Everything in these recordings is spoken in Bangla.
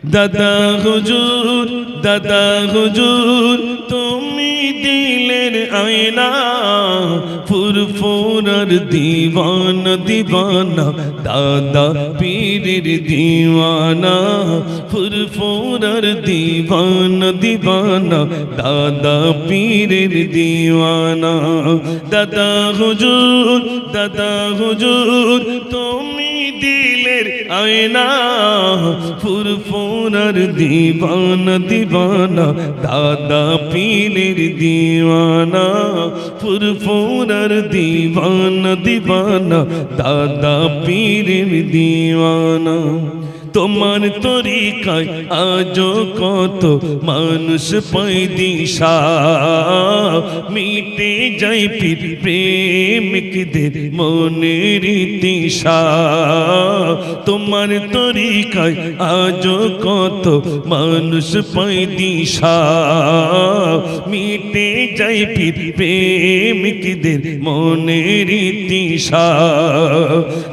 দাদা হুজুর, দাদা হুজুর, তুমি দিলের আয়না, ফুরফুরার দিওয়ানা দিওয়ানা, দাদা পীরের দিওয়ানা, ফুরফুরার দিওয়ানা দিওয়ানা, দাদা পীরের দিওয়ানা। দাদা হুজুর, দাদা হুজুর, তুমি দিলের আয়না, ফুরফুরার দিওয়ানা দিওয়ানা, দাদা পীরের দিওয়ানা, ফুরফুরার দিওয়ানা দিওয়ানা, দাদা পীরের দিওয়ানা। তোমার তরিকায় আজো কত মানুষ পায় দিশা, মিটে যায় পীর প্রেমিকদের মনের দিশা। তোমার তরিকায় আজো কত মানুষ পায় দিশা, মিটে যায় পীর প্রেমিকদের মনের দিশা।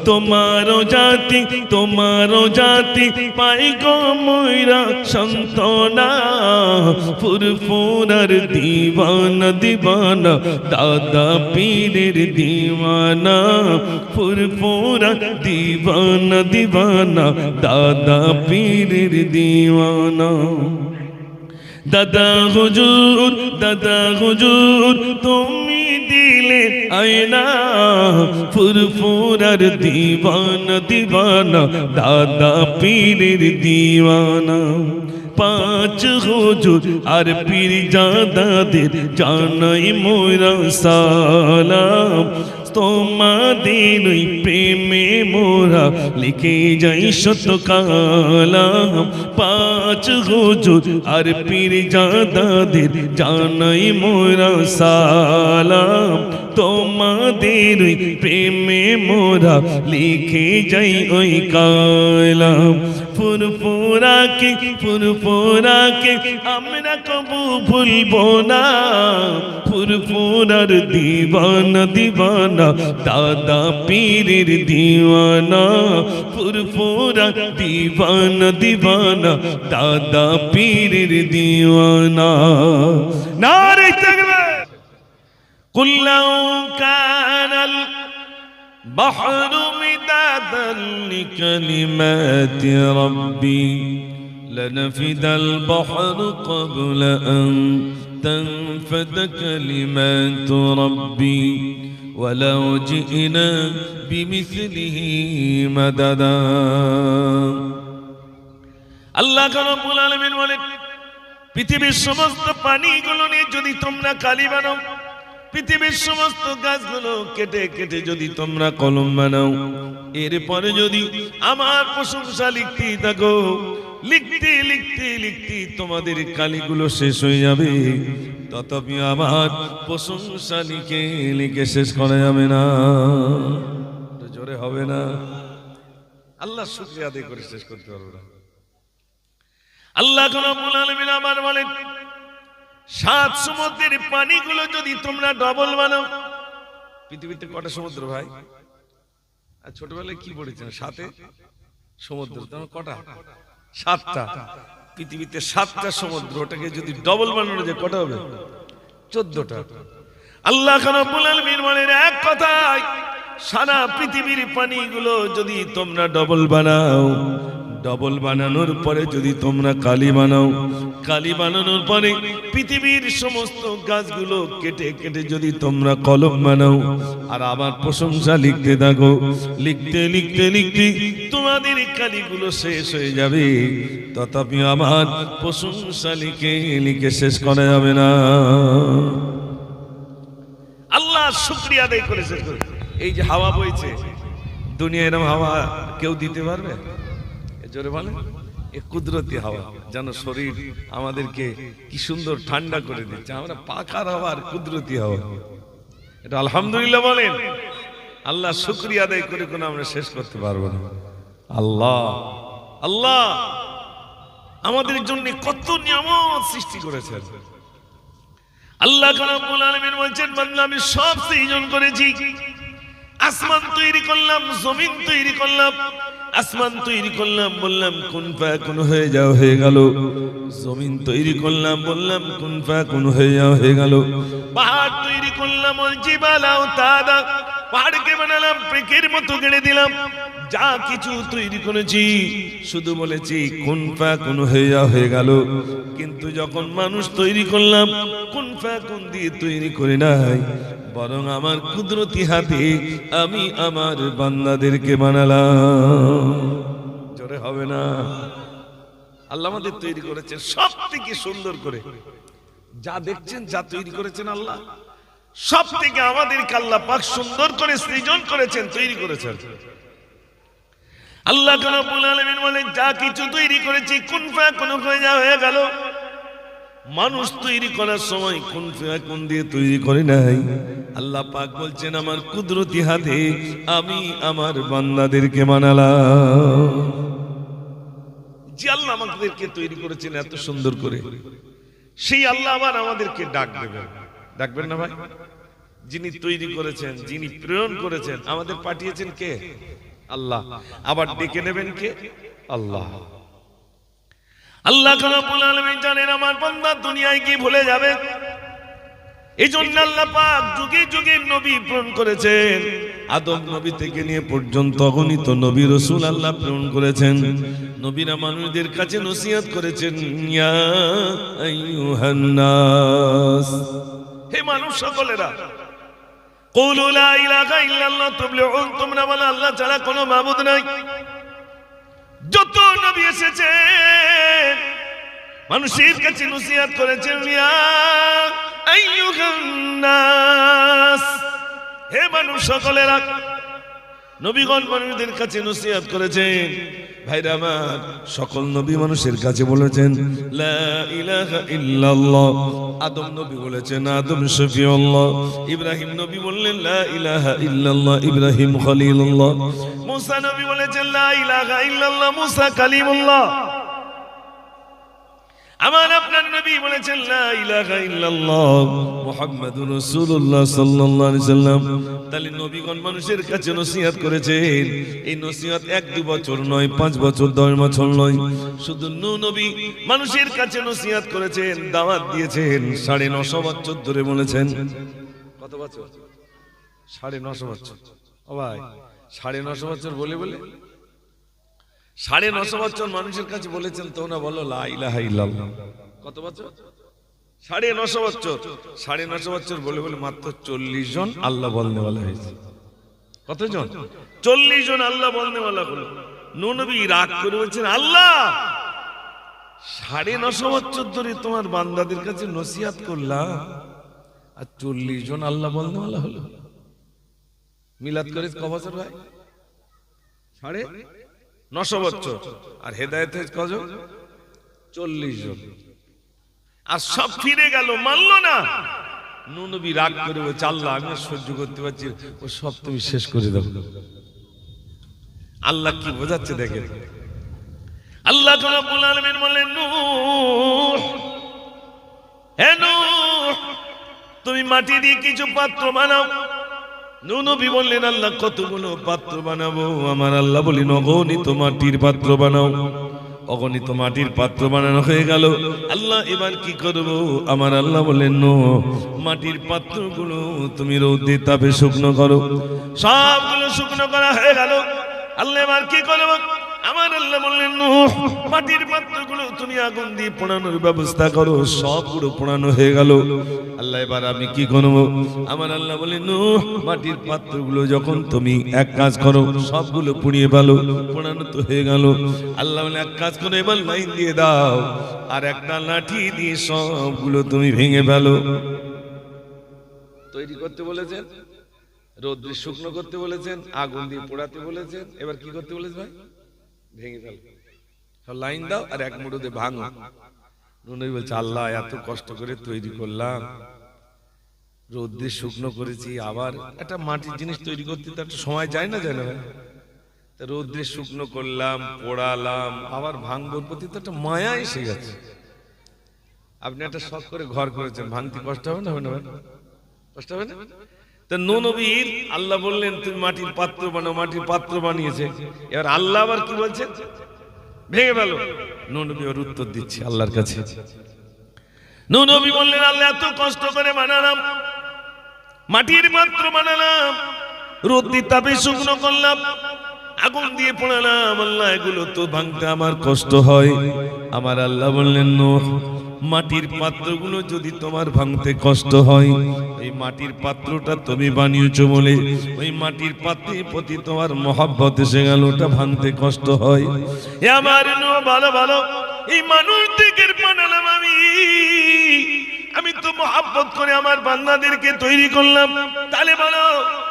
তোমারও জাতি, তোমারও জাতি পাই গো ময়রা সন্তনা, ফুরফুরার দিওয়ানা দিওয়ানা, দাদা পীরের দিওয়ানা, ফুরফুরা দিওয়ানা দিওয়ানা, দাদা পীরের দিওয়ানা। দাদা হুজুর, দাদা হুজুর, তুমি দিলে আয়না, ফুরফুরার দিওয়ানা দিওয়ানা, দাদা পীরের দিওয়ানা। পাঁচ হুজুর আর পীর জাদাদের জানাই মোরা সালাম, তোমাদের ওই প্রেমে মোরা লিখে যাই শত কালাম। পাঁচ হুজুর আর পীর জাদাদের জানাই মোরা সালাম, তোমাদের ওই প্রেমে মোরা লিখে যাই ওই কালাম। ফুরফুরাকে, ফুরফুরাকে আমরা কবু ভুলবো না, ফুরফুরার দিওয়ানা দিওয়ানা, দাদা পীরের দিওয়ানা, ফুরফুরা দিওয়ানা দিওয়ানা, দাদা পীরের দিওয়ানা। নারে তাকবীর। কুল লাউ কানাল বাহরু মিদাদান লিকালিমাতি রাব্বি লানাফিদাল বাহরু ক্বাবলা আন تنفد كلمات ربي ولو جئنا بمثله مددا। আল্লাহ রাব্বুল আলামিন বলেন, পৃথিবীর সমস্ত পানিগুলো নিয়ে যদি তোমরা কালি বানাও, পৃথিবীর সমস্ত গাছগুলো কেটে কেটে যদি তোমরা কলম বানাও, এরপরে যদি আমার প্রশংসা লিখতে থাকো, লিখতে লিখতে লিখতে তোমাদের কালিগুলো শেষ হয়ে যাবে, তথাপি আমার প্রশংসা লিখে লিখে শেষ করা যাবে না। জোরে হবে না? আল্লাহ শুকরিয়া আদায় করে শেষ করতে পারবো না। আল্লাহ রাব্বুল আলামিন আবার বলেন, সাত সমুদ্রের পানিগুলো যদি তোমরা ডবল বানাও, পৃথিবীতে কটা সমুদ্র ভাই? আর ছোটবেলায় কি পড়েছেন? সাথে সমুদ্র, তোমার কটা? সাতটা। পৃথিবীতে সাতটা সমুদ্র, ওটাকে যদি ডবল বানানো যায় কটা হবে? 14টা। আল্লাহ রাব্বুল আলামিন বলেন, এক কথায় সারা পৃথিবীর পানিগুলো যদি তোমরা ডবল বানাও, ডবল বানানোর পরে যদি তোমরা কালি বানাও, কালি বানানোর পরে পৃথিবীর সমস্ত গাছগুলো কেটে কেটে যদি তোমরা কলম বানাও, আর আমার প্রশংসা লিখতে থাকো, লিখতে লিখতে লিখতে তোমাদের কালিগুলো শেষ হয়ে যাবে, তথাপি আমার প্রশংসা লিখে লিখে শেষ করা যাবে না। আল্লাহ শুকরিয়া আদায় করে শেষ করে। এই যে হাওয়া বইছে, দুনিয়া এরকম হাওয়া কেউ দিতে পারবে? জোরে বলেন। এ কুদরতি হাওয়া, যেন শরীর আমাদেরকে কি সুন্দর ঠান্ডা করে দিচ্ছে। আমরা পাখার হাওয়া আর কুদরতি হাওয়া, এটা আলহামদুলিল্লাহ বলেন। আল্লাহ শুকরিয়া আদায় করে কোনো আমরা শেষ করতে পারবো না। আল্লাহ আল্লাহ আমাদের জন্য কত নিয়ামত সৃষ্টি করেছেন। আল্লাহ রাব্বুল আলামিন বলছেন, বান্দা আমি সব সৃজন করেছি, আসমান তৈরি করলাম, জমিন তৈরি করলাম। আসমান তৈরি করলাম, বললাম কুন ফায়াকুন হয়ে যাও, হয়ে গেল। জমিন তৈরি করলাম, বললাম কুন ফায়াকুন হয়ে যাও, হয়ে গেল। পাহাড় তৈরি করলাম, ওয়াল জিবালা আওতাদা, পাহাড়কে বানালাম, পেকের মতো গেড়ে দিলাম। যা কিছু তৈরি করেছি শুধু বলেছি কুন ফায়াকুন হয়ে যাও, হয়ে গেল। কিন্তু যখন মানুষ তৈরি করলাম, কুন ফায়াকুন দিয়ে তৈরি করে নাই, বরং আমার কুদরতি হাতে আমি আমার বান্দাদেরকে বানালাম। জোরে হবে না? আল্লাহ আমাদের তৈরি করেছেন সব থেকে সুন্দর করে। যা দেখছেন, যা তৈরি করেছেন আল্লাহ, সব থেকে আমাদেরকে আল্লাহ পাক সুন্দর করে সৃজন করেছেন, তৈরি করেছেন। আল্লাহ রাব্বুল আলামিন বলেন যা কিছু তৈরি করেছি কুন ফায়াকুন হয়ে যাও, হয়ে গেল। মানুষ তৈরি করার সময় কুন ফায়াকুন দিয়ে তৈরি করে নাই। আল্লাহ পাক বলছেন আমার কুদরতি হাতে আমি আমার বান্দাদেরকে বানালাম। যে আল্লাহ আমাদেরকে তৈরি করেছেন এত সুন্দর করে, সেই আল্লাহ আবার আমাদেরকে ডাক দেবেন। ডাকবেন না ভাই? যিনি তৈরি করেছেন, যিনি প্রেরণ করেছেন, আমাদের পাঠিয়েছেন কে? আল্লাহ। আবার ডেকে নেবেন কে? আল্লাহ। আল্লাহ রাব্বুল আলামিন জানেন আমার বান্দা দুনিয়ায় কি ভুলে যাবে। এই জন্য আল্লাহ পাক যুগে যুগে নবী প্রেরণ করেছেন। আদম নবী থেকে নিয়ে পর্যন্ত অগণিত নবী রাসূল আল্লাহ প্রেরণ করেছেন। নবীরা মানুষদের কাছে নসিহত করেছেন, ইয়া আইয়ুহান নাস, হে মানুষ সকলেরা, কুলু লা ইলাহা ইল্লাল্লাহ তুফলিহুন, তোমরা বলো আল্লাহ ছাড়া কোনো মাবুদ নাই। যত নবী এসেছেন মানুষের কাছে নসিহত করেছেন, ইয়া আইয়ুহান নাস, হে মানুষ সকলেরা। নবীগণ মানুষদের কাছে নসিহত করেছেন। ভাইরা আমার, সকল নবী মানুষের কাছে বলেছেন লা ইলাহা ইল্লাল্লাহ। আদম নবী বলেছেন আদম শফিউল্লাহ। ইব্রাহিম নবী বললেন লা ইলাহা ইল্লাল্লাহ, ইব্রাহিম খলিলুল্লাহ। মুসা নবী বলেছেন লা ইলাহা ইল্লাল্লাহ, মুসা কালিমুল্লাহ। আমার আপনার নবী বলেছেন লা ইলাহা ইল্লাল্লাহ, মুহাম্মাদুর রাসূলুল্লাহ সাল্লাল্লাহু আলাইহি সাল্লাম। তাহলে নবীগণ মানুষের কাছে নসিহত করেছেন। এই নসিহত 1-2 বছর নয়, 5 বছর 10 বছর নয়। শুধু নবী মানুষের কাছে নসিহত করেছেন, দাওয়াত দিয়েছেন 950 বছর ধরে। বলেছেন কত বছর? 950 বছর। ও ভাই, 950 বছর বলে বলে 950 বছর মানুষের কাছে বলেছেন। তোমরা বলো লা ইলাহা ইল্লাল্লাহ। কত বছর? 950 বছর। 950 বছর বলে বলে মাত্র 40 জন আল্লাহ বলনে वाला হয়েছে। কতজন? 40 জন আল্লাহ বলনে वाला হলো। নবী রাগ করে বলছেন, আল্লাহ 950 বছর ধরে তোমার বান্দাদের কাছে নসিহত করলাম, আর 40 জন আল্লাহ বলনে वाला হলো। মিলাদ করে ক বছর ভাই? 950 বছর। আর হেদায়েত হয়েছে কজন? 40 জন। আর সব ফিরে গেল, মানলো না। নবী রাগ করে বলছে, আল্লাহ আমি সহ্য করতে পারছি, ও সব তুমি শেষ করে দাও। আল্লাহ কি বোঝাচ্ছে দেখেন। আল্লাহ রাব্বুল আলামিন বলেন, নূহ, হে নূহ, তুমি মাটি দিয়ে কিছু পাত্র বানাও। নবী বললেন, আল্লাহ কতগুলো পাত্র বানাবো? আমার আল্লাহ বলেন, অগণিত মাটির পাত্র বানাও। অগণিত মাটির পাত্র বানানো হয়ে গেল। আল্লাহ এবার কি করব? আমার আল্লাহ বলেন, মাটির পাত্রগুলো তুমি রোদে তাপে শুকনো করো। সবগুলো শুকনো করা হয়ে গেল। আল্লাহ এবার কি করব? আমার আল্লাহ বললেন, নূহ, মাটির পাত্রগুলো তুমি আগুন দিয়ে পোড়ানোর ব্যবস্থা করো। সবগুলো পোড়ানো হয়ে গেল। আল্লাহ এবার আমি কি করব? আমার আল্লাহ বললেন, নূহ, মাটির পাত্রগুলো যখন তুমি এক কাজ করো, সবগুলো পুড়িয়ে ফেলো। পোড়ানো তো হয়ে গেল। আল্লাহ বলে, এক কাজ করো, এবার লাইন দিয়ে দাও, আর একটা লাঠি দিয়ে সবগুলো তুমি ভেঙে ফেলো। তৈরি করতে বলেছেন, রোদ্রে শুকনো করতে বলেছেন, আগুন দিয়ে পোড়াতে বলেছেন। এবার কি করতে বলেছেন ভাই? ভেঙে ফেল। লাইন দাও আর এক মুঠোতে ভাঙো। নবী বলছে, আল্লাহ এত কষ্ট করে তৈরি করলাম, রোদ্রে শুকনো করেছি, আবার একটা মাটির জিনিস তৈরি করতে তো একটা সময় যায় না, যায় না ভাই? রোদ্রে শুকনো করলাম, পোড়ালাম, আবার ভাঙবোর প্রতি তো একটা মায়া এসে গেছে। আপনি একটা শখ করে ঘর করেছেন, ভাঙতে কষ্ট হবে না? হবে না? কষ্ট হবে না? তা নবীর আল্লাহ বললেন তুমি মাটির পাত্র বানাও, মাটির পাত্র বানিয়েছে। এবার আল্লাহ আবার কি বলছে, ভেঙে ফেলো। নবী ওর উত্তর দিচ্ছে আল্লাহর কাছে। নবী বললেন আল্লাহ এত কষ্ট করে বানালাম, মাটির পাত্র বানালাম, রোদ্রি তাপে শুকনো করলাম, আগুন দিয়ে পোড়ালাম, আল্লাহ এগুলো তো ভাঙতে আমার কষ্ট হয়। আমার আল্লাহ বললেন নূহ, মাটির পাত্রগুলো যদি তোমার ভাঙতে কষ্ট হয়, এই মাটির পাত্রটা তুমি বানিয়েছো বলে ওই মাটির পাত্রের প্রতি তোমার মহব্বত এসে গেল, ওটা ভাঙতে কষ্ট হয়। এ আমার নূহ ভালো ভালো, এই মানুষ থেকে বানালাম আমি তো মহব্বত করে আমার বান্দাদেরকে তৈরি করলাম, তাহলে বলো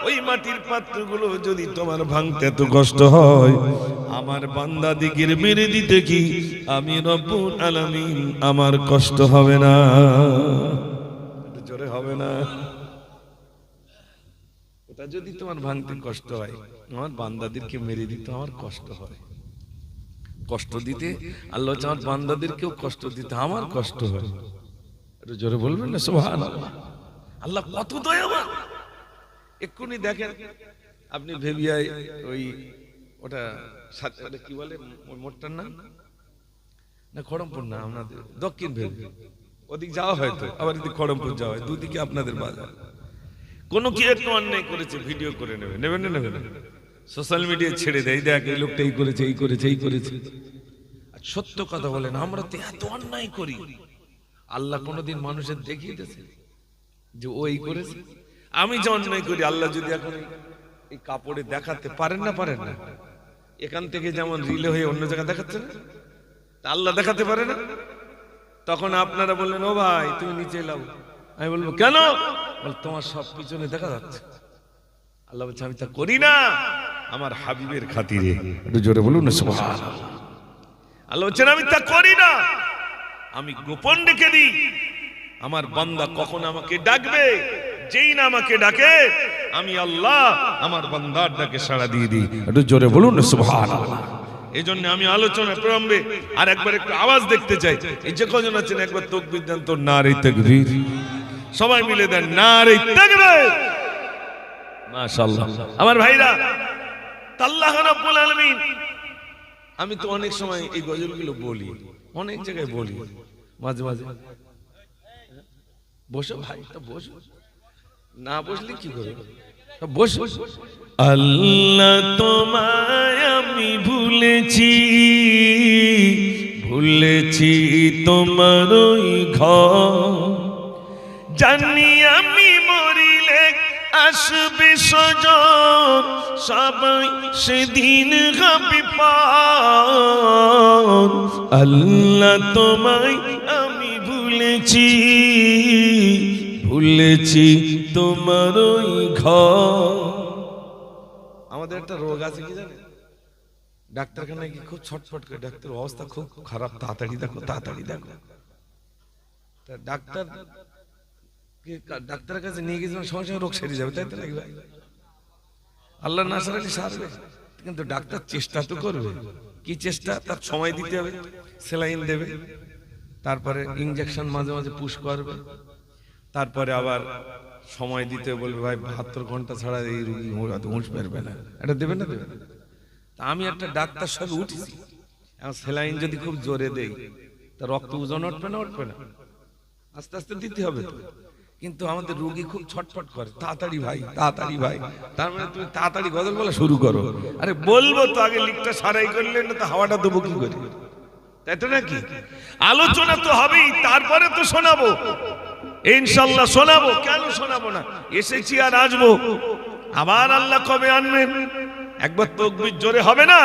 ওই মাটির পাত্রগুলো যদি তোমার ভাঙতে এত কষ্ট হয়, আমার বান্দাদিগের মেরে দিতে কি আমি রব্বুল আলামিন আমার কষ্ট হবে না? জোরে হবে না? ওটা যদি তোমার ভাঙতে কষ্ট হয়, আমার বান্দাদেরকে মেরে দিতে আমার কষ্ট হয়। কষ্ট দিতে আল্লাহ আমার বান্দাদেরকেও কষ্ট দিতে আমার কষ্ট হয়। জোরে বলবেন না সুবহানাল্লাহ? আল্লাহ কত দয়াবান। এক্ষুনি দেখেন আপনি ভেবিয়ায় ওই ওটা কি বলে মোটটার নাম না খড়মপুর না, আপনাদের দক্ষিণ ভেবি ওদিক যাওয়া হয়তো, আবার এদিকে খড়মপুর যাওয়া হয়, দুদিকে আপনাদের বাজার। কোন কি একটু অন্যায় করেছে ভিডিও করে নেবেন না সোশ্যাল মিডিয়ায় ছেড়ে দেয়, দেখ এই লোকটা এই করেছে এই করেছে এই করেছে। আর সত্য কথা বলেন, আমরা তো এত অন্যায় করি, আল্লাহ কোনদিন মানুষের দেখিয়ে দিয়েছে যে ও এই করেছে? আমি যে অন্যায় করি, আল্লাহ যদি এখন এই কাপড়ে দেখাতে পারেন না এখান থেকে যেমন রিলে হয়ে অন্য জায়গায় দেখাচ্ছে না, আল্লাহ দেখাতে পারে না? তখন আপনারা বললেন ও ভাই তুমি নিচে লাও, আমি বলবো কেন? বল তোমার সব পিছনে দেখা যাচ্ছে। আল্লাহ বলছে আমি তা করি না আমার হাবিবের খাতিরে। একটু জোরে বলুন না সুবহানাল্লাহ। আল্লাহ বলছেন আমি তা করি না, আমি গোপন রেখে দিই। আমার বান্দা কখন আমাকে ডাকবে, যেই না আমাকে ডাকে আমি আল্লাহ আমার বান্দার ডাকে সাড়া দিয়ে দিই। একটু জোরে বলুন না সুবহানাল্লাহ। এই জন্য আমি আলোচনায় প্রারম্ভে আর একবার একটু আওয়াজ দেখতে চাই। এই যে কজন আছেন একবার তাকবীর দেন তো, নারে তাকবীর, সবাই মিলে দেন নারে তাকবীর। মাশাআল্লাহ আমার ভাইরা, আল্লাহ রাব্বুল আলামিন। আমি তো অনেক সময় এই গজলগুলো বলি, অনেক জায়গায় বলি, মাঝে মাঝে বসো ভাই, তো বসো, না বসলে কি করবে, বসো। আল্লাহ তোমায় আমি ভুলেছি তোমার ওই ঘর, জানি আমি মরিলে আসবে সজন, সবাই সেদিন হবে পার। আল্লাহ তোমায় আমি ভুলেছি তোমার ওই ঘর। আমাদের একটা রোগ আছে কি জানেন, ডাক্তারখানায় কি খুব ছটফট করে, ডাক্তার অবস্থা খুব খারাপ, তাড়াতাড়ি দেখো তাড়াতাড়ি দেখো। ডাক্তারের কাছে নিয়ে গেছিলাম, সঙ্গে সঙ্গে রোগ সেরে যাবে, তাই তো লাগবে? আল্লাহ না সারালে সারবে, কিন্তু ডাক্তার চেষ্টা তো করবে। কি চেষ্টা? তার সময় দিতে হবে, সেলাইন দেবে, তারপরে ইনজেকশন মাঝে মাঝে পুশ করবে, তারপরে আবার সময় দিতে বলবে ভাই 72 ঘন্টা ছাড়া এই রোগী উঠ পারবে না, এটা দেবে না দেবে। আমি একটা ডাক্তার সঙ্গে উঠেছি, এখন সেলাইন যদি খুব জোরে দেই তা রক্ত ওজন উঠবে না, আস্তে আস্তে দিতে হবে তো। কিন্তু আমাদের রোগী খুব ছটফট করে, তাড়াতাড়ি ভাই তাড়াতাড়ি ভাই। তার মানে তুমি তাড়াতাড়ি গজল বলা শুরু করো। আরে বলবো তো, আগে লিখটা সারাই করলে না তো হাওয়াটা দেবো কি করে, তাই তো নাকি? আলোচনা তো হবেই, তারপরে তো শোনাবো ইনশাআল্লাহ, শোনাবো। কেন শোনাবো না? এসেছি আর আসবো, আবার আল্লাহ কবে আনবেন? একবার তাকবীর জোরে হবে না?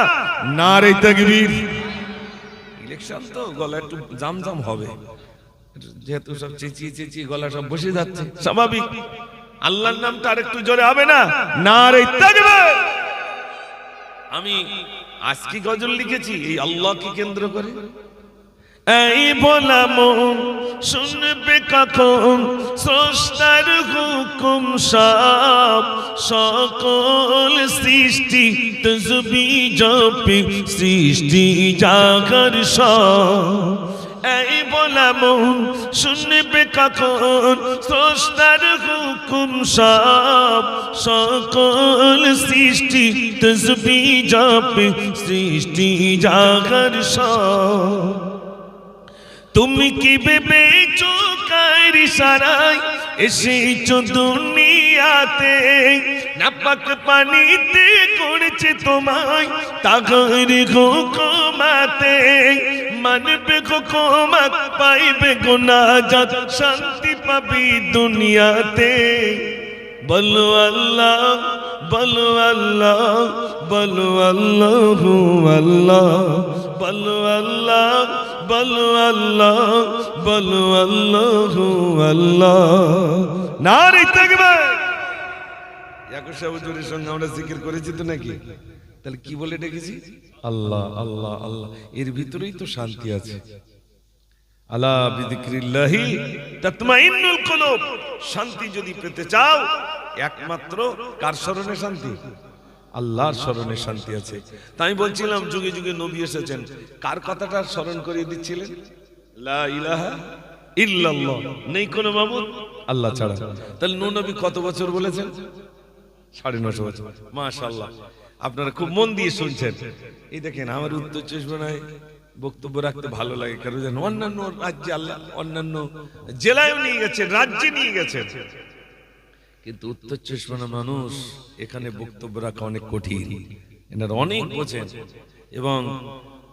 নারে তাকবীর। ইলেকশন তো গলা একটু জাম হবে, যেহেতু সব চেঁচিয়ে গলা সব বসে যাচ্ছে, স্বাভাবিক। আল্লাহর নামটা আর একটু জোরে হবে না? নারে তাকবীর। আমি আজকে গজল লিখেছি এই আল্লাহকে কেন্দ্র করে। এই ভোলা মন শুনবে কখন স্রষ্টার হুকুম, সব সকল সৃষ্টি তাসবিহ জপে, সৃষ্টি জাগার সব এই বলা মন শুনবে কখন স্রষ্টার হুকুম সব সকল সৃষ্টি তসবিহ জপে সৃষ্টি জাগার সব তুমি কি ভেবেছো কার ইশারায় এসেছো দুনিয়াতে নাপাক পানিতে করেছে তোমায় তাগর হুকুমাতে মানবে হুকুমত পাইবে গুনাজাত শান্তি পাবি দুনিয়াতে বলো আল্লাহ বলো আল্লাহ বলো আল্লাহু আল্লাহ বলো আল্লাহ বলো আল্লাহ বলো আল্লাহু আল্লাহ নারে তাকবীর ইয়াকুব শাহ হুজুরের সঙ্গে আমরা জিকির করেছি তো নাকি তাহলে কি বলে ডেকেছি আল্লাহ আল্লাহ আল্লাহ এর ভিতরেই তো শান্তি আছে আলা বিযিকরিল্লাহি তাতমাইন্নুল কুলুব শান্তি যদি পেতে চাও একমাত্র কার শরণে শান্তি আল্লাহর শরণে শান্তি আছে তাই বলছিলাম যুগে যুগে নবী এসেছেন কার কথাটা স্মরণ করিয়ে দিচ্ছিলেন লা ইলাহা ইল্লাল্লাহ নেই কোনো মাবুদ আল্লাহ ছাড়া তাহলে নবী কত বছর বলেছেন 950 বছর মাশাআল্লাহ আপনারা খুব মন দিয়ে শুনছেন এই দেখেন আমার উত্তর 24 বক্তব্য রাখতে ভালো লাগে কারণ জানেন অন্যান্য রাজ্যে আল্লাহ অন্যান্য জেলায় নিয়ে গেছেন রাজ্যে নিয়ে গেছেন কিন্তু উত্তর 24 মানুষ এখানে বক্তব্য রাখা অনেক কঠিন এনারা অনেক বোঝেন এবং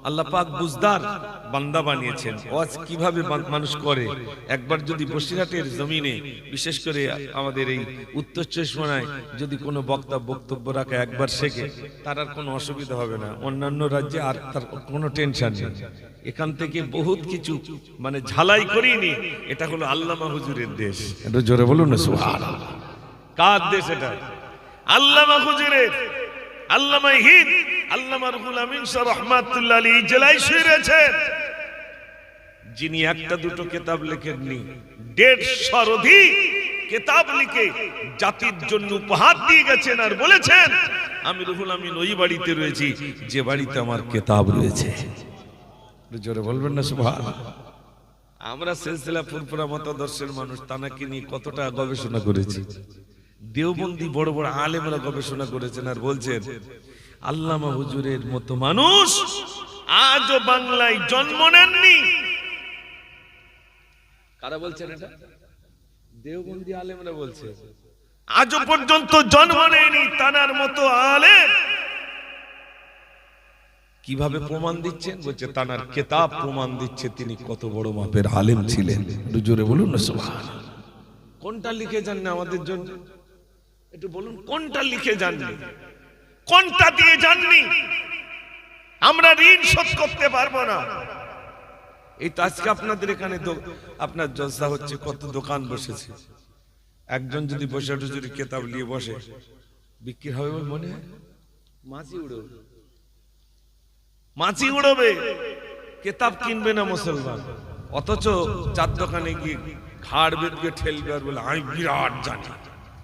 আল্লাহ পাক বুজদার বান্দা বানিয়েছেন ওয়াজ কিভাবে মানুষ করে একবার যদি বসিরহাটের জমিনে বিশেষ করে আমাদের এই উত্তর 24 যদি কোনো বক্তা বক্তব্য রাখে একবার শেখে তার আর কোনো অসুবিধা হবে না অন্যান্য রাজ্যে আর তার কোনো টেনশন নেই এখান থেকে বহুত কিছু মানে ঝালাই করিনি এটা হলো আল্লামা হুজুরের দেশ একটু জোরে বলুন না সুবহানাল্লাহ কার দেশ এটা আল্লামা হুজুরের আল্লামা হিন্দ আল্লামা রুহুল আমিন শাহ রাহমাতুল্লাহ আলাইহি জেলায় শুয়েছেন যিনি একটা দুটো কিতাব লেখেননি 150 অধিক কিতাব লিখে জাতির জন্য উপহার দিয়ে গেছেন আর বলেছেন আমি রুহুল আমিন ওই বাড়িতে রয়েছি যে বাড়িতে আমার কিতাব রয়েছে জোরে বলবেন না সুবহানাল্লাহ আমরা সিলসিলা ফুরফুরা মতাদর্শের মানুষ তানাকে নিয়ে কতটা গবেষণা করেছি দেওবন্দি বড় বড় আলেমরা গবেষণা করেছেন আর বলছেন আল্লামা হুজুরের মতো মানুষ আজও বাংলায় জন্ম নেননি কারা বলছেন এটা দেওবন্দি আলেমরা বলছে আজও পর্যন্ত জন্ম নেয়নি তানার মতো আলেম কিভাবে প্রমাণ দিচ্ছেন বলছে তানার কিতাব প্রমাণ দিচ্ছে তিনি কত বড় মাপের আলেম ছিলেন জোরে বলুন না সুবহানাল্লাহ কোনটা লিখে যান না আমাদের জন্য একটু বলুন কোনটা লিখে যাননি কোনটা দিয়ে যাননি আমরা ঋণ শোধ করতে পারবো না এই তো আজকে আপনাদের এখানে আপনার জলসা হচ্ছে কত দোকান বসেছে একজন যদি বসে হুজুরি কিতাব নিয়ে বসে বিক্রি হবে বলে মনে হয় মাছি উড়বে কিতাব কিনবে না মুসলমান অথচ চার দোকানে গিয়ে ঘাড় বেঁধে ঠেলবে আর বলে আমি বিরাট জানি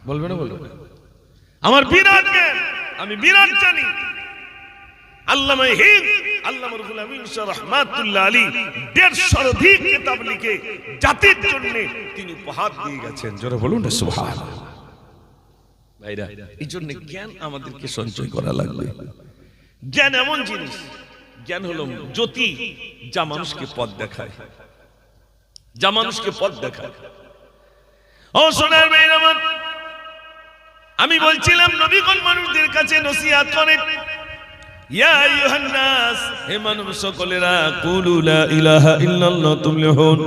বলবে না বলবে আমার বিরাট জ্ঞান আমি বিরাট জানি আল্লামা হিন্দ আল্লামা রুহুল আমিন শাহ রাহমাতুল্লাহ আলাইহি 150 অধিক কিতাব লিখে জাতির জন্য তিনি উপহার দিয়ে গেছেন জোরে বলুন না সুবহানাল্লাহ ভাইরা এইজন্য জ্ঞান আমাদেরকে সঞ্চয় করা লাগবে জ্ঞান এমন জিনিস জ্ঞান হলো জ্যোতি যা মানুষকে পথ দেখায় যা মানুষকে পথ দেখায় ও সোনার মেয়ের আমার আমি বলছিলাম নবীগণ মানুষদের কাছে নসিহত করেন ইয়া আইয়ুহান নাস হে মানুষ সকলেরা কুলু লা ইলাহা ইল্লাল্লাহ তুফলিহুন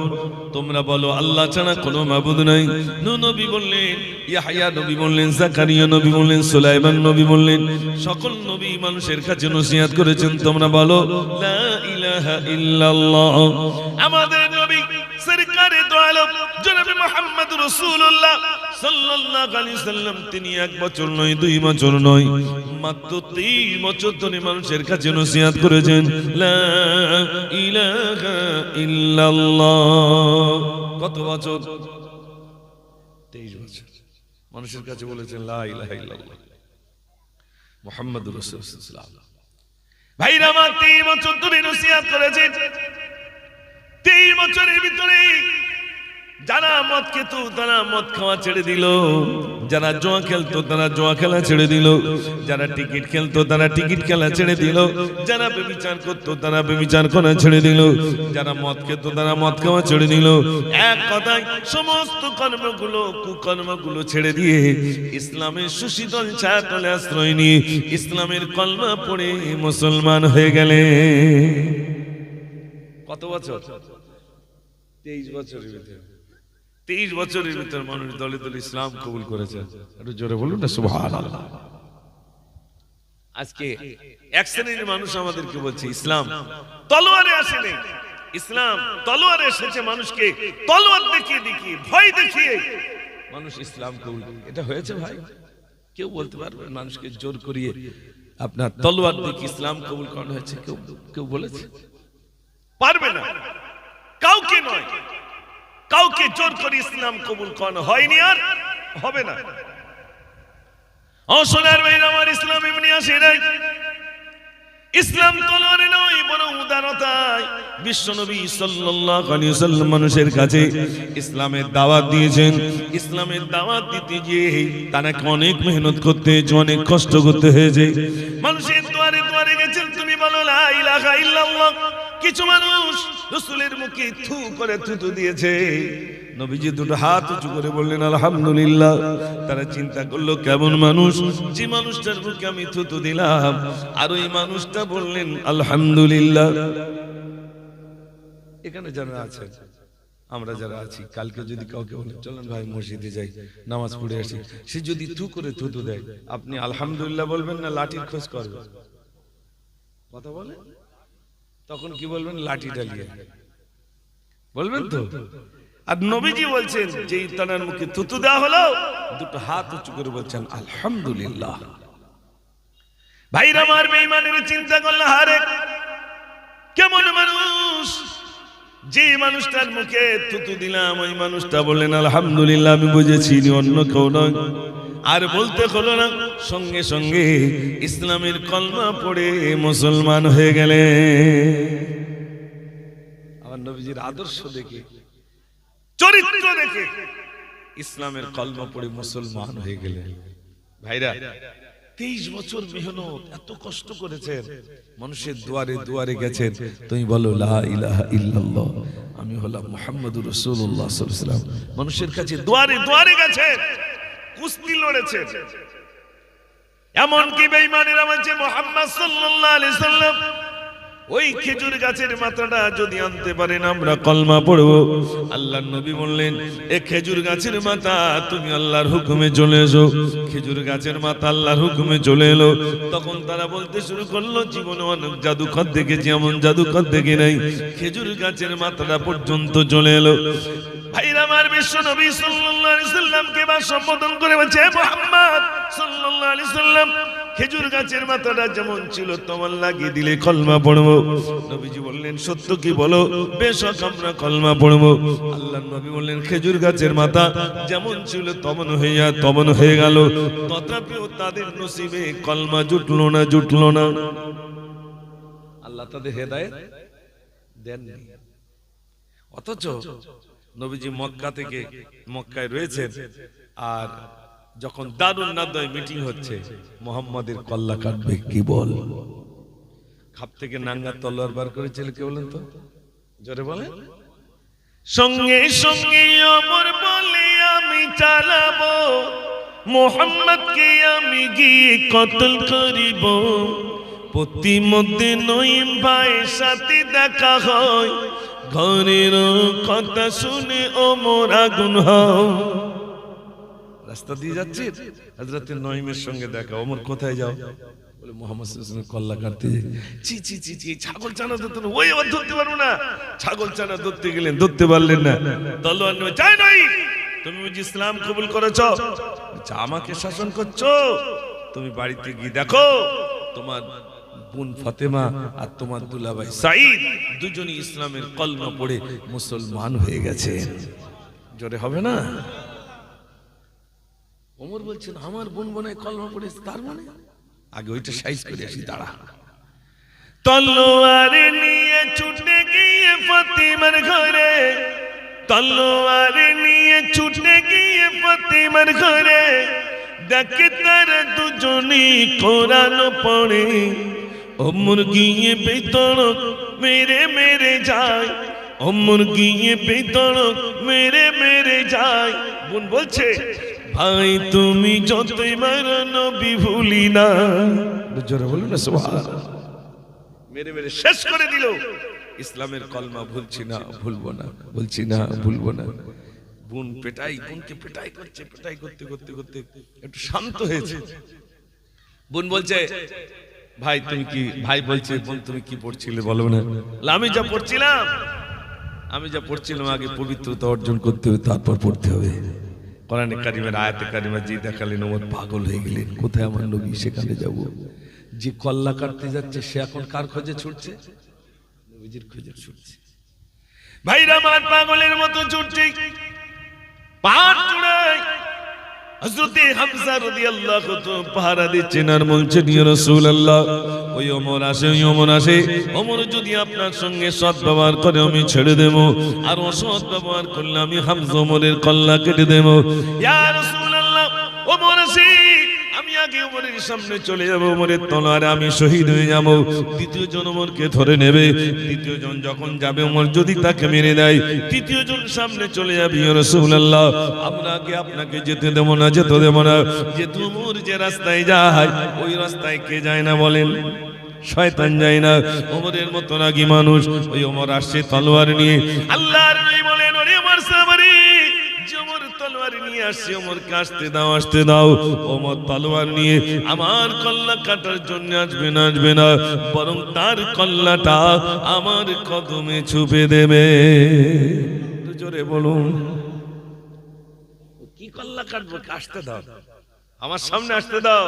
তোমরা বলো আল্লাহ ছাড়া কোনো মাবুদ নাই নূহ নবী বললেন ইয়াহইয়া নবী বললেন জাকারিয়া নবী বললেন সুলাইমান নবী বললেন সকল নবী মানুষের কাছে নসিহত করেছেন তোমরা বলো লা ইলাহা ইল্লাল্লাহ আমাদের নবী সরকারে দো আলম জনাবে মুহাম্মদ রাসূলুল্লাহ সাল্লাল্লাহু আলাইহি সাল্লাম তিনি এক বছর নয় দুই বছর নয় মাত্র 3 বছর ধরে মানুষের কাছে নসিহত করেছেন লা ইলাহা ইল্লাল্লাহ কত বছর 23 বছর মানুষের কাছে বলেছেন লা ইলাহা ইল্লাল্লাহ মুহাম্মাদুর রাসূলুল্লাহ ভাইরা আমার 3 বছর ধরে নসিহত করেছেন 3 বছরের ভিতরে যারা মদ খেত তারা মদ খাওয়া ছেড়ে দিল, যারা জুয়া খেলতো তারা জুয়া খেলা ছেড়ে দিল, যারা টিকিট খেলতো তারা টিকিট খেলা ছেড়ে দিল, যারা ব্যভিচার করতো তারা ব্যভিচার করা ছেড়ে দিল, যারা মদ খেত তারা মদ খাওয়া ছেড়ে দিল। এক কথায় সমস্ত কর্মগুলো কুকর্মগুলো ছেড়ে দিয়ে ইসলামের সুশীতল ছায়াতলে আশ্রয় নিয়ে ইসলামের কলমা পড়ে মুসলমান হয়ে গেলে। কত বছর? 23 বছরের ভিতরে। 23 বছরের ভিতর মানুষ দলে দলে ইসলাম কবুল করেছে। একটু জোরে বলুন না সুবহানাল্লাহ। আজকে এক শ্রেণীর মানুষ আমাদেরকে বলছে ইসলাম তলোয়ারে আসেনি, ইসলাম তলোয়ারে এসেছে। মানুষকে তলোয়ার দেখিয়ে দেখিয়ে ভয় দেখিয়ে মানুষ ইসলাম কবুল। এটা হয়েছে ভাই? কেউ বলতে পারবে মানুষকে জোর করিয়ে আপনার তলোয়ার দেখিয়ে ইসলাম কবুল করানো হয়েছে? কেউ বলেছে? পারবে না, কাউকে নয়, কাউকে জোর করে ইসলাম কবুল করানো হয়নি আর হবে না। ও সোনার ভাইরা আমার, ইসলাম এমনি আসে নাই। ইসলাম তলোয়ারে নয়, বরং উদারতায়। বিশ্বনবী সাল্লাল্লাহু আলাইহি ওয়াসাল্লাম মানুষের কাছে ইসলামের দাওয়াত দিয়েছেন। ইসলামের দাওয়াত দিতে গিয়ে তাকে অনেক মেহনত করতে হয়েছে, অনেক কষ্ট করতে হয়েছে। মানুষের দুয়ারে দুয়ারে গেছেন, তুমি বলো লা ইলাহা ইল্লাল্লাহ। কিছু মানুষ রাসূলের মুখে থু করে থুতু দিয়েছে। নবীজি দুটো হাত উঁচু করে বললেন আলহামদুলিল্লাহ। তারা চিন্তা করলো কেমন মানুষ, যে মানুষটার মুখে আমি থুতু দিলাম আর ওই মানুষটা বললেন আলহামদুলিল্লাহ। এখানে যারা আছেন, আমরা যারা আছি, কালকে যদি কাউকে বলে চলেন ভাই মসজিদে যাই নামাজ পড়ে আসি, সে যদি থু করে থুতু দেয়, আপনি আলহামদুলিল্লাহ বলবেন না লাঠির খোঁজ করবেন? কথা বলে তখন কি বলবেন? লাঠি ডালিয়ে বলবেন তো। আর নবীজি বলছেন যে তার মুখে থুতু দেওয়া হলো, দুটো হাত উঁচু করে বলছেন আলহামদুলিল্লাহ। ভাইরা আমার, বেঈমানের চিন্তা করলে হারে কেমন মানুষ, যে মানুষটার মুখে থুতু দিলাম ওই মানুষটা বললেন আলহামদুলিল্লাহ, আমি বুঝেছি অন্য কেউ নয়। আর বলতে হলো না, সঙ্গে সঙ্গে ইসলামের কলমা পড়ে মুসলমান হয়ে গেলে। আমার নবীজির আদর্শ দেখে, চরিত্র দেখে ইসলামের কলমা পড়ে মুসলমান হয়ে গেলে। ভাইরা, 23 বছর মেহনত, এত কষ্ট করেছেন, মানুষের দুয়ারে দুয়ারে গেছেন। তুমি বলো লা ইলাহা ইল্লাল্লাহ, আমি হলাম মুহাম্মাদুর রাসূলুল্লাহ সাল্লাল্লাহু আলাইহি ওয়াসাল্লাম। মানুষের কাছে দুয়ারে দুয়ারে গেছেন, কুস্তি লড়েছেন। এমনকি বেঈমানেরা বলছে মুহাম্মদ সাল্লাল্লাহু আলাইহি ওয়াসাল্লাম ওই খেজুর গাছের মাথাটা যদি আনতে পারেন আমরা কলমা পড়ব। আল্লাহর নবী বললেন এ খেজুর গাছের মাথা তুমি আল্লাহর হুকুমে চলে এসো। খেজুর গাছের মাথা আল্লাহর হুকুমে চলে এলো। তখন তারা বলতে শুরু করলো জীবনে অনেক জাদুকর দেখেছি, এমন জাদুকর দেখি নাই, খেজুর গাছের মাথাটা পর্যন্ত চলে এলো। ভাইরা আমার, বিশ্ব নবী সাল্লাল্লাহু আলাইহি সাল্লামকে বা সম্বোধন করে বলছে মুহাম্মদ সাল্লাল্লাহু আলাইহি সাল্লাম খেজুর গাছের মাথাটা যেমন ছিল তোমার লাগিয়ে দিলে কলমা পড়বো। নবীজি বললেন সত্য কি বলো? বেশক আমরা কলমা পড়বো। আল্লাহর নবী বললেন খেজুর গাছের মাথা যেমন ছিল তেমন হয়ে গেল। তথাপিও তাদের নসিবে কলমা জুটলো না। আল্লাহ তাদের হেদায়েত দেননি। অথচ নবীজি মক্কা থেকে মক্কায় রয়েছেন, আর যখন দারুন নাদয় মিটিং হচ্ছে, মুহাম্মাদের কল্লা কাটবে কি বল, খাপ থেকে নাঙ্গা তলোয়ার বার করেছিল, কে বলেন তো, জোরে বলেন। সঙ্গে সঙ্গে অমর বলে আমি চালাবো, মুহাম্মদকে আমি গিয়ে কতল করিব। প্রতিমধ্যে নঈম ভাইয়ের সাথে দেখা হয়, ঘরের কথা শুনে ওমর আগুন হয়। রাস্তা দিয়ে যাচ্ছে, হযরত নঈমের সঙ্গে দেখা। ওমর কোথায় যাও? বলে মুহাম্মদ সাল্লাল্লাহু আলাইহি ওয়াসাল্লাম কল্লা কাটতে। ছি ছাগল চানা ধরতে না, ওই আবার ধরতে পারবো না। ছাগল চানা ধরতে গেলেন, ধরতে পারলেন না। তলোয়ার নিয়ে চাই নাই, তুমি বুঝি ইসলাম কবুল করেছো? আমাকে শাসন করছো? তুমি বাড়িতে গিয়ে দেখো তোমার বোন ফাতেমা আর তোমার দুলাভাই সাঈদ দুজনই ইসলামের কলমা পড়ে মুসলমান হয়ে গেছে। জোরে হবে না? ওমর বলছেন আমার বোন বোনে কলমা পড়েছে, তার মানে আগে ওইটা সাইজ করে আসি, দাঁড়া। তলোয়ার নিয়ে ছুটে গিয়ে ফাতেমার ঘরে তলোয়ার নিয়ে ছুটে গিয়ে ফাতেমার ঘরে, দেখে তারা দুজনই কোরআন পড়ে। ওমর গিয়ে বেতরক মেরে মেরে যায়, ওমর গিয়ে বেতরক মেরে মেরে যায়। বোন বলছে, ভাই তুমি যতই মারো নবী ভুলি না। জোরে বলুন না সুবহানাল্লাহ। মেরে মেরে শেষ করে দিল। ইসলামের কলমা ভুলছি না, ভুলবো না, বলছি না, ভুলবো না। বোন পেটাই, বোনকে পেটাই করছে, পেটাই করতে করতে করতে একটু শান্ত হয়েছে। বোন বলছে, ভাই তুমি কি, ভাই বলছে, বোন তুমি কি পড়ছিলে বলো না। আমি যা পড়ছিলাম আগে পবিত্রতা অর্জন করতে হবে, তারপর পড়তে হবে। কোরআনে কারিমের আয়াতে কারিমা যে দেখালেন ওমর পাগল হয়ে গেলেন। কোথায় আমার নবী, সেখানে যাব। যে কল্লা কাটতে যাচ্ছে সে এখন কার খোঁজে ছুটছে? নবীজির খোঁজে ছুটছে। ভাইরা আমার পাগলের মতো ছুটছে। পাহাড় চূড়ায় হযরতে হামজা রাদিয়াল্লাহু তাআলা পাহারা দিচ্ছেন আর বলছেন, ইয়া রাসূলুল্লাহ, ওই ওমর আসে। ওমর যদি আপনার সঙ্গে সৎ ব্যবহার করে আমি ছেড়ে দেব, আর অসৎ ব্যবহার করলে আমি হামজা ওমরের কল্লা কেটে দেব। ইয়া রাসূলুল্লাহ, ওমর আসে, আমি আগে ওমরের সামনে চলে যাব, ওমরের তলোয়ারে আমি শহীদ হয়ে যাব। দ্বিতীয় জন ওমরকে ধরে নেবে। দ্বিতীয় জন যখন যাবে, ওমর যদি তাকে মেরে দেয়, তৃতীয় জন সামনে চলে যাবে। ইয়া রাসূলুল্লাহ, আমরা আগে আপনাকে যেতে দেব না, যেতে দেব না। যে ওমর যে রাস্তায় যায়, ওই রাস্তায় কে যায় না বলেন? শয়তান যায় না। ওমরের মতো রাগী মানুষ। ওই ওমর আসছে তলোয়ার নিয়ে। আল্লাহর নবী বলেন, ওরে ওমর সাহাবী, ওমর তলোয়ার নিয়ে আসছে, ওমরকে আসতে দাও, আসতে দাও। ওমর তলোয়ার নিয়ে আমার কল্লা কাটার জন্য আসবে না, বরং তার কল্লাটা আমার কদমে ছুপে দেবে। জোরে বলুন, কি কল্লা কাটবো? আসতে দাও, আমার সামনে আসতে দাও।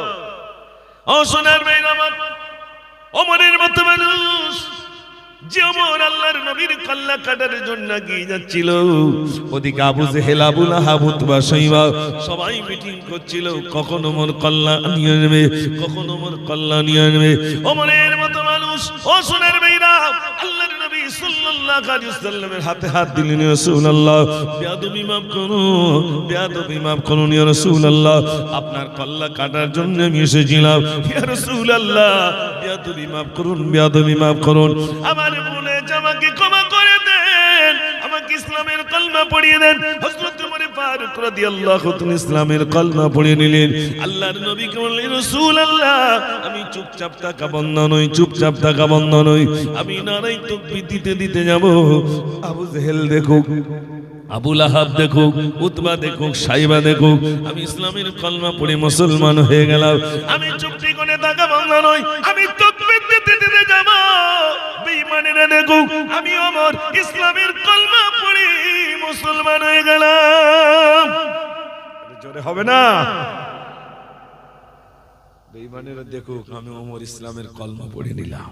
ও সোনার মেয়ে আমার, ওমরের মতো মানুষ যে ওমর আল্লাহর নবীর কল্লা কাটার জন্য গিয়ে যাচ্ছিল, ওদিকে আবু জেহেল, আবু লাহাব, উতবা, শাইবা সবাই মিটিং করছিল, কখন ওমর কল্লা নিয়ে নেবে, কখন ওমর কল্লা নিয়ে নেবে। ওমরের মতো মানুষ, ও সোনার মেয়েরা, আল্লাহর নবী সাল্লাল্লাহু আলাইহি ওয়াসাল্লামের হাতে হাত দিলেন। ইয়া রাসূলুল্লাহ, বেয়াদবি মাফ করুন, বেয়াদবি মাফ করুন ইয়া রাসূলুল্লাহ, আপনার কল্লা কাটার জন্য আমি এসেছিলাম। ইয়া রাসূলুল্লাহ, বেয়াদবি মাফ করুন, বেয়াদবি মাফ করুন, আমার ভুলে আমাকে ক্ষমা করে দেন, আমাকে ইসলামের কলমা পড়িয়ে দেন। হযরত ওমর ফারুক রাদিয়াল্লাহু তাআলা ইসলামের কলমা পড়িয়ে নিলেন। আল্লাহর নবীকে বললেন, রাসূলুল্লাহ, আমি চুপচাপ থাকা বন্ধ নই, চুপচাপ থাকা বন্ধ নই, আমি নারাই তাকবীর দিতে দিতে যাব। আবু জেহেল দেখুক, আবু লাহাব দেখুক, উতবা দেখুক, শাইবা দেখুক, আমি ইসলামের কলমা পড়ে মুসলমান হয়ে গেলাম। আমি চুপটি করে থাকা বন্ধ নই, আমি তাকবীর দিতে দিতে যাব। বেঈমানেরা দেখুক, আমি ওমর ইসলামের কলমা পড়ে মুসলমান হয়ে গেলাম। জোরে হবে না? বেঈমানেরা দেখুক, আমি ওমর ইসলামের কলমা পড়ে নিলাম।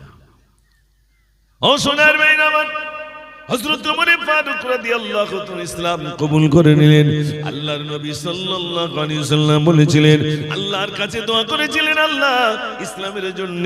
ও সোনার মেয়েরা আমার, হযরত ওমর ফারুক রাদিয়াল্লাহু তাআলা ইসলাম কবুল করে নিলেন। আল্লাহর নবী সাল্লাল্লাহু আলাইহি ওয়াসাল্লাম বলেছিলেন, আল্লাহর কাছে দোয়া করেছিলেন, আল্লাহ ইসলামের জন্য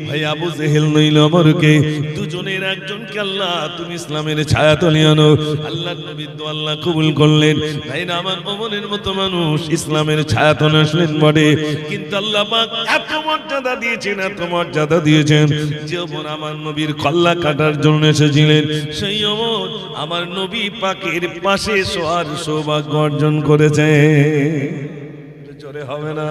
ভাই আবু জেহেল নইল ওমরকে, দুজনের একজনকে আল্লাহ তুমি ইসলামের ছায়াতলে আনো। আল্লাহর নবীর দোয়া আল্লাহ কবুল করলেন। ভাই আমার ওমরের মতো মানুষ ইসলামের ছায়াতলে আসলেন বটে, কিন্তু আল্লাহ পাক এত মর্যাদা দিয়েছেন, এত মর্যাদা দিয়েছেন যে ওমর আমার নবীর কল্লা কাটার জন্য এসেছিলেন। সেই ওমর আমার নবী পাকের পাশে শোয়ার সৌভাগ্য অর্জন করেছে। জোরে হবে না?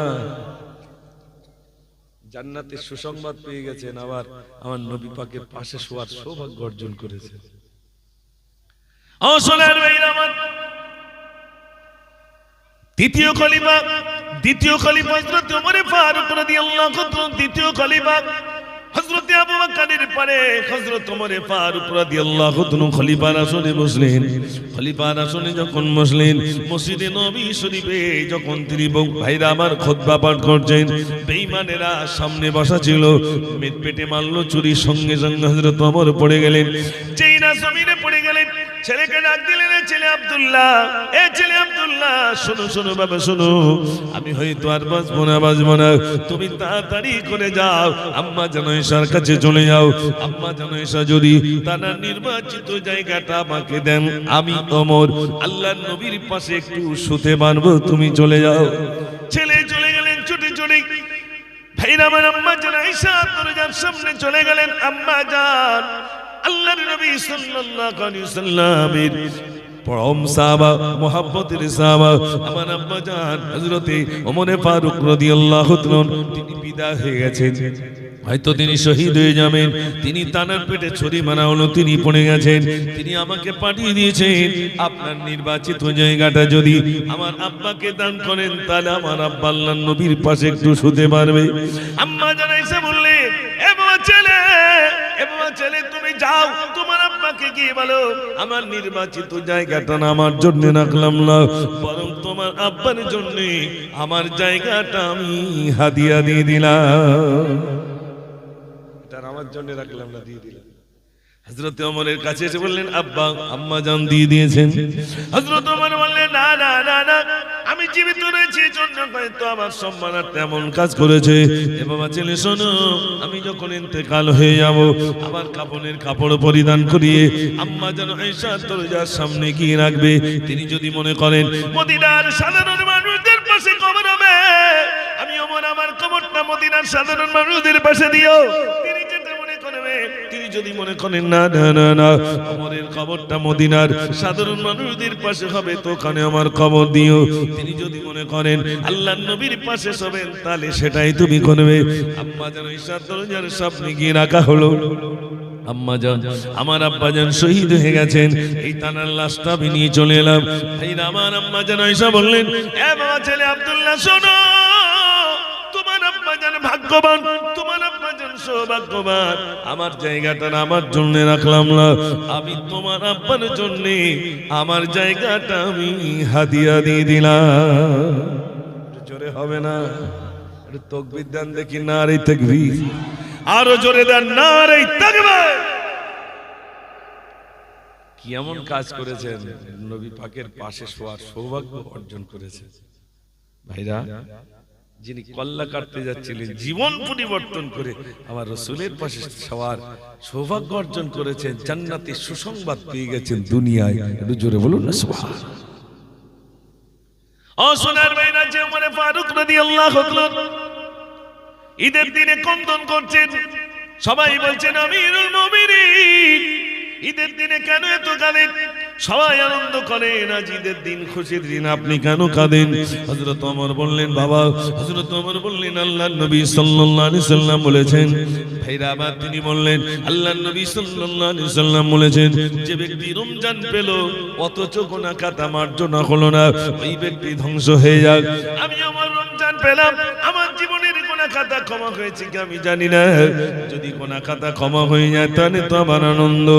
জান্নাতের সুসংবাদ পেয়ে গেছেন, আবার আমার নবী পাকের পাশে শোয়ার সৌভাগ্য অর্জন করেছে। ও সোনার ভাইরা আমার, দ্বিতীয় খলিফা হযরত ওমর ফারুক রাদিয়াল্লাহু তাআলা, দ্বিতীয় খলিফা হযরত আবু বকরের পরে হযরত ওমর ফারুক রাদিয়াল্লাহু তাআলা খলিফার আসনে বসলেন। খলিফার আসনে যখন বসলেন, মসজিদে নবী শরীফে যখন তিনি ভাইরা আমার খুতবা পাঠ করছেন, বেঈমানেরা সামনে বসা ছিল, পেটে মারলো চুরি, সঙ্গে সঙ্গে হযরত ওমর পড়ে গেলেন। যেই না জমিনে পড়ে গেলেন, ছেলেকে ডাক দিলেন, ছেলে আব্দুল্লাহ, এ ছেলে আব্দুল্লাহ, শোনো শোনো বাবা শোনো, আমি হয়তো আর বাঁচবো না, তুমি তাড়াতাড়ি করে যাও, আম্মা জান আয়েশার কাছে চলে যাও। আম্মা জান আয়েশা যদি তার নির্বাচিত জায়গাটা আমাকে দেন, আমি ওমর আল্লাহর নবীর পাশে একটু শুতে পারবো, তুমি চলে যাও। ছেলে চলে গেলেন ছুটে ছুটে। ভাইরা আমার, আম্মা জান আয়েশা দরজার সামনে চলে গেলেন। আম্মা জান, আল্লাহর নবী সাল্লাল্লাহু আলাইহি ওয়াসাল্লামের পরম সাহাবা, মুহাব্বতের সাহাবা, আমার আম্মা জান হযরতে ওমর ফারুক রাদিয়াল্লাহু তাআলা, তিনি বিদায় হয়ে গেছেন, হয়তো তিনি শহীদ হয়ে যাবেন। তিনি তানার পেটে ছুরি মারা হলো, তিনি পড়ে গেছেন। তিনি আমাকে পাঠিয়ে দিয়েছেন, আপনার নির্বাচিত জায়গাটা যদি আমার আব্বাকে দান করেন, তাহলে আমার আব্বা আল্লাহর নবীর পাশে একটু শুতে পারবে। আম্মা জান আয়েশা বললেন, এ বাবা ছেলে, তুমি যাও, তোমার আব্বাকে গিয়ে বলো আমার নির্বাচিত জায়গাটা না আমার জন্য রাখলাম না, বরং তোমার আব্বার জন্য আমার জায়গাটা আমি হাদিয়া দিয়ে দিলাম, আমার জন্য রাখলাম না, দিয়ে দিলাম। হযরত ওমরের কাছে এসে বললেন, আব্বা আম্মা জান দিয়ে দিয়েছেন। হযরত ওমর বললেন, না না না না, আমি জীবিত রয়েছি জন্য হয়তো আমার সম্মানার্থে এমন কাজ করেছে। এ বাবা ছেলে শোনো, আমি যখন ইন্তেকাল হয়ে যাব, আমার কাফনের কাপড় পরিধান করিয়ে আম্মা জান আয়েশা দরজার সামনে গিয়ে রাখবে। তিনি যদি মনে করেন মদিনার সাধারণ মানুষদের পাশে কবর হবে, আমি ওমর আমার কবরটা মদিনার সাধারণ মানুষদের পাশে দিও। তিনি যদি মনে করেন না না না না, ওমরের কবরটা মদিনার সাধারণ মানুষদের পাশে হবে, তো ওখানে আমার কবর দিও। তিনি যদি মনে করেন আল্লাহর নবীর পাশে হবেন, তাহলে সেটাই তুমি করবে। আম্মা জান আয়েশা দরজার সামনে গিয়ে রাখা হলো। আম্মা জান, আমার আব্বা জান শহীদ হয়ে গেছেন, এই তানার লাশটা আমি নিয়ে চলে এলাম। ভাইরা আমার, আম্মা জান আয়েশা বললেন, এ বাবা ছেলে আব্দুল্লাহ শোনো, তোমার আব্বা জান ভাগ্যবান, তোমার আব্বা জান সৌভাগ্যবান, আমার জায়গাটা আমার জন্য রাখলাম না, আমি তোমার আব্বার জন্য আমার জায়গাটা আমি হাদিয়া দিয়ে দিলাম। জোরে হবে না? একটু তাকবীর দেন দেখি, নারে তাকবীর, আরো জোরে দেন নারে তাকবীর। কি এমন কাজ করেছেন, নবী পাকের পাশে শোয়ার সৌভাগ্য অর্জন করেছেন। ভাইরা, যিনি কল্লা কাটতে যাচ্ছিলেন, জীবন পরিবর্তন করে আমার রাসূলের পাশে শোয়ার সৌভাগ্য অর্জন করেছেন, জান্নাতে সুসংবাদ পেয়ে গেছেন দুনিয়ায়। একটু জোরে বলুন না সুবহানাল্লাহ। ও সোনার ভাইরা, যে ওমর ফারুক রাদিয়াল্লাহু তাআলা ঈদের দিনে কন্দন করছেন, সবাই বলছেন আমিরুল মুমিনিন, ঈদের দিনে কেন এত কাঁদেন? সবাই আনন্দ করেন, আজ ঈদের দিন, খুশির দিন, আপনি কেন কাঁদেন? হযরত ওমর বললেন, বাবা, হযরত ওমর বললেন, আল্লাহর নবী সাল্লাল্লাহু আলাইহি সাল্লাম বলেছেন। ভাইরা আবার তিনি বললেন, আল্লাহর নবী সাল্লাল্লাহু আলাইহি সাল্লাম বলেছেন, যে ব্যক্তি রমজান পেল অথচ গুনাহ খাতা মার্জনা হলো না, ওই ব্যক্তি ধ্বংস হয়ে যাক। আমি আমার রমজান পেলাম, আমার জীবনের গুনাহ খাতা ক্ষমা হয়েছে কি আমি জানি না। যদি গুনাহ খাতা ক্ষমা হয়ে যায় তাহলে তো আমার আনন্দ,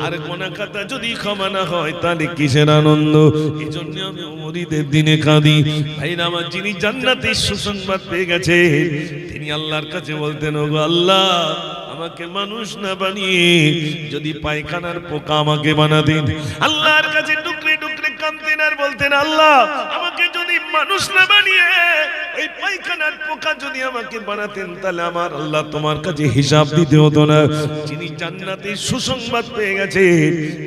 আর গুনাহ খাতা যদি ক্ষমা না হয় তাহলে কিসের আনন্দ? এই জন্য আমি ওমরের দিনে কাঁদি। ভাইরা আমার, যিনি জান্নাতের সুসংবাদ পেয়ে গেছে, তিনি আল্লাহর কাছে বলতেন, ওগো আল্লাহ, আমাকে মানুষ না বানিয়ে যদি পায়খানার পোকা আমাকে বানাতেন। আল্লাহর কাছে টুকরে টুকরে কাঁদতেন আর বলতেন, আল্লাহ, আমাকে যদি মানুষ না বানিয়ে ওই পায়খানার পোকা যদি আমাকে বানাতেন, তাহলে আমার আল্লাহ তোমার কাছে হিসাব দিতে হতো না। যিনি জান্নাতের সুসংবাদ পেয়ে গেছে,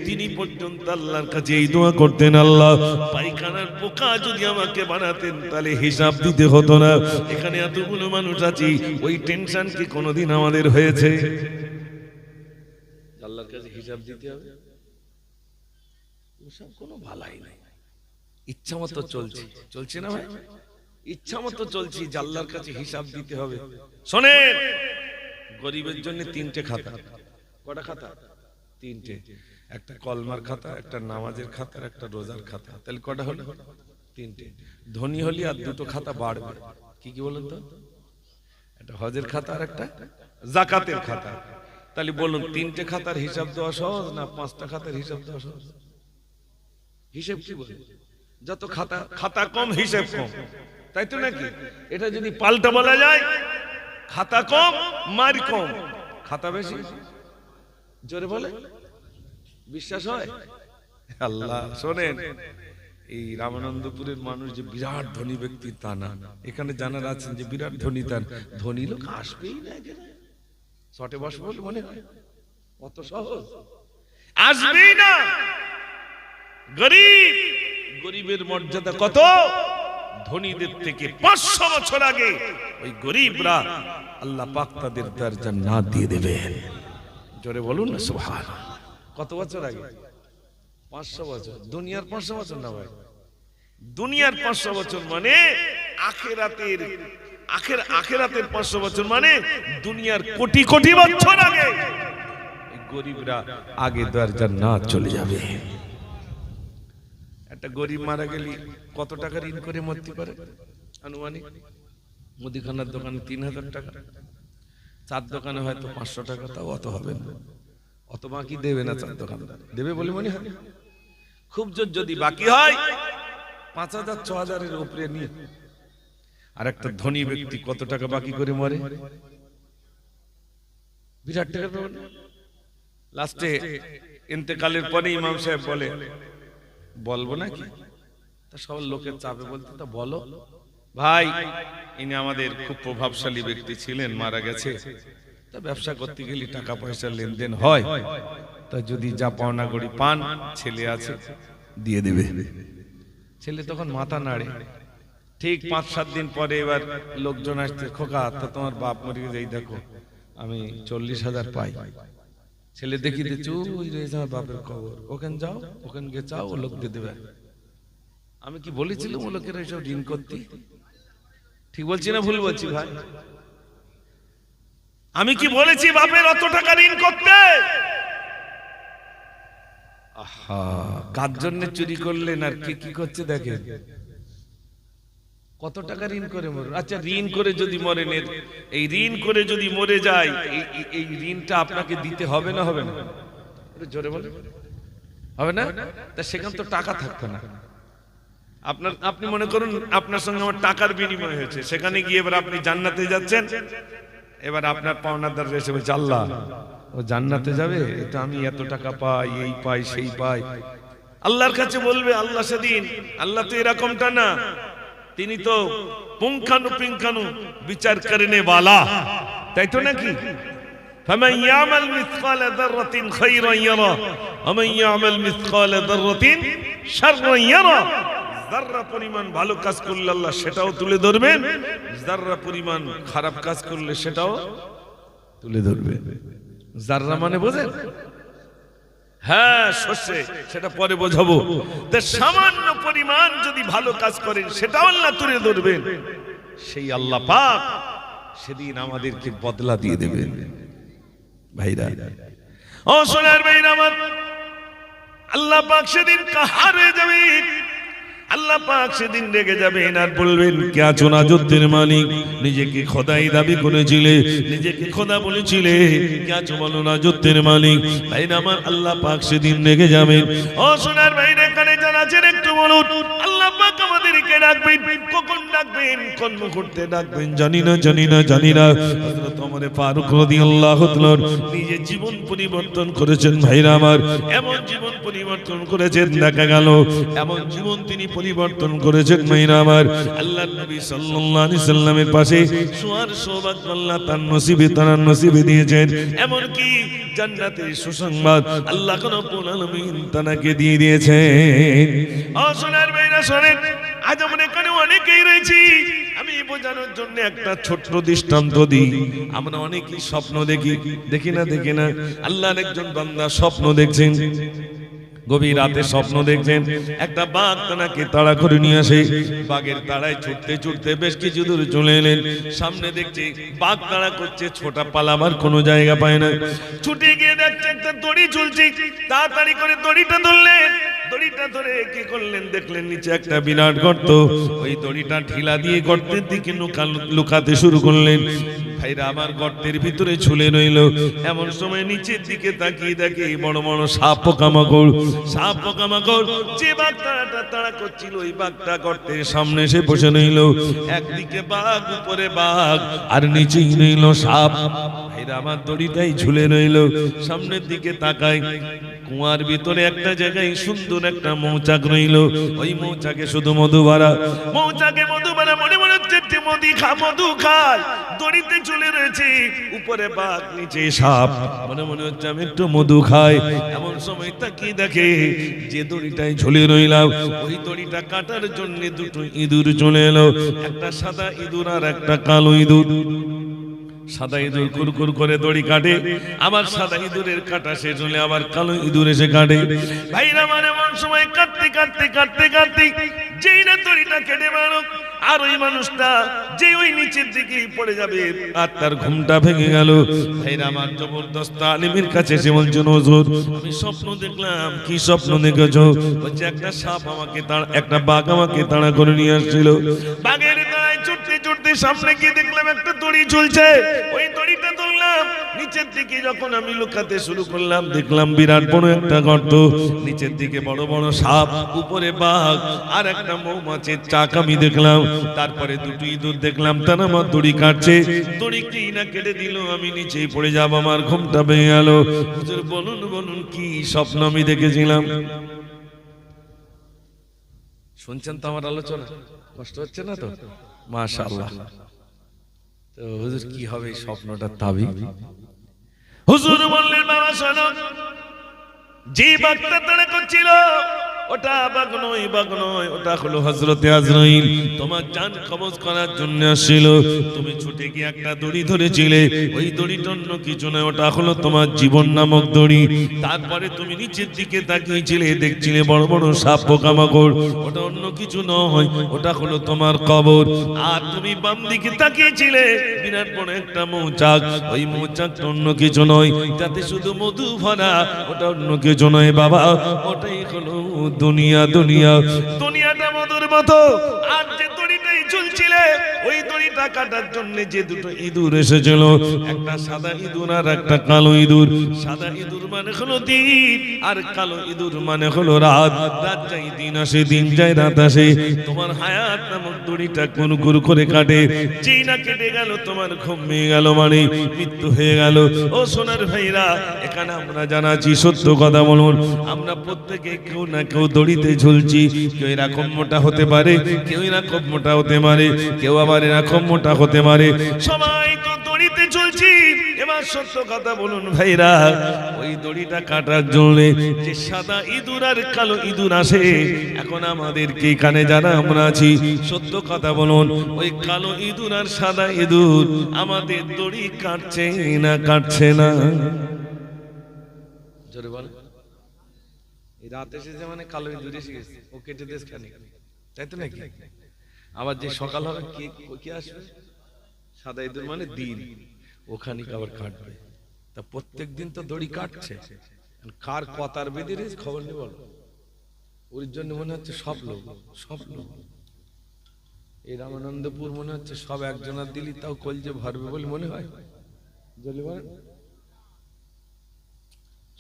তিনি পর্যন্ত আল্লাহর কাছে এই দোয়া করতেন, আল্লাহ, পায়খানার পোকা যদি আমাকে বানাতেন তাহলে হিসাব দিতে হতো না। এখানে এতগুলো মানুষ আছি, ওই টেনশন কি কোনোদিন আমাদের হয়েছে? আল্লাহর কাছে হিসাব দিতে হবে, ওসব কোনো ভালাই নাই। ইচ্ছা মতো চলছে, চলছে না ভাই? ইচ্ছা মতো চলছি, আল্লাহর কাছে হিসাব দিতে হবে। শোনেন, গরিবের জন্য 3টে খাতা। কটা খাতা? 3টে। একটা কলমার খাতা, একটা নামাজের খাতা, একটা রোজার খাতা। তাহলে কটা হলো? 3টে। ধনী হলে আর 2টো খাতা বাড়বে। কি কি বলেন তো? একটা হজের খাতা আর একটা যাকাতের খাতা। তাহলে বলুন, 3টে খাতার হিসাব দেওয়া সহজ না 5টা খাতার হিসাব দেওয়া সহজ? হিসাব কি বলে? যত খাতা, খাতা কম হিসাব কম, তাই তো নাকি? এটা যদি পাল্টা বলা যায়, খাতা কম মার কম, খাতা বেশি। জোরে বলে, বিশ্বাস হয়? আল্লাহ শোনেন, এই রামানন্দপুরের মানুষ যে বিরাট ধনী ব্যক্তি তা না, এখানে জানার আছেন যে বিরাট ধনী, তার ধনী লোক আসবেই না এখানে, শটে বসবো বলে মনে হয়, অত সহজ আসবেই না। গরিব, গরিবের মর্যাদা কত? ধনীদের থেকে 500 বছর আগে ওই গরিবরা আল্লাহ পাক তাদের দরজা না দিয়ে দেবেন। জোরে বলুন না সুবহানাল্লাহ। কত বছর আগে? 500 বছর। দুনিয়ার 500 বছর না ভাই, দুনিয়ার 500 বছর মানে আখেরাতের 500 বছর মানে দুনিয়ার কোটি কোটি বছর আগে এই গরিবরা আগে দরজা না চলে যাবে। একটা গরিব মারা গেলে কত টাকা ঋণ করে মরতে পারে? আনুমানিক মুদিখানার দোকানে 3000 টাকা, চার দোকানে হয়তো 500 টাকা, তাও অত হবে না। অত বাকি দেবে না চার দোকানদার, দেবে বলে মনে হয়? খুব জোর যদি বাকি হয় 5000 6000 এর উপরে নিয়ে। আর একটা ধনী ব্যক্তি কত টাকা বাকি করে মরে? বিরাট টাকা পাবেন। লাস্টে ইন্তেকালের পরে ইমাম সাহেব বলে, বলবো নাকি? তা সব লোকের চাপে বলতে, তা বলো ভাই, ইনি আমাদের খুব প্রভাবশালী ব্যক্তি ছিলেন, মারা গেছে, তা ব্যবসা করতে গেলে টাকা পয়সা লেনদেন হয়, তা যদি যা পাওনা গড়ি পান, ছেলে আছে দিয়ে দেবে। ছেলে তখন মাথা নাড়ে। ঠিক 5-7 দিন পরে এবার লোকজন আসছে, খোকা তা তোমার বাপ মরে গেছে, এই দেখো আমি 40,000 পাই। ছেলে দেখি দিচ্ছি, ওই রয়েছে আমার বাপের খবর, ওখানে যাও, ওখানে গিয়ে চাও, ও লোক দিয়ে দেবে। আমি কি বলেছিলাম ও লোকেরা এসব ঋণ করতে? ঠিক বলছি না ভুল বলছি ভাই? আমি কি বলেছি বাপের অত টাকা ঋণ করতে? আহা, কার জন্য চুরি করলেন আর কে কি করছে দেখেন। কত টাকা ঋণ করে মরে? আচ্ছা, ঋণ করে যদি মরেন, এই ঋণ করে যদি মরে যায়, এই ঋণটা আপনাকে দিতে হবে না হবে না? জোরে বলে হবে না? তা সেখানে তো টাকা থাকতো না। আপনি মনে করুন আপনার সঙ্গে আমার টাকার বিনিময় হয়েছে, সেখানে গিয়ে এবার আপনি জান্নাতে যাচ্ছেন, এবার আপনার পাওনাদার এসে বলছে, আল্লাহ ও জান্নাতে যাবে, এটা আমি এত টাকা পাই, এই পাই সেই পাই। আল্লাহর কাছে বলবে, আল্লাহ সেদিন, আল্লাহ তো এরকমটা না, তিনি তো পুঙ্খানু বিচার করনে वाला, তাই তো নাকি? فمن يعمل مثقال ذرة خيرا يره ومن يعمل مثقال ذرة شرا يره। যাররা পরিমাণ ভালো কাজ করলে আল্লাহ সেটাও তুলে ধরবেন, যাররা পরিমাণ খারাপ কাজ করলে সেটাও তুলে ধরবেন। যাররা মানে বোঝেন? হ্যাঁ, শস্যে, সেটা পরে বোঝাবো। তা সামান্য পরিমাণ যদি ভালো কাজ করেন সেটাও আল্লাহ তুলে ধরবেন। সেই আল্লাহ পাক সেদিন আমাদেরকে বদলা দিয়ে দেবেন। ভাইরা ও সোনার ভাইরা আমার, আল্লাহ পাক সেদিন কাহার হয়ে যাবেন। আল্লাহ পাক সেদিন রেগে যাবেন আর বলবেন, কে আছো রাজত্বের মালিক? নিজেকে খোদাই দাবি করেছিলে, নিজেকে খোদা বলেছিলে, কে আছো বলো রাজত্বের মালিক? ভাইরা আমার, আল্লাহ পাক সেদিন রেগে যাবেন। ও সোনার ভাইরা, এখানে যারা আছেন একটু বলুন, আল্লাহ পাক আমাদেরকে ডাকবেন, কখন ডাকবেন, কোন মুহূর্তে ডাকবেন জানি না। হযরত ওমর ফারুক রাদিয়াল্লাহু তাআলা নিজের জীবন পরিবর্তন করেছেন। ভাইরা আমার, এমন জীবন পরিবর্তন করেছেন, দেখা গেল এমন জীবন তিনি পরিবর্তন করেছেন। ভাইরা আমার, আল্লাহর নবী সাল্লাল্লাহু আলাইহি সাল্লামের পাশে শোয়ার সৌভাগ্য আল্লাহ তার নসিবে দিয়েছেন। এমন কি জান্নাতের সুসংবাদ আল্লাহ রব্বুল আলামিন তাকে দিয়ে দিয়েছেন। ও সোনার ভাইরা শোনেন, আজ আমরা এখানে অনেকেই রয়েছি, আমি বোঝানোর জন্য একটা ছোট্ট দৃষ্টান্ত দিই। আমরা অনেকেই স্বপ্ন দেখি না। আল্লাহর একজন বান্দা স্বপ্ন দেখছেন, গভীর রাতে স্বপ্ন দেখছেন একটা বাঘ তাকে তাড়া করে নিয়ে আসে। বাঘের তাড়ায় ছুটতে বেশ কিছু দূর চলে এলেন, সামনে দেখছে বাঘ তাড়া করছে, ছোটা পালাবার কোনো জায়গা পায় না। ছুটে গিয়ে দেখছে একটা দড়ি ঝুলছে, তাড়াতাড়ি করে দড়িটা ধরলেন। দড়িটা ধরে কি করলেন, দেখলেন নিচে একটা বিরাট গর্ত। ওই দড়িটা ঢিলা দিয়ে গর্তের দিকে লুকাতে শুরু করলেন। ভাইরা আমার গর্তের ভিতরে ঝুলে রইল। এমন সময় নিচের দিকে তাকিয়ে দেখে বড় বড় সাপ পোকামাকড়, সাপ পোকামাকড় যে বাঘটা তাড়া করছিল ওই বাঘটা গর্তের সামনে এসে বসে রইল। একদিকে বাঘ, উপরে বাঘ, আর নিচেই রইল সাপ। ভাইরা আমার দড়িটাই ঝুলে রইল। সামনের দিকে তাকায়, কুয়ার ভিতরে একটা জায়গায় সুন্দর একটা মৌচাক রইল। ওই মৌচাকে শুধু মধু ভরা, মৌচাকে মধু ভরা। মনে মনে হচ্ছে মধু খায়, দড়িতে ঝুলে রয়েছে, উপরে বাঘ নিচে সাপ। মনে মনে হচ্ছে আমি একটু মধু খাই। এমন সময় তাকিয়ে দেখে যে দড়িটায় ঝুলে রইলাম ওই দড়িটা কাটার জন্য দুটো ইঁদুর চলে এলো। একটা সাদা ইঁদুর আর একটা কালো ইঁদুর। সাদা ইঁদুর কুরকুর করে দড়ি কাটে, আবার সাদা ইঁদুরের কাটা শেষ হলে আবার কালো ইঁদুর এসে কাটে। ভাইরা মানে এমন সময় কাটতে কাটতে কাটতে কাটতে যেই না দড়িটা কেটে মারো, আর ওই মানুষটা যে ওই নিচের দিকে পড়ে যাবে আর তার ঘুমটা ভেঙে গেল। ভাইরা আমার জবরদস্ত আলিমের কাছে এসে বলছেন, হুজুর আমি স্বপ্ন দেখলাম। কি স্বপ্ন দেখেছো? বলছে একটা সাপ আমাকে একটা বাঘ আমাকে তাড়া করে নিয়ে আসছিল। বাঘের গায়ে ছুটতে ছুটতে সামনে গিয়ে দেখলাম একটা দড়ি ঝুলছে। ওই দড়িটা ধরলাম, নিচের দিকে যখন আমি লুকাতে শুরু করলাম দেখলাম বিরাট বড় একটা গর্ত, নিচের দিকে বড় বড় সাপ, উপরে বাঘ আর একটা মৌমাছির চাক আমি দেখলাম। তারপরে দুটো ইঁদুর দেখলাম, তারা আমার দড়ি কাটছে। দড়ি কি না কেটে দিল, আমি নিচেই পড়ে যাব, আমার ঘুমটা ভেঙে গেল। হুজুর বলুন বলুন কি স্বপ্ন আমি দেখেছিলাম? শুনছেন তো আমার আলোচনা? কষ্ট হচ্ছে না তো? মাশাআল্লাহ। তো হুজুর কি হবে এই স্বপ্নটার তাবিজ? হুজুর বললেন, বাবা শোনো, যে বাঘটা তাড়া করছিল ওটা বাঘ নয়, বাঘ নয়, ওটা হলো হযরতে আজরাইল। তোমার জান কবজ করার জন্য আসছিল। তুমি ছুটে গিয়ে একটা দড়ি ধরেছিলে, ওই দড়িটা অন্য কিছু নয়, ওটা হলো তোমার জীবন নামক দড়ি। তারপরে তুমি নিচের দিকে তাকিয়েছিলে, দেখছিলে বড় বড় সাপ পোকামাকড়, ওটা অন্য কিছু নয়, ওটা হলো তোমার কবর। আর তুমি বাম দিকে তাকিয়েছিলে, বিরাট বড় একটা মৌচাক, ওই মৌচাকটা অন্য কিছু নয়, তাতে শুধু মধু ভরা, ওটা অন্য কিছু নয় বাবা, ওটাই হলো দুনিয়া। দুনিয়াটা মধুর মতো। আর যে দড়িটাই ঝুলছিলে ওই দড়িটা কাটার জন্য যে দুটো ইঁদুর এসেছিল, একটা সাদা ইঁদুর আর একটা কালো ইঁদুর। সাদা ইঁদুর মানে হলো দিন, আর কালো ইঁদুর মানে হলো রাত। রাত যায় দিন আসে, দিন যায় রাত আসে। তোমার হায়াত নামক দড়িটা কুরকুর করে কাটে। যেই না কেটে গেল তোমার ঘুম ভেঙে গেল, মানে মৃত্যু হয়ে গেল। ও সোনার ভাইরা, এখানে আমরা জানাচ্ছি সত্য কথা বলুন, আমরা প্রত্যেকে কেউ না কেউ দড়িতে ঝুলছি। কেউ এরকম মোটা হতে পারে, কেউ এরকম মোটা হতে পারে, কেউ আবার এরকম মোটা হতে পারে। সবাই তো দড়িতে ঝুলছি। এবার সত্য কথা বলুন ভাইরা, ওই দড়িটা কাটার জন্য যে সাদা ইঁদুর আর কালো ইঁদুর আসে, এখন আমাদেরকে এখানে যারা আমরা আছি, সত্য কথা বলুন, ওই কালো ইঁদুর আর সাদা ইঁদুর আমাদের দড়ি কাটছে না, কাটছে না? জোরে বল। এই রাত এসেছে মানে কালো ইঁদুর এসে গেছে, ও কেটে দেশ খানি, তাই তো নাকি? আবার যে সকাল হবে কি আসবে? সাদা ইঁদুর মানে দিন, ওখানে আবার কাটবে। তা প্রত্যেক দিন তো দড়ি কাটছে, কার কথার বেঁধে রেখেছে খবর নেই বলো। ওর জন্য মনে হচ্ছে সব লোক। এই রামানন্দপুর মনে হচ্ছে সব একজনের দিলি তাও কলজে ভরবে বলে মনে হয়।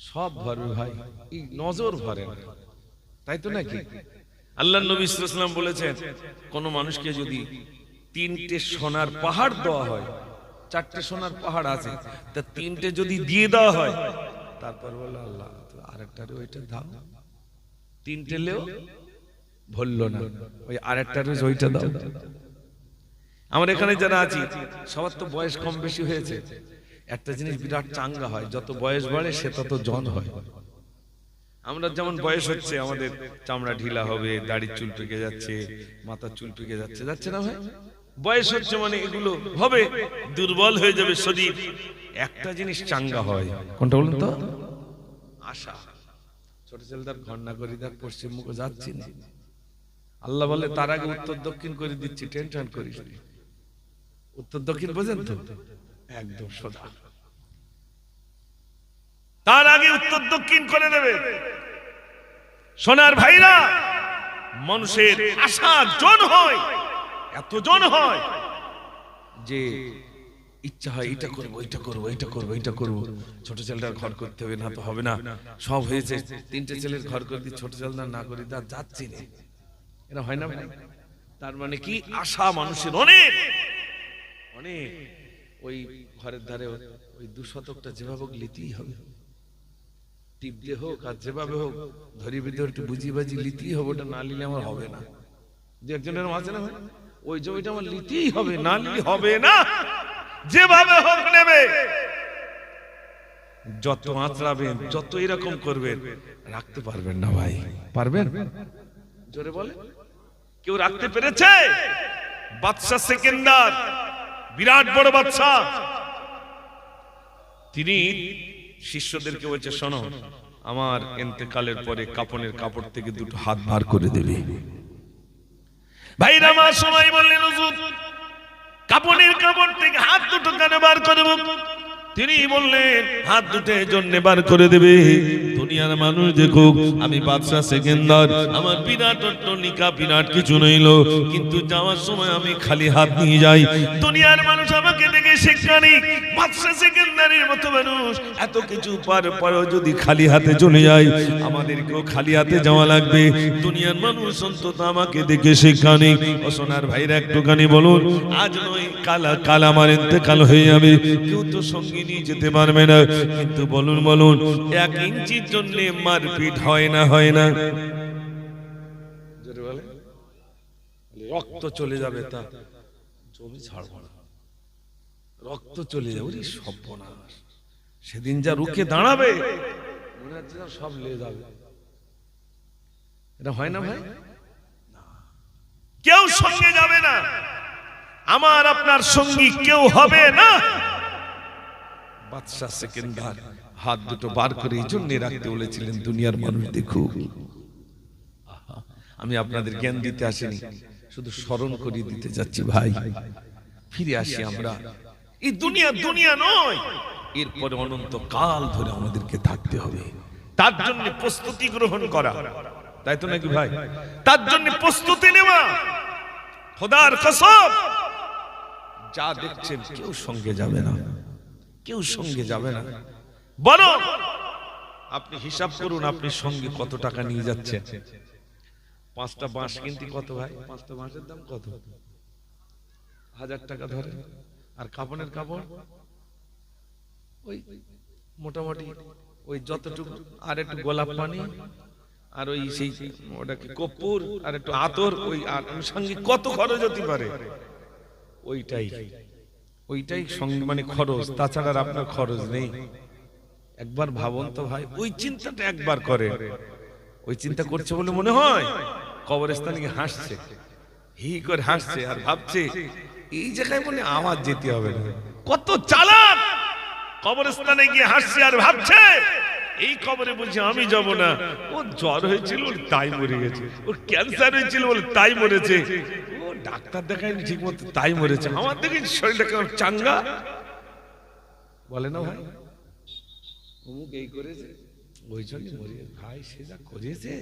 সব ভরবে ভাই, এই নজর ভরে না, তাই তো নাকি? আল্লাহর নবী সাল্লাল্লাহু আলাইহি ওয়াসাল্লাম বলেছেন, কোন মানুষকে যদি 3টে সোনার পাহাড় দেওয়া হয়, 4টে সোনার পাহাড় আছে, তা 3টে যদি দিয়ে দেওয়া হয়, তারপর বলে আল্লাহ আরেকটা ওইটা দাও, 3টে লেও ভরলো না, ওই আরেকটা ওইটা দাও। আমরা এখানে যারা আছি সবার তো বয়স কম বেশি হয়েছে। একটা জিনিস বিরাট চাঙ্গা হয়, যত বয়স বাড়ে সে তত জন হয়। আমরা যেমন বয়স হচ্ছে, আমাদের চামড়া ঢিলা হবে, দাড়ির চুল পেকে যাচ্ছে, মাথার চুল পেকে যাচ্ছে, যাচ্ছে না ভাই? বয়স হচ্ছে মানে এগুলো হবে, দুর্বল হয়ে যাবে শরীর। একটা জিনিস চাঙ্গা হয়, কোনটা বলুন তো? আশা। ছোট ছেলেদার ঘন্না করি দেখ, পশ্চিম মুখে যাচ্ছি না, আল্লাহ বলে তার আগে উত্তর দক্ষিণ করে দিচ্ছি, টেনশন করিস না। উত্তর দক্ষিণ বোঝেন তো? একদম সোজা, তার আগে উত্তর দক্ষিণ করে দেবে। সোনার ভাইরা, মানুষের আশা জন হয়, এত জন হয় যে ইচ্ছা হয় এটা করবো, এটা করবো, এটা করবো, এটা করবো। ছোট ছেলেটার ঘর করতে হবে, না তো হবে না, সব হয়েছে, 3টে ছেলের ঘর করে দিই, ছোট ছেলেটা না করি তা যাচ্ছি না, এটা হয় না ভাই? তার মানে কি, আশা মানুষের অনেক অনেক। ওই ঘরের ধারে ওই 2 শতকটা যেভাবে হোক লিতেই হবে, টিপ দিয়ে হোক আর যেভাবে হোক ধরি বিধে একটু বুঝিয়ে বাজি লিতেই হবে, ওটা না নিলে আমার হবে না। 2-একজনের আছে না ভাই, ওই জমিটা আমার লিতেই হবে, না নিলে হবে না, যেভাবে হোক নেবে। যত আঁচড়াবেন, যত এরকম করবেন, রাখতে পারবেন না ভাই। পারবেন? জোরে বলে। কেউ রাখতে পেরেছে? বাদশা সেকেন্দার, বিরাট বড় বাদশা, তিনি শিষ্যদেরকে বলছে, শোনো, আমার ইন্তেকালের পরে কাফনের কাপড় থেকে 2টো হাত বার করে দেবে। ভাইরা আমার সবাই বললেন, হুজুর কাফনের কাপড় থেকে হাত 2টো কেন বার করব? তিনি বললেন, হাত 2টো জন্য বার করে দেবে, দুনিয়ার মানুষ দেখুক আমি বাদশা সেকেন্দার, আমার বিরাট নিকা বিরাট কিছু নইল, কিন্তু যাওয়ার সময় আমি খালি হাত নিয়ে যাই, দুনিয়ার মানুষ আমাকে দেখে শিক্ষা নিক। বাদশা সেকেন্দারের মতো মানুষ এত কিছু পার পরেও যদি খালি হাতে চলে যায়, আমাদেরকেও খালি হাতে যাওয়া লাগবে, দুনিয়ার মানুষ অন্তত আমাকে দেখে শিক্ষা নিক। ও সোনার ভাইরা একটুখানি বলুন, আজ নয় কাল আমার ইন্তেকাল হয়ে যাবে, কেউ তো সঙ্গে নিয়ে যেতে পারবে না, কিন্তু বলুন 1 ইঞ্চির জন্য মারপিট হয় না, হয় না? জোরে বলে। রক্ত চলে যাবে, তা জমি ছাড়বো না, রক্ত চলে যাবে, সর্বনাশ। সেদিন যা রুখে দাঁড়াবে, মনে হচ্ছে সব লে যাবে। এটা হয় না ভাই? কেউ সঙ্গে যাবে না, আমার আপনার সঙ্গী কেউ হবে না। বাদশা সেকেন্দার হাত 2টো বার করে এই জন্য রাখতে বলেছিলেন, দুনিয়ার মানুষ দেখুক। আমি আপনাদের জ্ঞান দিতে আসিনি, শুধু স্মরণ করিয়ে দিতে যাচ্ছি। ভাই ফিরে আসি আমরা, এই দুনিয়া নয়, এরপরে অনন্ত কাল ধরে আমাদেরকে থাকতে হবে, তার জন্য প্রস্তুতি গ্রহণ করা, তাই তো নাকি ভাই? তার জন্য প্রস্তুতি নেওয়া। খোদার কসম, যা দেখছেন কেউ সঙ্গে যাবে না, কেউ সঙ্গে যাবে না। বলো, আপনি হিসাব করুন, আপনি সঙ্গে কত টাকা নিয়ে যাচ্ছেন? 5টা বাঁশ কিনতে কত ভাই? 5টা বাঁশের দাম কত? 1000 টাকা ধরে। আর কাপড়ের কাপড় ওই মোটামুটি ওই যতটুকু, আর একটু গোলাপ পানি, আর ওই সেই ওটাকে কর্পূর, আর একটু আতর, ওই আনুষঙ্গিক কত খরচ হতে পারে? ওইটাই সঙ্গে মানে খরচ, তাছাড়া আপনার খরচ নেই। একবার ভাবুন তো ভাই, ওই চিন্তাটা একবার করে, ওই চিন্তা করছে বলে মনে হয় কবরস্থানে গিয়ে হাসছে, হি করে হাসছে, আর ভাবছে এই জায়গায় মনে আমার যেতে হবে না। কত চালাক! কবরস্থানে গিয়ে হাসছে আর ভাবছে এই কবরে বলছে আমি যাব না, ও জ্বর হয়েছিল তাই মরে গেছে, ওর ক্যান্সার হয়েছিল বলে তাই মরেছে, ও ডাক্তার দেখায়নি ঠিক মতো তাই মরেছে, আমার দেখি শরীরটা কেমন চাঙ্গা, বলে না ভাই? অমুক এই করেছে, ওই জন্য মরে। ভাই সে যা করেছে,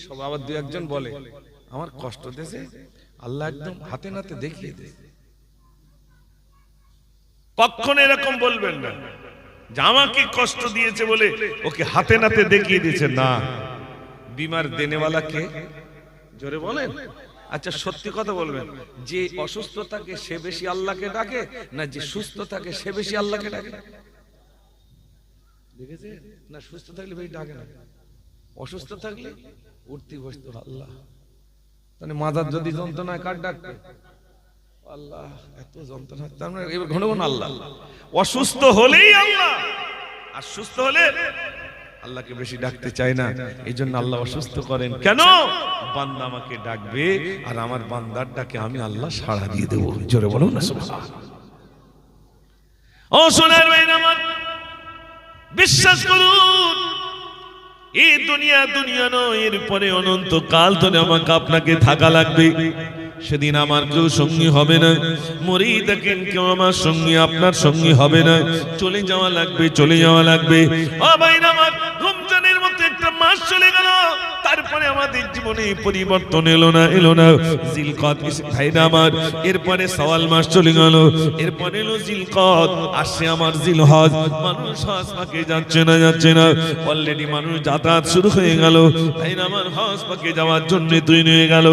সব আবার 2-1জন বলে আমার কষ্ট দিয়েছে, আল্লাহ একদম হাতে নাতে দেখিয়ে দেয়। কখনো এরকম বলবেন না যে আমাকে কষ্ট দিয়েছে বলে ওকে হাতে নাতে দেখিয়ে দিয়েছে, না। বিমার দেনেওয়ালা কে? জোরে বলেন। আচ্ছা সত্যি কথা বলবেন, যে অসুস্থ থাকে সে বেশি আল্লাহকে ডাকে, না যে সুস্থ থাকে সে বেশি আল্লাহকে ডাকে? দেখেছে না? সুস্থ থাকলে বেশি ডাকে না, অসুস্থ থাকলে উঠতে বসতো আল্লাহ। তাহলে মাজার যদি যন্ত্রণায় কার ডাকবে? আল্লাহ। এত যন্ত্রণা, তার মানে ঘন ঘন আল্লাহ। অসুস্থ হলেই আল্লাহ, আর সুস্থ হলে আল্লাহকে বেশি ডাকতে চায় না। এই জন্য আল্লাহ অসুস্থ করেন কেন? বান্দা আমাকে ডাকবে, আর আমার বান্দার ডাকে আমি আল্লাহ সাড়া দিয়ে দেবো। জোরে বলুন না সুবহানাল্লাহ। ও সোনার ভাইরা আমার, বিশ্বাস করুন, এই দুনিয়া নয়, এরপরে অনন্ত কাল ধরে আমাকে আপনাকে থাকা লাগবে। সেদিন আমার কেউ সঙ্গী হবে না, মরেই দেখেন কেউ আমার সঙ্গী আপনার সঙ্গী হবে না, চলে যাওয়া লাগবে, চলে যাওয়া লাগবে। ও ভাইরা আমার, রমজানের মতো একটা মাস চলে গেল, তারপরে আমাদের জীবনে পরিবর্তন এলো না জিলকদ ভাইরা আমার, এরপরে সওয়াল মাস চলে গেল, এরপরে এলো জিলকদ, আসছে আমার জিলহজ। মানুষ হজ পাকে যাচ্ছে না অলরেডি মানুষ যাতায়াত শুরু হয়ে গেল। ভাইরা আমার, হজ পাকে যাওয়ার জন্য তৈরি হয়ে গেল।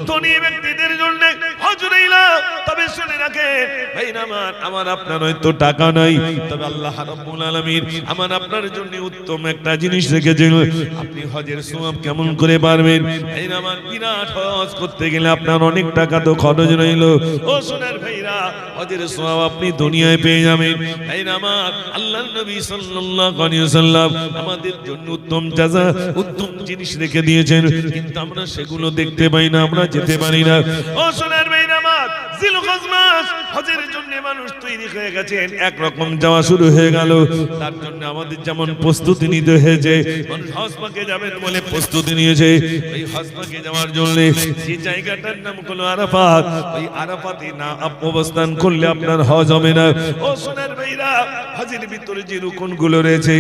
ধনী ব্যক্তিদের জন্য হজ রইলা, তবে শুনে রাখে ভাইরা আমার আপনার হয়তো টাকা নাই, তবে আল্লাহ রাব্বুল আলামিন আমার আপনার জন্য উত্তম একটা জিনিস রেখেছেন। আপনি হজের সওয়াব কেমন করে পারবেন? ভাইরা আমার, বিরাট হজ করতে গেলে আপনার অনেক টাকা তো খরচ রইল। ও সোনার ভাইরা, হজের সওয়াব আপনি দুনিয়ায় পেয়ে যাবেন। ভাইরা আমার, আল্লাহর নবী সাল্লাল্লাহু আলাইহি ওয়াসাল্লাম আমাদের জন্য উত্তম জাযা, উত্তম জিনিস রেখে দিয়েছেন, কিন্তু আমরা সেগুলো দেখতে পাই না, আমরা যেতে পারি না। ও সোনার ভাইরা আমার, জিলহজ মাস হজের জন্য মানুষ তৈরি হয়ে গেছেন, একরকম যাওয়া শুরু হয়ে গেল। তার জন্য আমাদের যেমন প্রস্তুতি নিতে হয়েছে, মানুষ হজ পাকে যাবেন বলে প্রস্তুতি নিয়েছে। এই হজ পাকে যাওয়ার জন্য যে জায়গাটার নাম হলো আরাফাত, ওই আরাফাতে না অবস্থান করলে আপনার হজ হবে না। ও সোনার ভাইরা, হজের ভিতরে যে রুকনগুলো রয়েছে,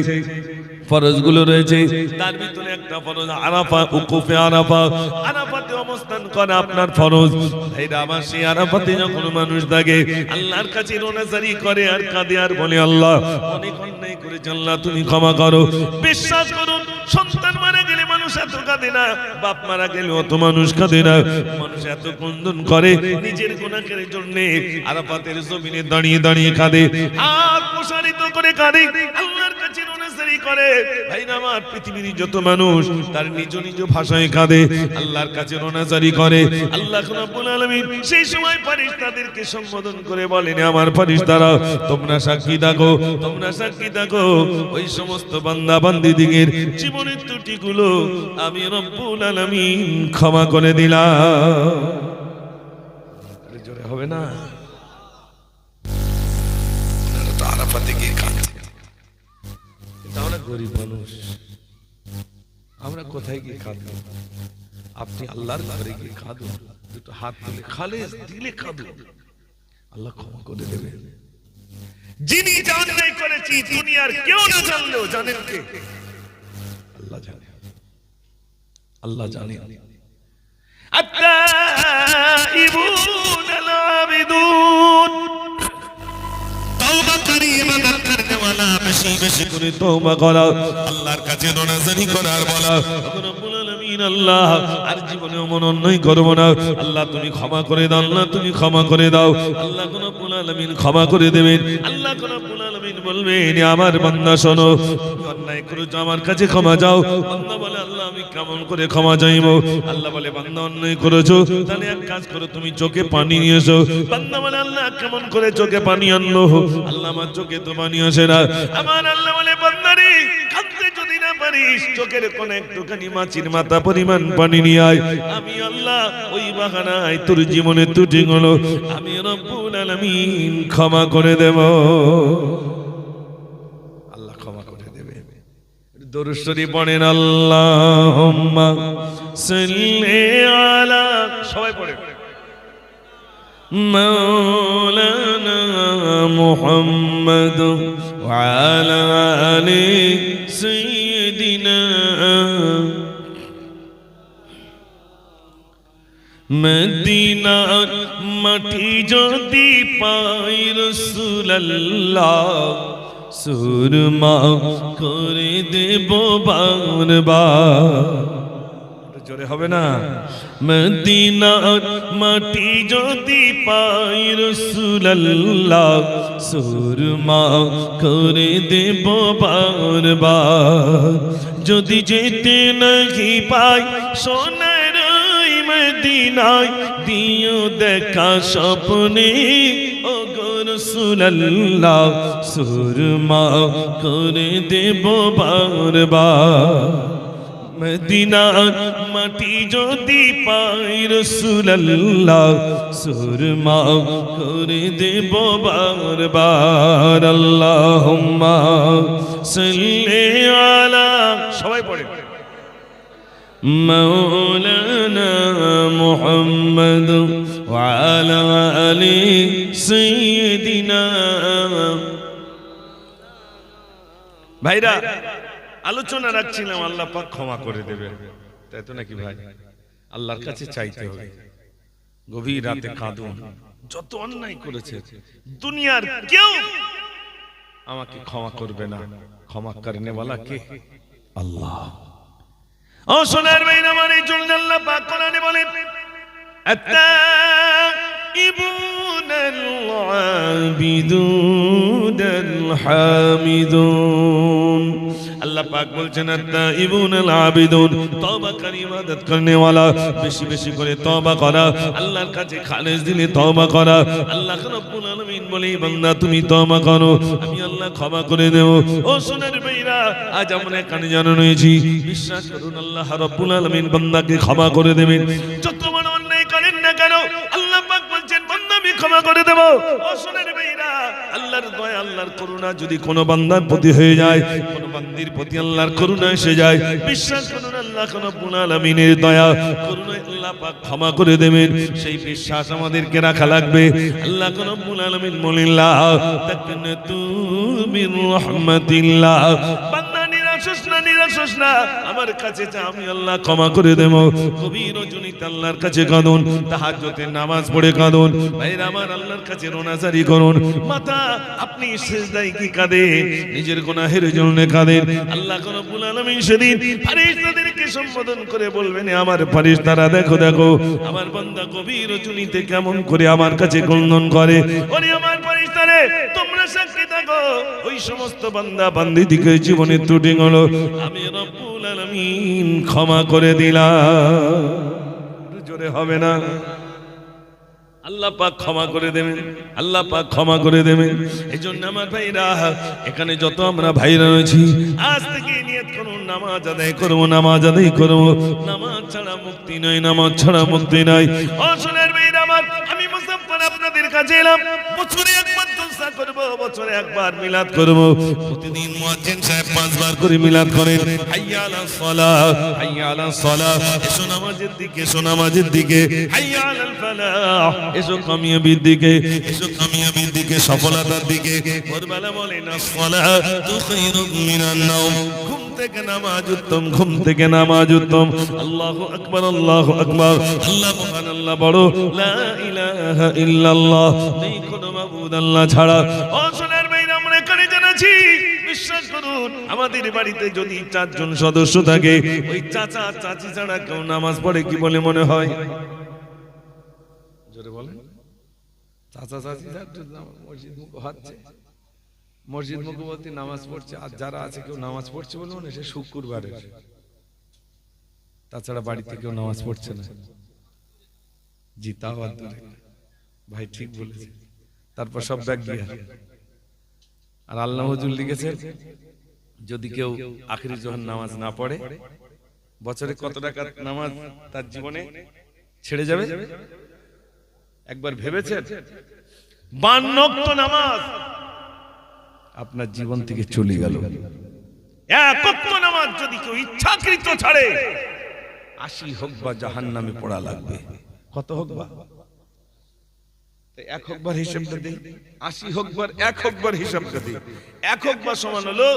ফরজগুলো রয়েছে, তার ভিতরে একটা ফরজ আরাফা, উকুফে আরাফা, আরাফাতে অবস্থান করা আপনার ফরজ। ভাইরা আমার, সেই আরাফাতে যখন মানুষ থাকে, আল্লাহর কাছে রোনাজারি করে আর কাঁদে আর বলে, আল্লাহ অনেক অন্যায় করেছে, আল্লাহ তুমি ক্ষমা করো। বিশ্বাস করুন, সন্তান মারা গেলে মানুষ এত কাঁদে না, বাপ মারা গেলে অত মানুষ কাঁদে না। মানুষ এত ক্রন্দন করে নিজের গুনাহের জন্য, আরাফাতের জমিনে দাঁড়িয়ে দাঁড়িয়ে কাঁদে, হাত প্রসারিত করে কাঁদে, আল্লাহর কাছে রোনাজারি করে। ভাইরা আমার, পৃথিবীর যত মানুষ তার নিজ নিজ ভাষায় কাঁদে, আল্লাহর কাছে রোনাজারি করে। আল্লাহ রাব্বুল আলামিন সেই সময় ফেরেশতাদেরকে সম্বোধন করে বলেন, আমার ফেরেশতারা তোমরা সাক্ষী থাকো, তোমরা সাক্ষী থাকো, ওই সমস্ত বান্দা বান্দীদের জীবনের ত্রুটিগুলো আমি রব্বুল আলামিন ক্ষমা করে দিলাম। জোরে হবে না? তো আরাফাতে গিয়ে কাঁদছে, আমরা গরিব মানুষ, আমরা কোথায় গিয়ে কাঁদবো? আপনি আল্লাহর ঘরে গিয়ে কাঁদুন, দুটো হাত তুলে খালেস দিলে কাঁদুন, আল্লাহ ক্ষমা করে দেবে। যিনি অন্যায় করেছি দুনিয়ার কেউ না জানলেও জানেন কে? আল্লাহ জানে, আল্লাহ জানে। আত-তাইবুন আল-আবিদুন, তওবাকারী ইবাদত করতে ওয়ালা, বেশি বেশি করে তওবা করা, আল্লাহর কাছে রোনাজারি করার বলা, রব্বুল আলামিন আল্লাহ আর জীবনেও মন অন্যায় করব না, আল্লাহ তুমি ক্ষমা করে দাও, আল্লাহ তুমি ক্ষমা করে দাও। আল্লাহ রব্বুল আলামিন ক্ষমা করে দেবেন। আল্লাহ রব্বুল আলামিন বলবেন, আমার বান্দা শোনো, তুমি অন্যায় করেছো, আমার কাছে ক্ষমা চাও। বান্দা বলে, আল্লাহ আমি কেমন করে ক্ষমা চাইবো? আল্লাহ বলে, বান্দা অন্যায় করেছো, তাহলে এক কাজ করো, তুমি চোখে পানি নিয়ে এসো। বান্দা বলে, আল্লাহ কেমন করে চোখে পানি আনলো? আল্লাহ আমার চোখে তো পানি আসে না। আমার আল্লাহ বলে, বান্দারে কাঁদতে যদি না পারিস, চোখের কোন একটুখানি মাছির মাথা পরিমাণ পানি নিয়ে আয়, আমি আল্লাহ ওই বাগানায় তোর জীবনে ত্রুটিগুলো আমি রব্বুল আলামিন ক্ষমা করে দেব। আল্লাহ ক্ষমা করে দেবে। দরুদ শরীফ পড়েন, আল্লাহুম্মা সাল্লি আলা, সবাই পড়ে, মাওলানা মুহাম্মদ ওয়া আলা আলি সাইয়্যিদিনা। মদিনার মাটি যদি পাই রাসূলুল্লাহ, সুরমা করে দেব বারবার। জোরে হবে না? মদিনার মাটি যদি পাই রাসূলুল্লাহ, সুরমা করে দেব বারবার। যদি যেতে নাহি পাই সোনার ওই মদিনায়, দিও দেখা স্বপ্নে ও গো রাসূলুল্লাহ, সুরমা করে দেব বারবার। মদিনার মাটি যদি পাই রাসূলুল্লাহ, সুরমা করে দেব বারবার। আল্লাহুম্মা সাল্লি আলা, সবাই পড়ে, মাওলানা মুহাম্মদ ওয়া আলা আলি সাইয়্যিদিনা। ভাইরা, আলোচনা রাখছিলাম, আল্লাহ পাক ক্ষমা করে দেবে। তাই তো নাকি ভাই? আল্লাহর কাছে চাইতে হবে, গভীর রাতে কাঁদুন। যত অন্যায় করেছে দুনিয়ার কেউ আমাকে ক্ষমা করবে না, ক্ষমা করনে ওয়ালা কে? আল্লাহ। ও সোনার ভাই আমার, এই জন্য আল্লাহ পাক কোরআনে বলেন আত্তাইবুনাল আবিদুনাল হামিদুন। আল্লাহ পাক বলছেন আত্তাইবুনাল আবিদুন, তওবাকারী, ইবাদত করনে ওয়ালা, বেশি বেশি করে তওবা করা, আল্লাহর কাছে খালেস দিলে তওবা করা। আল্লাহ রাব্বুল আলামিন বলে বান্দা তুমি তওবা করো, আমি আল্লাহ ক্ষমা করে দেব। ও সোনার ভাইরা, আজ আমরা এখানে জানানো হয়েছি, বিশ্বাস করুন আল্লাহ রাব্বুল আলামিন বান্দাকে ক্ষমা করে দেবেন। যত বড় অন্যায় করেন না কেন আল্লাহ পাক বলছেন বান্দা আমি ক্ষমা করে দেব। ও সোনার ভাইরা, আল্লাহর দয়া, আল্লাহর করুণা যদি কোনো বান্দার প্রতি হয়ে যায়, কোনো বান্দির প্রতি আল্লাহর করুণা এসে যায়, বিশ্বাস করুন আল্লাহ রাব্বুল আলামিনের দয়া করুণায় আল্লাহ পাক ক্ষমা করে দেবেন। সেই বিশ্বাস আমাদেরকে রাখা লাগবে। আল্লাহ রাব্বুল আলামিন বলেন লা তাকনাতু মির রাহমাতিল্লাহ, বান্দা নিরাশ না, আমার কাছে চা, আমি আল্লাহ ক্ষমা করে দেব। গভীর রজনীতে আল্লাহর কাছে কাঁদুন, তাহাজ্জুদের নামাজ পড়ে কাঁদুন। ভাইরা আমার, আল্লাহর কাছে রোনাজারি করুন। মাতা আপনি সিজদায় কি কাঁদেন? নিজের গুনাহের জন্য কাঁদেন। আল্লাহ রাব্বুল আলামিন সেদিন ফেরেশতাদেরকে সম্বোধন করে বলবেন, আমার ফেরেশতারা দেখো দেখো আমার বান্দা গভীর রজনীতে কেমন করে আমার কাছে ক্রন্দন করে। ওরে আমার ফেরেশতারে, তোমরা সাক্ষী থাকো, ওই সমস্ত বান্দা বান্দীদিকে জীবনের ত্রুটি হলো আমি রব্বুল আলামিন ক্ষমা করে দিলাম। জোরে হবে না? আল্লাহ পাক ক্ষমা করে দেবেন, আল্লাহ পাক ক্ষমা করে দেবেন। এই জন্য আমার ভাইরা, এখানে যত আমরা ভাইরা রয়েছি, আজ থেকে নিয়ত করুন নামাজ আদায় করবো, নামাজ আদায় করবো। নামাজ ছাড়া মুক্তি নয়, নামাজ ছাড়া মুক্তি নাই। ও সোনার ভাইরা আমার, আমি মুসাফফর আপনাদের কাছে এলাম। বছরে একবার জলসা করবো, বছরে একবার মিলাদ করবো। প্রতিদিন মুয়াজ্জিন সাহেব 5 বার করে মিলাদ করেন। হাইয়া আলাস সালাহ, হাইয়া আলাস সালাহ, এসো নামাজের দিকে, এসো নামাজের দিকে। হাইয়া আলাল ফালাহ, এসো কামিয়াবির দিকে, এসো কামিয়াবির দিকে, সফলতার দিকে। ভোরবেলা বলেন আসসালাতু খায়রুম মিনান নাওম, ঘুম থেকে নামাজ উত্তম, ঘুম থেকে নামাজ উত্তম। আল্লাহু আকবার, আল্লাহু আকবার, আল্লাহ মহান, আল্লাহ বড়, লা ইলাহা ইল্লাল্লাহ, নেই কোনো মাবুদ আল্লাহ ছাড়া। ও সোনার ভাইরা, আমরা এখানে জানাচ্ছি, বিশ্বাস করুন আমাদের বাড়িতে যদি 4 জন সদস্য থাকে, ওই চাচা চাচি ছাড়া কেউ নামাজ পড়ে কি বলে মনে হয়? জোরে বলেন। চাচা চাচি মসজিদ মুখ হচ্ছে, মসজিদ মুখবর্তী নামাজ পড়ছে, আর যারা আছে কেউ নামাজ পড়ছে বলে মনে সে শুক্রবারের, তাছাড়া বাড়িতে কেউ নামাজ পড়ছে না। জি, তাও ভাই ঠিক বলেছে। তারপর সব ব্যাগ গিয়া, আর আল্লাহ হুজুর লিখেছেন যদি কেউ আখিরি যখন নামাজ না পড়ে, বছরে কত টাকা নামাজ তার জীবনে ছেড়ে যাবে? একবার ভেবেছেন? 52 ওয়াক্ত নামাজ আপনার জীবন থেকে চলে গেল। 1 ওয়াক্ত নামাজ যদি কেউ ইচ্ছাকৃত ছাড়ে, 80 হোক বা জাহান্নামে পড়া লাগবে। কত হোক বা 1 হোক বার হিসাবটা দেই, 80 হোক বার 1 হোক বার হিসাবটা দেই। 1 হোক বা সমান হলো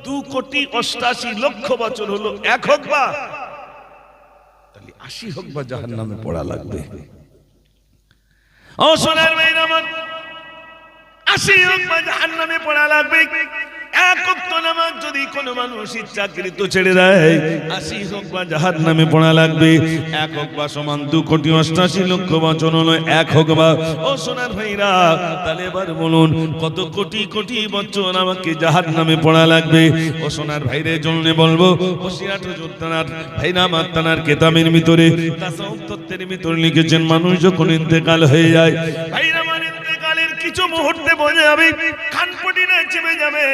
2,88,00,000 বছর হলো 1 হোক বা, তাহলে 80 হোক বা জাহান্নামে পড়া লাগবে। ও সোনার ভাইরা আমার, 80 হোক বা জাহান্নামে পড়া লাগবে। 1 ওয়াক্ত নামাজ যদি কোনো মানুষ ইচ্ছাকৃত ছেড়ে দেয়, 80 হোক বা জাহান্নামে পড়া লাগবে। 1 হোক বা সমান 2,88,00,000 বছর হলো 1 হোক বা। ও সোনার ভাইরা, তাহলে এবার বলুন কত কোটি কোটি বছর আমাকে জাহান্নামে পড়া লাগবে? ও সোনার ভাইরে জন্য বলবো, হোশিয়ার হুজুর তানার ভাইরা আমার তানার কিতাবের ভিতরে, তাসাউফ তত্ত্বের ভিতরে লিখেছেন, মানুষ যখন ইন্তেকাল হয়ে যায়, ভাইরা আমার ইন্তেকালের কিছু মুহূর্তে বোঝা যাবে কানপটিটা চেপে যাবে,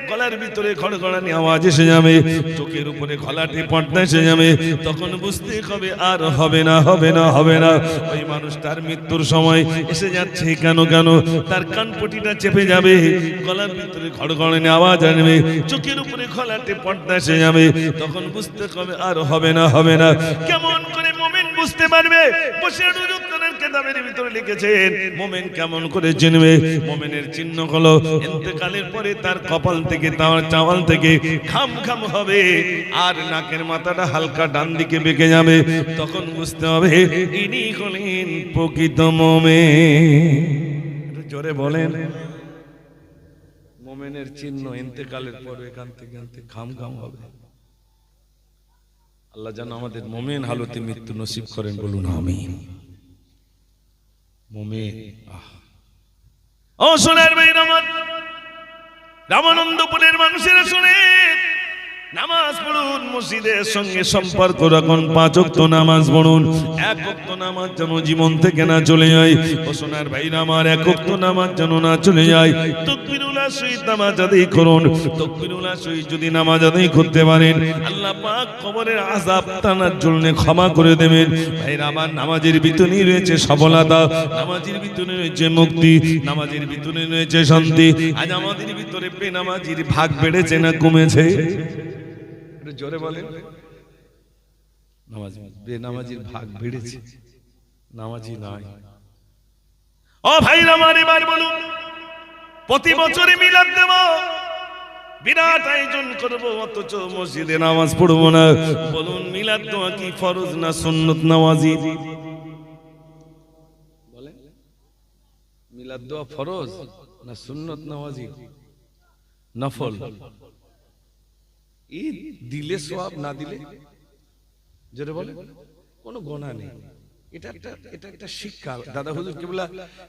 গলার ভিতরে খড়খড়ানি আওয়াজ এসে যাবে, চোখের উপরে খোলাটে পর্দা এসে যাবে। তখন বুঝতে হবে আর হবে না, হবে না, হবে না। ওই মানুষটার মৃত্যুর সময় এসে যাচ্ছে। কেন কেন? তার কানপটিটা চেপে যাবে, গলার ভিতরে খড়খড়ানি আওয়াজ আসবে, চোখের উপরে খোলাটে পর্দা এসে যাবে। তখন বুঝতে হবে আর হবে না, হবে না। কেমন করে মুমিন বুঝতে পারবে? বসে কিতাবের ভিতরে লিখেছেন মুমিন কেমন করে চিনবে। মুমিনের চিহ্ন হলো ইন্তেকালের পরে তার কপাল থেকে তার চাওয়াল থেকে খাম খাম হবে আর নাকের মাথাটা হালকা ডান দিকে বেঁকে যাবে। তখন বুঝতে হবে ইনি হলেন প্রকৃত মুমিন। জোরে বলেন। মুমিনের চিহ্ন ইন্তেকালের পরে এখান থেকে খাম খাম হবে। আল্লাহ যেন আমাদের মুমিন হালতে মৃত্যু নসিব করেন, বলুন আমিন। মুমিন ও সোনার ভাইরা আমার, রামানন্দপুরের মানুষেরা শুনেন, নামাজ পড়ুন, মসজিদের সঙ্গে সম্পর্ক রাখুন, 5 ওয়াক্ত নামাজ পড়ুন। 1 ওয়াক্ত নামাজ যেন জীবন থেকে না চলে যায়। ও সোনার ভাইরা আমার, 1 ওয়াক্ত নামাজ যেন না চলে যায়। তাকবীরুল শহীদ নামাজ আদায় করুন। তাকবীরুল শহীদ যদি নামাজ আদায় করতে পারেন, আল্লাহ পাক কবরের আযাব টানার জন্য ক্ষমা করে দেবেন। ভাইরা আমার, নামাজের ভিতরেই রয়েছে সফলতা, নামাজের ভিতরে রয়েছে মুক্তি, নামাজের ভিতরে রয়েছে শান্তি। আজ আমাদের ভিতরে বেনামাজির ভাগ বেড়েছে না কমেছে? জোরে বলেন। বেনামাজির ভাগ বেড়েছে, নামাজি নাই। ও ভাইরা আমার, এবার বলুন, প্রতি বছরে মিলাদ দেব, বিরাট আয়োজন করব, অথচ মসজিদে নামাজ পড়বো না। বলুন, মিলাদ দোয়া কি ফরজ না সুন্নত নামাজি? বলেন, মিলাদ দোয়া ফরজ না সুন্নত নামাজি? নফল। ঈদ দিলে সওয়াব, না দিলে জোরে বলে কোনো গুনাহ নেই। এটা একটা শিক্ষা। দাদা হুজুর কিবলা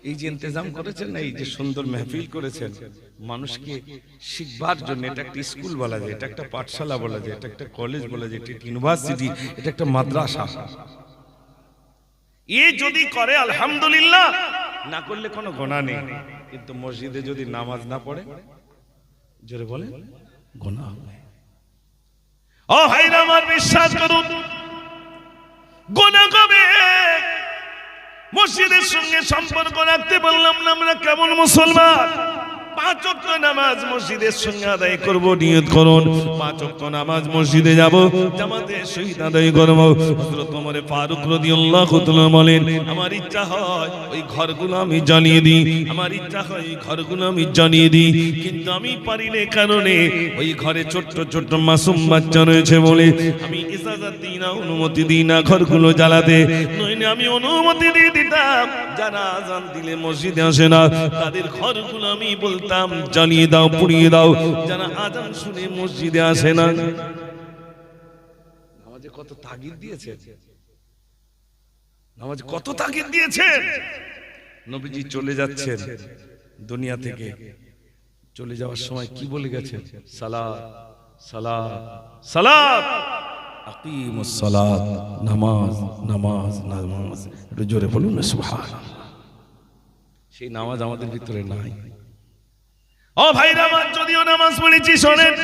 এই যে ইন্তজাম করেছেন, এই যে সুন্দর মাহফিল করেছেন, মানুষকে শিখবার জন্য। এটা একটা স্কুল বলা যায়, এটা একটা পাঠশালা বলা যায়, এটা একটা কলেজ বলা যায়, এটা একটা ইউনিভার্সিটি, এটা একটা মাদ্রাসা। এই যদি করে আলহামদুলিল্লাহ, না করলে কোনো গুনাহ নেই। কিন্তু মসজিদে যদি নামাজ না পড়ে, জোরে বলে গুনাহ হবে। ও ভাইরা আমার, বিশ্বাস করুন, গুনাহ হবে। মসজিদের সঙ্গে সম্পর্ক রাখতে বললাম না, আমরা কেমন মুসলমান? 5 ওয়াক্ত নামাজ মসজিদের সঙ্গে আদায় করব, নিয়ত করুন। 5 ওয়াক্ত নামাজ মসজিদে যাব, জামাতে শহীদ আদায় করব। হযরত ওমর ফারুক রাদিয়াল্লাহু তাআলা বলেন, আমার ইচ্ছা হয় ওই ঘরগুলো আমি জানিয়ে দিই, আমার ইচ্ছা হয় ওই ঘরগুলো আমি জানিয়ে দিই, কিন্তু আমি পারি না। কারণে ওই ঘরে ছোট্ট ছোট্ট মাসুম বাচ্চা রয়েছে বলে আমি ইজাজত দিই না, অনুমতি দিই না ঘরগুলো জ্বালাতে। নইলে আমি অনুমতি দিয়ে দিতাম, যারা আযান দিলে মসজিদে আসে না তাদের ঘরগুলো আমি বলতাম জ্বালিয়ে দাও, পুড়িয়ে দাও, যারা আযান শুনে মসজিদে আসে না। নামাজে কত তাগিদ দিয়েছে, নামাজে কত তাগিদ দিয়েছেন। নবীজি চলে যাচ্ছেন দুনিয়া থেকে, চলে যাওয়ার সময় কি বলে গেছেন? সালাত সালাত সালাত, আকিমুস সালাত, নামাজ নামাজ নামাজ। একটু জোরে বলুন না সুবহানাল্লাহ। সেই নামাজ আমাদের ভিতরে নাই। ও ভাইরা আমার, যদিও নামাজ পড়েছি, শোনেন,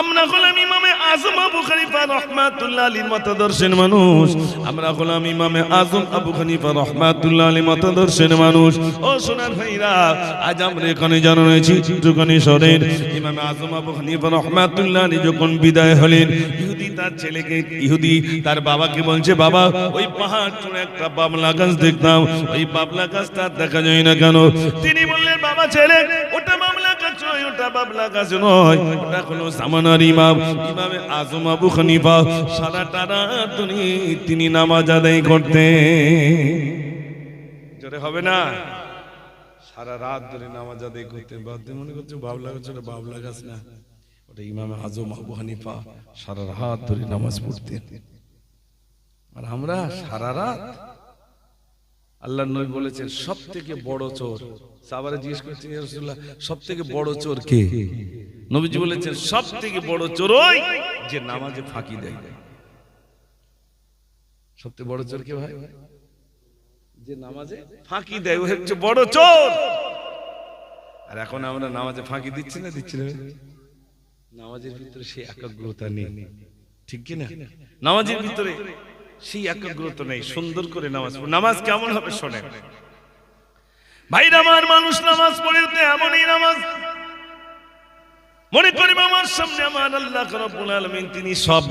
আমরা হলাম ইমামে আজম আবু হানিফা রাহমাতুল্লাহ আলাইহির মতাদর্শের মানুষ। আমরা হলাম ইমামে আজম আবু হানিফা রাহমাতুল্লাহ আলাইহির মতাদর্শের মানুষ। ও সোনার ভাইরা, আজ আমরা এখানে জানা রয়েছি, যখন শোনেন, ইমামে আজম আবু হানিফা রাহমাতুল্লাহ আলাইহি যখন বিদায় হলেন, ইহুদি তার ছেলেকে, ইহুদি তার বাবাকে বলছে, বাবা ওই পাহাড় চূড়ে একটা বাবলা গাছ দেখতাম, ওই বাবলা গাছটা দেখা যায় না কেন? তিনি বললেন, বাবা ছেলে, ওটা বাবলা গাছ নয়, ওটা বাবলা গাছ নয়, ওটা হলো জামানার ইমাম, ইমামে আজম আবু হানিফা। সারাটা রাত তিনি নামাজ আদায় করতেন। জোরে হবে না? সারা রাত ধরে নামাজ আদায় করতেন। বাদ মনে করছে বাবলা গাছ, ওটা বাবলা গাছ না, ওটা ইমামে আজম আবু হানিফা সারা রাত ধরে নামাজ পড়তেন। আর আমরা সারা রাত, আল্লাহর নবী বলেছেন সব থেকে বড় চোর। সাহাবারা জিজ্ঞেস করছেন, ইয়া রাসূলুল্লাহ, সব থেকে বড় চোর কে? নবীজি বলেছেন সব থেকে বড় চোর ওই যে নামাজে ফাঁকি দেয়। সবচেয়ে বড় চোর কে ভাই? যে নামাজে ফাঁকি দেয়, ওই হচ্ছে বড় চোর। আর এখন আমরা নামাজে ফাঁকি দিচ্ছি না, দিচ্ছি না? নামাজের ভিতরে সেই একাগ্রতা নেই, ঠিক কি না? নামাজের ভিতরে সেই একাগ্রতা নেই। সুন্দর করে নামাজ, নামাজ কেমন হবে শোনেন ভাইরা আমার। মানুষ নামাজ পড়ে এমনই নামাজ, মনে করি আমার সামনে আমার আল্লাহ রাব্বুল আলামিন তিনি সব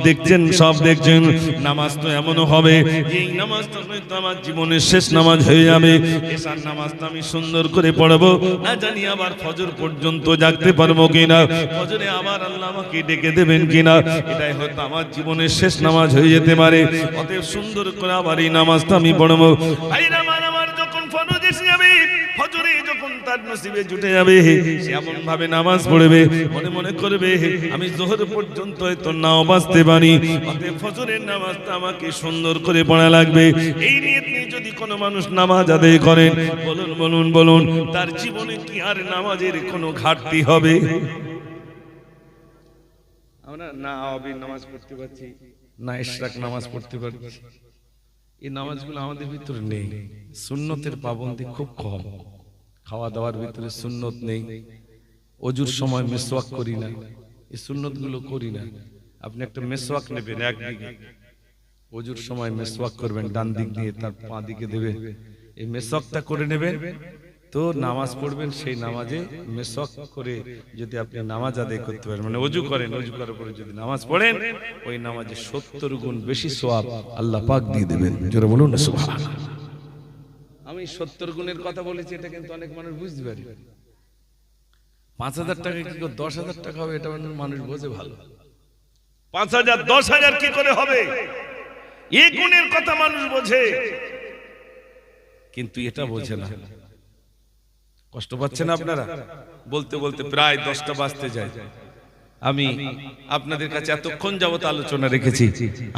দেখছেন। নামাজ তো এমনও হবে এই নামাজটা হয়তো আমার জীবনের শেষ নামাজ হয়ে যাবে, এশার নামাজটা আমি সুন্দর করে পড়বো, না জানি আবার ফজর পর্যন্ত জাগতে পারবো কিনা, ফজরে আবার আল্লাহ আমাকে ডেকে দেবেন কিনা, এটাই হয়তো আমার জীবনের শেষ নামাজ হয়ে যেতে পারে। অতএব সুন্দর করে আবার এই নামাজটা আমি পড়বো। ভাইরা আমার যখন ফরজ এসে যাবে, ফজরে যখন তার নসিবে জুটে যাবে, সে এমন ভাবে নামাজ পড়বে, মনে করবে আমি যোহর পর্যন্ত হয়তো নাও বাঁচতে পারি, অতএব ফজরের নামাজটা আমাকে সুন্দর করে পড়া লাগবে। এই নিয়ত নিয়ে যদি কোনো মানুষ নামাজ আদায় করেন, বলুন তার জীবনে কি আর নামাজের কোনো ঘাটতি হবে? আমরা না আওয়াবির নামাজ পড়তে পারছি, না ইশরাক নামাজ পড়তে পারছি, এই নামাজগুলো আমাদের ভিতরে নেই। সুন্নতের পাবন্দি খুব কম, খাওয়া দাওয়ার ভিতরে সুন্নত নেই, অজুর সময় মেসওয়াক করি না, এই সুন্নতগুলো করি না। আপনি একটা মেসওয়াক নেবেন একদিকে, অজুর সময় মেসওয়াক করবেন, ডান দিক দিয়ে তার পা দিকে দেবেন, এই মেসওয়াকটা করে নেবেন, তো নামাজ পড়বেন। সেই নামাজে মেসওয়াক করে যদি আপনি নামাজ আদায় করতে পারেন, মানে অজু করেন, অজু করার পরে যদি নামাজ পড়েন, ওই নামাজে 70 গুণ বেশি সওয়াব আল্লাহ পাক দিয়ে দেবেন। জোরে বলুন না সুবহানাল্লাহ। আমি 70 গুণের কথা বলেছি, এটা কিন্তু অনেক মানুষ বুঝতে পারে। 5000 টাকা কি করে 10,000 টাকা হবে, এটা মানুষ বোঝে ভালো। 5000 10,000 কি করে হবে, এই গুণের কথা মানুষ বোঝে, কিন্তু এটা বোঝে না। কষ্ট পাচ্ছেন আপনারা? বলতে বলতে প্রায় 10টা বাজতে যায়। আমি আপনাদের কাছে এতক্ষণ যাবত আলোচনা রেখেছি,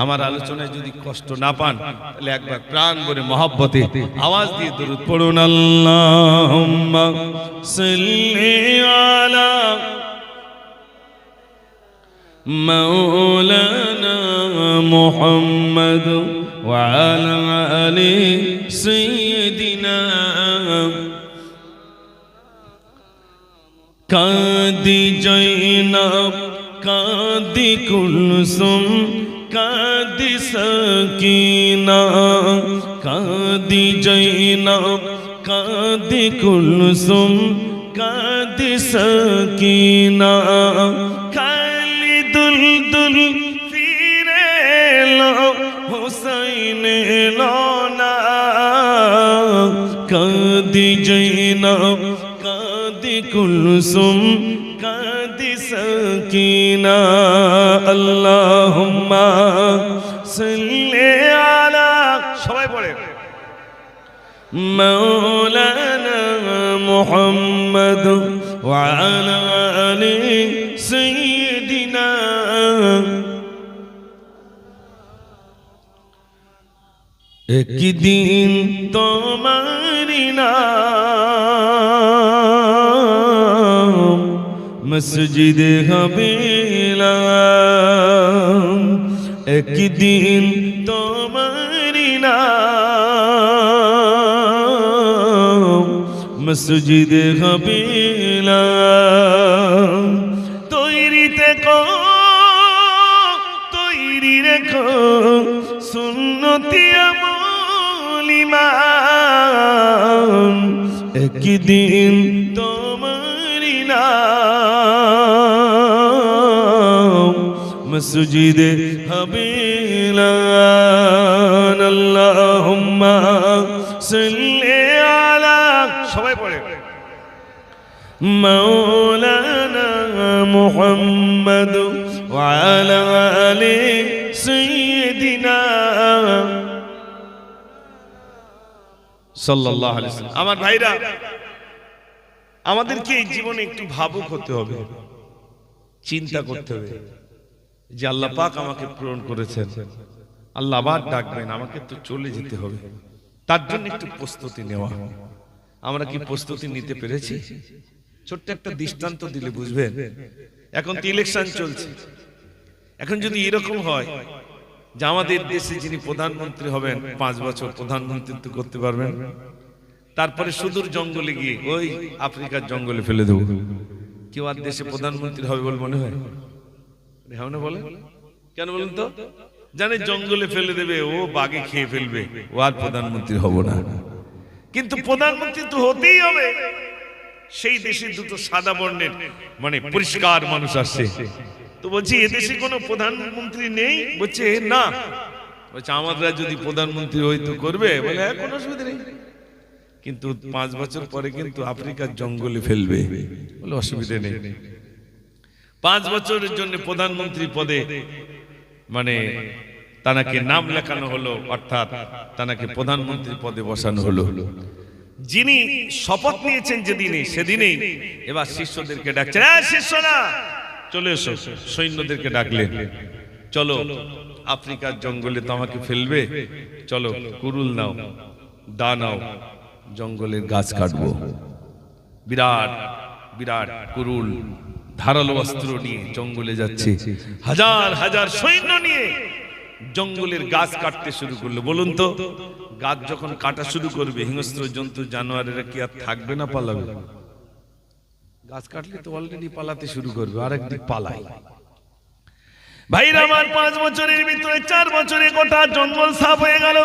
আমার আলোচনায় যদি কষ্ট না পান তাহলে একবার প্রাণ ভরে মহব্বতে আওয়াজ দিয়ে দরুদ পড়ুন। আল্লাহুম্মা সাল্লি আলা মাওলানা মুহাম্মদ ওয়া আলা আলি সাইয়্যিদিনা। কাদি জৈনব কাদি কুলসুম কাদি সকিনা, কাদি জৈনব কাদি কুলসুম কাদি সকিনা। খালিদুল দুল ফিরে লো হুসাইন লোনা, কাদি জৈনব কাদি কুলসুম কাদি সকিনা। আল্লাহুম্মা সাল্লি আলা, সবাই পড়ে, মাওলানা মুহাম্মদ ওয়া আলা আলি সাইয়্যিদিনা। একদিন তোমারি নাম মসজিদে হবিলাম, একদিন তোমারি নাম মসজিদে হবিলাম। তৈরি থেকো, তৈরি রেখো সুন্নতি আমল ইমান, একদিন তোমারি নাম মসজিদে হবিলাম। আল্লাহুম্মা সাল্লি আলা, সবাই পড়ে, মাওলানা মুহাম্মদ ওয়া আলা আলি সাইয়্যিদিনা সাল্লাল্লাহু আলাইহি ওয়াসাল্লাম। আমার ভাইরা, আমাদেরকে এই জীবনে একটু ভাবুক হতে হবে, চিন্তা করতে হবে যে আল্লাহ পাক আমাকে প্রেরণ করেছেন, আল্লাহ আবার ডাকবেন, আমাকে তো চলে যেতে হবে, তার জন্য একটু প্রস্তুতি নেওয়া। আমরা কি প্রস্তুতি নিতে পেরেছি? ছোট্ট একটা দৃষ্টান্ত দিলে বুঝবেন। এখন তো ইলেকশন চলছে, এখন যদি এরকম হয় যে আমাদের দেশে যিনি প্রধানমন্ত্রী হবেন 5 বছর প্রধানমন্ত্রিত্ব করতে পারবেন, তারপরে সুদূর জঙ্গলে গিয়ে ওই আফ্রিকার জঙ্গলে ফেলে দেবো, কেউ আর দেশে প্রধানমন্ত্রী হবে বলে মনে হয়? হ্যাঁ না বলে, কেন বলুন তো? জানে জঙ্গলে ফেলে দেবে, ও বাঘে খেয়ে ফেলবে, ও আর প্রধানমন্ত্রী হব না। কিন্তু প্রধানমন্ত্রী তো হতেই হবে, সেই দেশে দুটো সাদা বর্ণের মানে পরিষ্কার মানুষ আসছে। তো বলছি এদেশে কোনো প্রধানমন্ত্রী নেই? বলছে না। বলছে আমরা যদি প্রধানমন্ত্রী হইতো করবে? বলে কোনো অসুবিধা নেই, কিন্তু 5 বছর পরে কিন্তু আফ্রিকার জঙ্গলে ফেলবে। বলে অসুবিধা নেই। 5 বছরের জন্য প্রধানমন্ত্রী পদে মানে তানাকে নাম লেখানো হলো, অর্থাৎ তানাকে প্রধানমন্ত্রী পদে বসানো হলো। যিনি শপথ নিয়েছেন যেদিনে, সেদিনেই এবার শিষ্যদেরকে ডাকছেন, শিষ্যরা চলে এসো। সৈন্যদেরকে ডাকলেন, চলো আফ্রিকার জঙ্গলে তো আমাকে ফেলবে, চলো কুরুল নাও, দা নাও, জঙ্গলের গাছ কাটবো। বিরাট বিরাট কুরুল ধারালো অস্ত্র নিয়ে জঙ্গলে যাচ্ছে, হাজার হাজার সৈন্য নিয়ে জঙ্গলের গাছ কাটতে শুরু করলো। বলুন তো, গাছ যখন কাটা শুরু করবে, হিংস্র জন্তু জানোয়ারেরা কি আর থাকবে না পালাবে? গাছ কাটলে তো অলরেডি পালাতে শুরু করবে, আরেকদিক পালায়। ভাইরা আমার, 5 বছরের ভিতরে 4 বছরে গোটা জঙ্গল সাফ হয়ে গেল।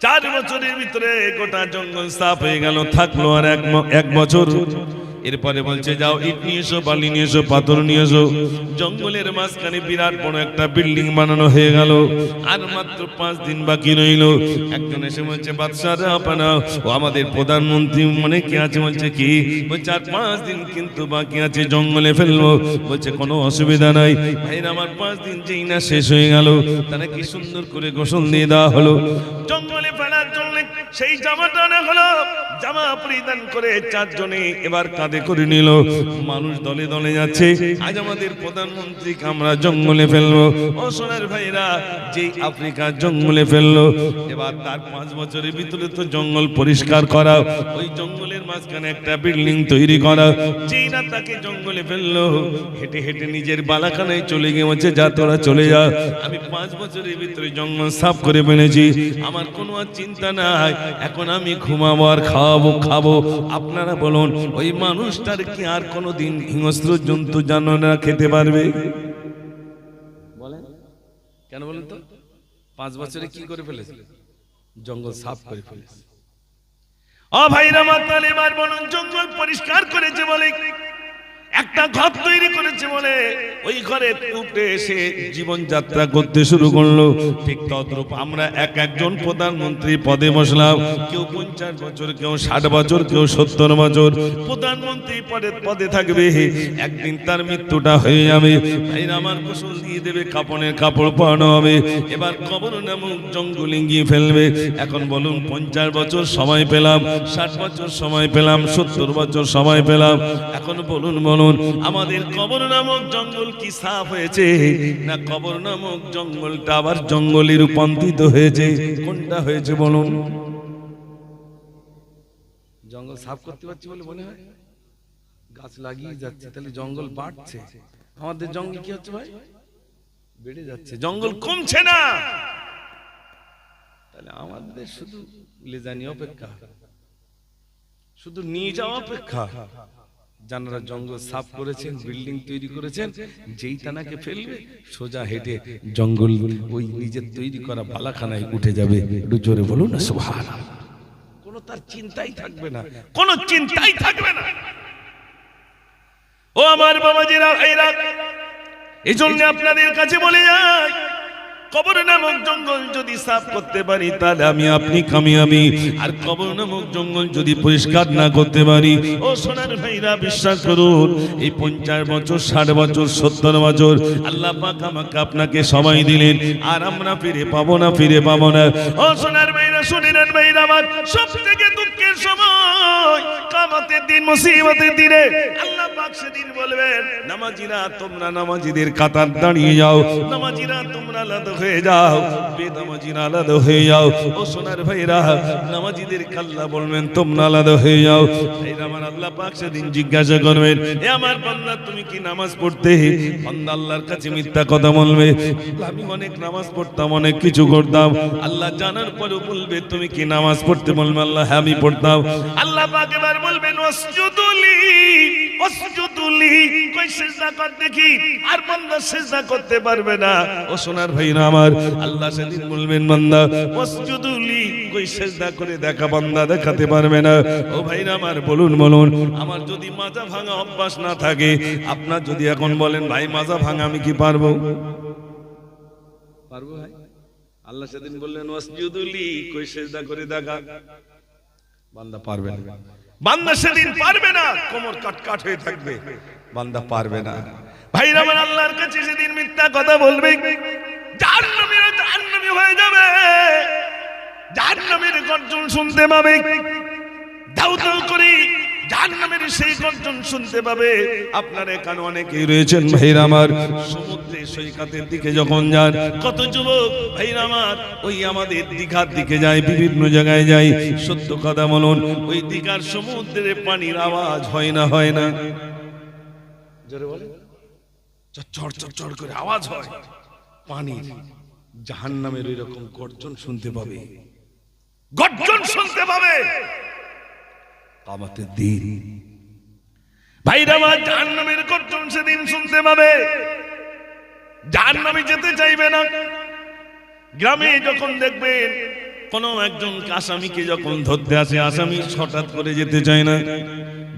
4 বছরের ভিতরে গোটা জঙ্গল সাফ হয়ে গেল। থাকলো আর এক বছর। এরপরে বলছে যাও ইট নিয়ে এসো, বালি নিয়ে এসো, পাথর নিয়ে এসো। জঙ্গলের মাঝখানে বিরাট বড় একটা বিল্ডিং বানানো হয়ে গেল। আর মাত্র 5 দিন বাকি রইল। একজন এসে বলছে বাদশাহ আপনা, ও আমাদের প্রধানমন্ত্রী মনে কি আছে? বলছে কি? বলছে আর 5 দিন কিন্তু বাকি আছে, জঙ্গলে ফেলবো। বলছে কোনো অসুবিধা নাই। ভাইরা আমার, 5 দিন যেই না শেষ হয়ে গেল, তারা কি সুন্দর করে গোসল দিয়ে দেওয়া হলো। জঙ্গলে ফেলার জন্য সেই জামাটা আনা হলো। জামা পরিধান করে 4 জনে এবার কাঁধে করে নিল। মানুষ দলে দলে যাচ্ছে, আজ আমাদের প্রধানমন্ত্রীকে আমরা জঙ্গলে ফেলবো। ও সোনার ভাইরা, যেই আফ্রিকার জঙ্গলে ফেললো, এবার তার 5 বছরের ভিতরে তো জঙ্গল পরিষ্কার করা, ওই জঙ্গলের মাঝখানে একটা বিল্ডিং তৈরি করা। যেই না তাকে জঙ্গলে ফেললো, হেঁটে হেঁটে নিজের বালাখানায় চলে গিয়ে বলছে যা তোরা চলে যা, আমি 5 বছরের ভিতরে জঙ্গল সাফ করে ফেলেছি, আমার কোনো আর চিন্তা নাই, এখন আমি ঘুমাবো আর খাবো। আপনারা বলুন, ওই মানুষটার কি আর কোনোদিন হিংস্র জন্তু জানোয়ার খেতে পারবে? বলেন কেন বলেন তো? 5 বছরে কি করে ফেলেছে? জঙ্গল সাফ করে ফেলেছে। ও ভাইরা মাতাল, এবার বলুন, জঙ্গল পরিষ্কার করেছে বলে, একটা ঘর তৈরি করেছে বলে, ওই ঘরে উপরে এসে জীবন যাত্রা করতে শুরু করলো। ঠিক তদ্রূপ আমরা একজন প্রধানমন্ত্রী পদে বসলাম। কেউ 50 বছর, কেউ 60 বছর, কেউ 70 বছর প্রধানমন্ত্রী পদে থাকবে। একদিন তার মৃত্যুটা হয়ে যাবে। ভাইরা আমার, গোসল দিয়ে দেবে, কাপড়ের কাপড় পরানো হবে। এবার কবর নামক জঙ্গলে গিয়ে ফেলবে। এখন বলুন, 50 বছর সময় পেলাম, 60 বছর সময় পেলাম, 70 বছর সময় পেলাম। এখন বলুন আমাদের কবর নামক জঙ্গল কি সাফ হয়েছে, না কবর নামক জঙ্গলটা আবার জঙ্গলে রূপান্তরিত হয়েছে? কোনটা হয়েছে বলুন? জঙ্গল সাফ করতে পারছি বলে মনে হয় গাছ লাগিয়ে যাচ্ছে, তাহলে জঙ্গল বাড়ছে। আমাদের জঙ্গল কি হচ্ছে ভাই? বেড়ে যাচ্ছে, জঙ্গল কমছে না। তাহলে আমাদের শুধু লেজানি অপেক্ষা, শুধু নিয়ে যাওয়া অপেক্ষা। যারা জঙ্গল সাফ করেছেন, বিল্ডিং তৈরি করেছেন, যেই তানাকে ফেলবে, সোজা হেঁটে জঙ্গল ওই নিজের তৈরি করা বালাখানায় উঠে যাবে। একটু জোরে বলুন না সুবহানাল্লাহ। কোনো তার চিন্তাই থাকবে না, কোনো চিন্তাই থাকবে না। ও আমার বাবাজিরা, ভাইরা, এই জন্য আপনাদের কাছে বলে যাই, কবর নামক জঙ্গল যদি সাফ করতে পারি, তাহলে আমি আপনি কামিয়াবি। আর কবর নামক জঙ্গল যদি পরিষ্কার না করতে পারি, ও সোনার ভাইরা, বিশ্বাস করুন, এই 50 বছর, 60 বছর, 70 বছর আল্লাহ পাক আমাকে আপনাকে সময় দিলেন, আর আমরা ফিরে পাবো না। ও সোনার ভাইরা, শুনে নেন ভাইরা আমার, সব থেকে দুঃখের সময় কিয়ামতের দিন, মুসিবতের দিনে আল্লাহ পাক সেদিন বলবেন, নামাজিরা তোমরা নামাজিদের কাতার দাঁড়িয়ে যাও, নামাজিরা তোমরা আলাদা হয়ে যাও, বেনামাজিরা আলাদা হয়ে যাও। ও সোনার ভাইরা, নামাজিদের আল্লাহ বলবেন তোমরা আলাদা হয়ে যাও। ভাইরা আমার, আল্লাহ পাক সেদিন জিজ্ঞাসা করবেন, এ আমার বান্দা তুমি কি নামাজ পড়তে? বান্দা আল্লাহর কাছে মিথ্যা কথা বলবে, আমি অনেক নামাজ পড়তাম, অনেক কিছু করতাম। আল্লাহ জানার পরেও বলবে তুমি কি নামাজ পড়তে? বলবে আল্লাহ হ্যাঁ আমি পড়তাম। আল্লাহ পাক এবার বলবেন ওয়াসজুদুলি, কই সিজদা কর দেখি। আর বান্দা সিজদা করতে পারবে না। ও সোনার ভাইরা আমার, আল্লাহ সেদিন বলবেন বান্দা ওয়াসজুদুলি, কই কই সেজদা করে দেখা বান্দা দেখাতে পারবে না। ও ভাইরা আমার বলুন বলুন, আমার যদি মাজা ভাঙা অভ্যাস না থাকে, আপনার যদি এখন বলেন ভাই মাজা ভাঙা আমি কি পারবো? পারবো ভাই? আল্লাহ সেদিন বললেন ওয়াসজুদুলি, কই সেজদা করে দেখা, বান্দা পারবে না। বান্দা সেদিন পারবে না, কোমর কাট হয়ে থাকবে, বান্দা পারবে না। ভাইরা আমার আল্লাহর কাছে সেদিন মিথ্যা কথা বলবে, জাহান্নামীরা জাহান্নামী হয়ে যাবে, জাহান্নামের গর্জন শুনতে পাবে, দাউ দাউ করে জাহান্নামের সেই গর্জন শুনতে পাবে। আপনার এখানে অনেকেই রয়েছেন ভাইরা আমার, সমুদ্রের সৈকতের দিকে যখন যান, কত যুবক ভাইরা আমার ওই আমাদের দীঘার দিকে যায়, বিভিন্ন জায়গায় যায়, সত্য কথা বলুন, ওই দীঘার সমুদ্রের পানির আওয়াজ হয় না, হয় না? জোরে বলে, চড় চড় চড় করে আওয়াজ হয় পানির। জাহান্নামের ওই রকম গর্জন শুনতে পাবে, গর্জন শুনতে পাবে কিয়ামতের দিন। ভাইরা আমার জাহান্নামের গর্জন সেদিন শুনতে পাবে, জাহান্নামে যেতে চাইবে না। গ্রামে যখন দেখবেন কোন একজন আসামিকে যখন ধরতে আসে, আসামি হঠাৎ করে যেতে চায় না,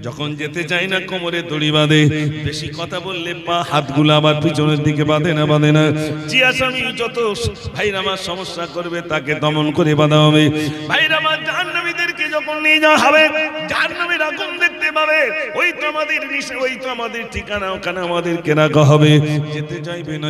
যখন যেতে চায় না কোমরে দড়ি বাঁধে, বেশি কথা বললে পা হাতগুলো আবার পিছনের দিকে বাঁধে না। যে আসামি যত ভাইরা আমার সমস্যা করবে তাকে দমন করে বাঁধা হবে। ভাইরা আমার জাহান্নামীদেরকে যখন নিয়ে যাওয়া হবে, জাহান্নামের আগুন দেখতে পাবে, ওই তো আমাদের ওই তো আমাদের ঠিকানা, ওখানে আমাদেরকে রাখা হবে।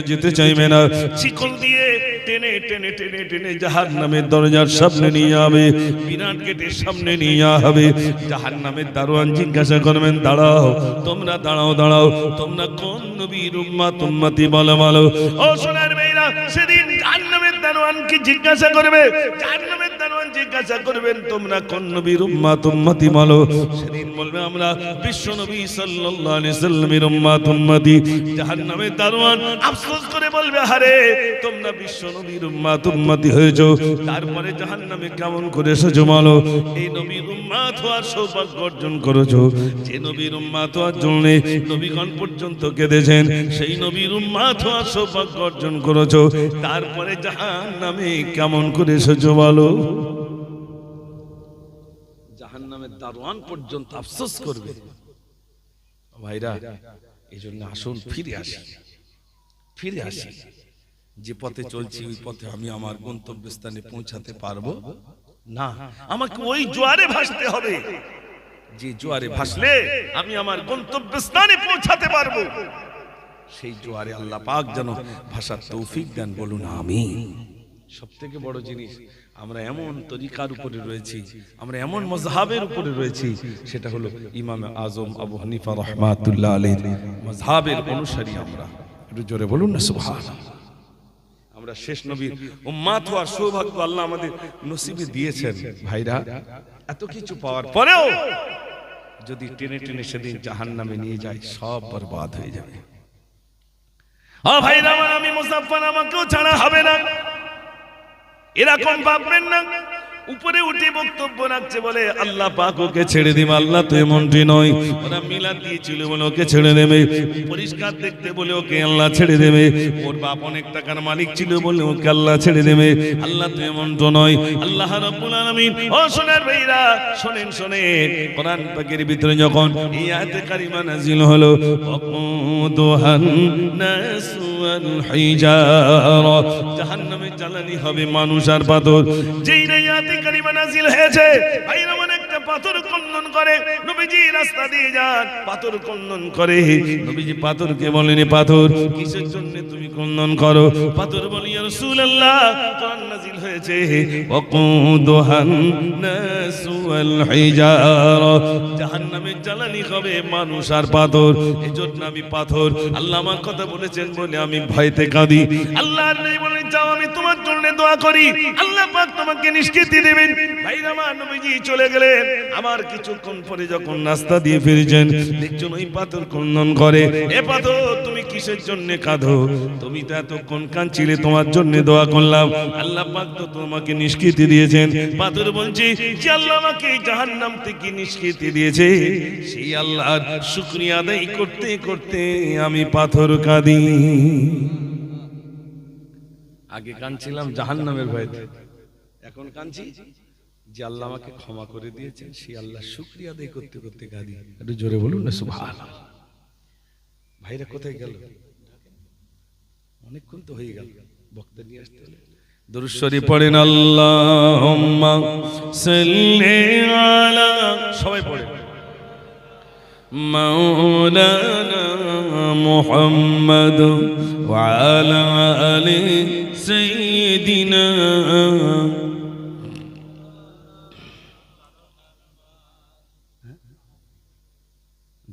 যেতে চাইবে না, শিকল দিয়ে টেনে টেনে টেনে টেনে জাহান্নামের দরজার সামনে নিয়ে যাবে, বিরাট গেটের সামনে নিয়ে যাওয়া হবে। জাহান্নামের দারোয়ান জিজ্ঞাসা করবেন, দাঁড়াও তোমরা, দাঁড়াও তোমরা কোন নবীর উম্মত উম্মতি বলো। ও সোনার মেয়েরা, সেদিন জাহান্নামের দারোয়ানকে জিজ্ঞাসা করবে, জাহান্নামের দারোয়ান জিজ্ঞাসা করবেন তোমরা কোন নবীর উম্মত উম্মতি বলো। সেদিন বলবে আমরা বিশ্ব নবী সাল্লাল্লাহু আলাইহি সাল্লামের উম্মত উম্মতি। জাহান্নামের দারোয়ান আফসোস করে বলবে, আরে তোমরা বিশ্ব নবীর উম্মত উম্মতি হয়েছো, তারপরে জাহান্নামে কেমন করে এসেছো বলো। এই নবীর উম্মত হওয়ার সৌভাগ্য অর্জন করেছো, যে নবীর উম্মত হওয়ার জন্য নবীগণ পর্যন্ত কেঁদেছেন, সেই নবীর উম্মত হওয়ার সৌভাগ্য অর্জন করেছো, তারপরে জাহান্নামে কেমন করে এসেছো বলো। জাহান্নামের দারোয়ান পর্যন্ত আফসোস করবে। ভাইরা, এই জন্য আসুন ফিরে আসি। যে পথে চলছি ওই পথে আমি আমার গন্তব্যস্থানে পৌঁছাতে পারবো না, আমাকে ওই জোয়ারে ভাসতে হবে, যে জোয়ারে ভাসলে আমি আমার গন্তব্যস্থানে পৌঁছাতে পারবো। সেই জোয়ারে আল্লাহ পাক যেন ভাষার তৌফিক দেন, বলুন আমিন। সবথেকে বড় জিনিস, আমরা এমন তরিকার উপরে রয়েছি, আমরা এমন মাযহাবের উপরে রয়েছি, সেটা হলো ইমাম আজম আবু হানিফা রাহমাতুল্লাহ আলাইহির মাযহাবের অনুসারী আমরা। একটু জোরে বলুন না সুবহানাল্লাহ। আমরা শেষ নবীর উম্মত হওয়ার সৌভাগ্য আল্লাহ আমাদের নসিবে দিয়েছেন। ভাইরা, এত কিছু পাওয়ার পরেও যদি টেনে টেনে সেদিন জাহান্নামে নিয়ে যায়, সব বরবাদ হয়ে যাবে। ও ভাইরা আমার, আমি মুসাফফর, আমাকেও ছাড়া হবে না, এরকম ভাববেন না। উপরে উঠে বক্তব্য রাখছে, বলে আল্লাহ পাক ওকে ছেড়ে দিবে। আল্লাহ তো এমনটি নয়, ওরা মিলাদ দিয়েছিল বলে ওকে ছেড়ে দেবে, পরিষ্কার দেখতে বলে ওকে আল্লাহ ছেড়ে দেবে, ওর বাপ অনেক টাকার মালিক ছিল বলে ওকে আল্লাহ ছেড়ে দেবে। আল্লাহ তো এমনটা নয়। আল্লাহ রাব্বুল আলামিন, ও সোনার ভাইরা শোনেন, কোরআন পাকের ভিতরে যখন এই আয়াতে কারিমা নাযিল হলো, ওয়াকুদুহান নাস ওয়াল হিজারা, জাহান্নামের জ্বালানি হবে মানুষ আর পাথর। যেই আয়াতে কারিমা নাযিল হয়েছে, ভাইরা মনে একটা পাথর খনন করে, নবীজি রাস্তা দিয়ে যান, পাথর খনন করে। নবীজি পাথরকে বলেন, পাথর কিসের জন্য তুমি খনন করো? পাথর বলে, ইয়া রাসূলুল্লাহ, কোরআন নাযিল হয়েছে ওয়াকুদুহান নাস ওয়াল হিজারা, জাহান্নামের জ্বালানি হবে মানুষ আর পাথর, এজন্য আমি পাথর। আল্লাহ আমার কথা বলেছেন বলে আমি ভয়তে কাঁদি। আল্লাহর নবী বলেন, যাও আমি তোমার জন্য দোয়া করি, আল্লাহ পাক তোমাকে নিষ্কৃতি দেবেন। ভাইরা আমার, নবীজি চলে গেলেন। আমার কিছুক্ষণ পরে যখন রাস্তা দিয়ে ফিরেছেন, দেখছেন ওই পাথর খনন করে। এ পাথর, তুমি কিসের জন্য কাঁদো? তুমি তো এতক্ষণ কাঁদছিলে, তোমার জন্য দোয়া করলাম, আল্লাহ পাক তো তোমাকে নিষ্কৃতি দিয়েছেন। পাথর বলছি, যে আল্লাহ আমাকে জাহান্নাম থেকে নিষ্কৃতি দিয়েছে, সেই আল্লাহর শুকরিয়া আদায় করতে করতে আমি পাথর কাঁদি। আগে কাঁদছিলাম জাহান্নামের ভয়তে, এখন কাঁদছি যে আল্লাহ আমাকে ক্ষমা করে দিয়েছেন, সেই আল্লাহ শুকরিয়া আদায় করতে করতে কাঁদি। একটু জোরে বলুন না সুবহানাল্লাহ। ভাইরা কোথায় গেল? অনেকক্ষণ তো হয়ে গেল, বক্তা নিয়ে আসতে হলে। দুরূদ শরীফ পড়েন, আল্লাহুম্মা সাল্লি আলা, সবাই পড়েন, মাওলানা মুহাম্মদ ওয়া আলা আলি সাইয়্যিদিনা।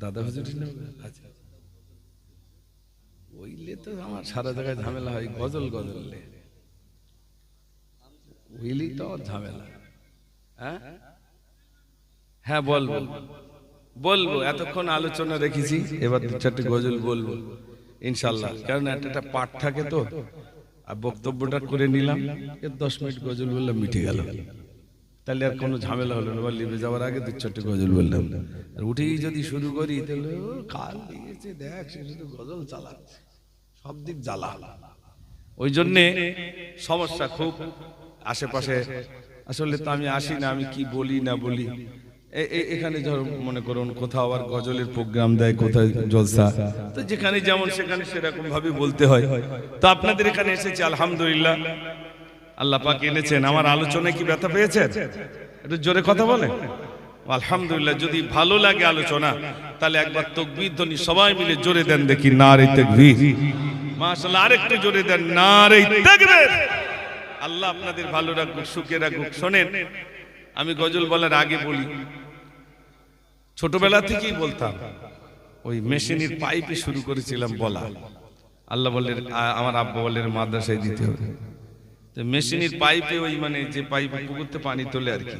দাদা হুজুরের নাম? আচ্ছা, ওইলে তো আমার সারা জায়গায় ঝামেলা হয়, গজল গজললে ওইলেই তো আমার ঝামেলা। হ্যাঁ বলবো বলবো, এতক্ষণ আলোচনা রেখেছি, এবার দু চারটে গজল বলবো ইনশাল্লাহ। কারণ একটা পাঠ থাকে তো, আর বক্তব্যটা করে নিলাম, 10 মিনিট গজল বললাম, মিটে গেল, তাহলে আর কোনো ঝামেলা হলো না। লিভে যাওয়ার আগে দু চারটে গজল বললাম, আর উঠেই যদি শুরু করি তাহলে কাল দিয়েছে দেখ, সে শুধু গজল চালাচ্ছে, সব দিক জ্বালা। ওই জন্যে সমস্যা খুব আশেপাশে। আসলে তো আমি আসি না, আমি কি বলি না বলি। এখানে ধর মনে করুন কোথাও আবার গজলের প্রোগ্রাম দেয়, কোথায় জলসা, তো যেখানে যেমন সেখানে সেরকম ভাবে বলতে হয়। তো আপনাদের এখানে এসেছি আলহামদুলিল্লাহ, আল্লাহ পাক এনেছেন। আমার আলোচনায় কি ব্যথা পেয়েছেন? একটু জোরে কথা বলে আলহামদুলিল্লাহ। যদি ভালো লাগে আলোচনা, তাহলে একবার তাকবীর ধ্বনি সবাই মিলে জোরে দেন দেখি, নারে তাকবীর। মাশাআল্লাহ, আরেকটু জোরে দেন, নারে তাকবীর। আল্লাহ আপনাদের ভালো রাখুক, সুখে রাখুক। শোনেন, আমি গজল বলার আগে বলি, ছোটবেলা থেকেই বলতাম, ওই মেশিনের পাইপে শুরু করেছিলাম বলা। আল্লাহ বললেন, আমার আব্বা বললেন মাদ্রাসায় দিতে হবে। তো মেশিনের পাইপে, ওই মানে যে পাইপে পুকুরতে পানি তোলে আর কি,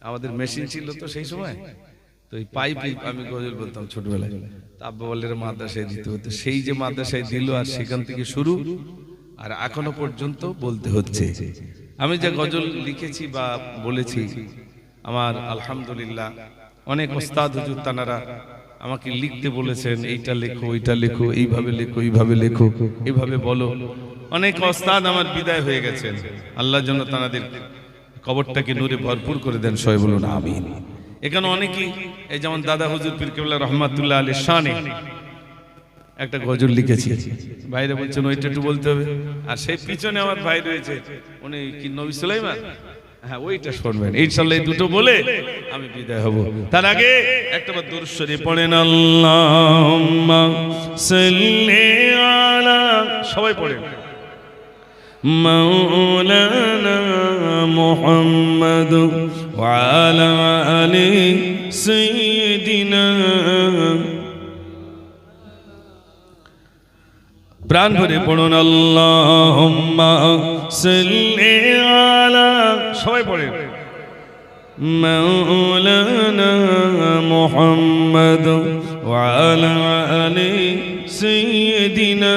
আমাদের মেশিন ছিল তো সেই সময়, তো ওই পাইপে আমি গজল বলতাম ছোটবেলায়। তো আব্বা বললেন মাদ্রাসায় দিতে হতো। সেই যে মাদ্রাসায় দিল, আর সেখান থেকে শুরু, আর এখনো পর্যন্ত বলতে হচ্ছে। আমি যে গজল লিখেছি বা বলেছি, আমার আলহামদুলিল্লাহ অনেক ওস্তাদ হুজুর তানারা আমাকে লিখতে বলেছেন, এইটা লেখো, ওইটা লেখো, এইভাবে লেখো, এইভাবে লেখো, এইভাবে বলো। অনেক ওস্তাদ আমার বিদায় হয়ে গেছেন, আল্লাহর জন্য তানাদের কবরটাকে নূরে ভরপুর করে দেন, সবাই বলুন আমিন। এখানে অনেকেই, এই যেমন দাদা হুজুর পীর কেবলা রহমাতুল্লাহ আলাইহির শানে একটা গজল লিখেছি, ভাইরা বলছেন ওইটা একটু বলতে হবে। আর সেই পিছনে আমার ভাই রয়েছে, উনি কি নবী সুলাইমান, হ্যাঁ ওইটা শুনবেন ইনশাআল্লাহ। এই দুটো বলে আমি বিদায় হব। তার আগে একটাবার দুরূদ শরীফ পড়েন, আল্লাহুম্মা সাল্লি আলা, সবাই পড়েন, মাওলানা মুহাম্মদ ওয়া আলা আলি সাইয়্যিদিনা। প্রাণ ভরে পড়ুন, আল্লাহুম্মা সাল্লি আলা, সবাই পড়েন, মাওলানা মুহাম্মদ ওয়া আলা আলি সাইয়্যিদিনা।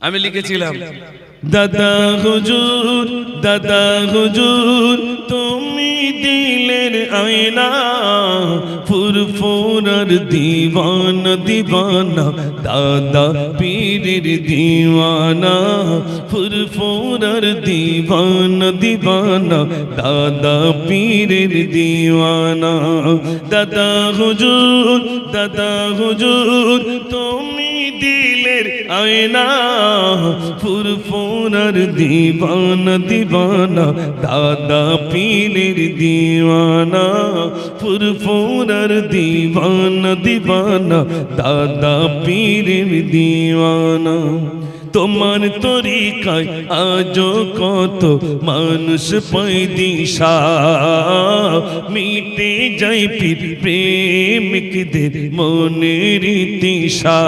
আমি লিখেছিলাম, দাদা হুজুর, দাদা হুজুর, তুমি দিলের আয়না, ফুরফুরার দিওয়ানা দিওয়ানা, দাদা পীরের দিওয়ানা, ফুরফুরার দিওয়ানা দিওয়ানা, দাদা পীরের দিওয়ানা। দাদা হুজুর, দাদা হুজুর, তুমি দিলের আয়না, ফুরফুরার দিওয়ানা দিওয়ানা, দাদা পীরের দিওয়ানা, ফুরফুরার দিওয়ানা দিওয়ানা, দাদা পীরের দিওয়ানা। তোমার তরিকায় আজো কত মানুষ পায় দিশা, মিটে যায় পীর প্রেমিকদের মনের তৃষা।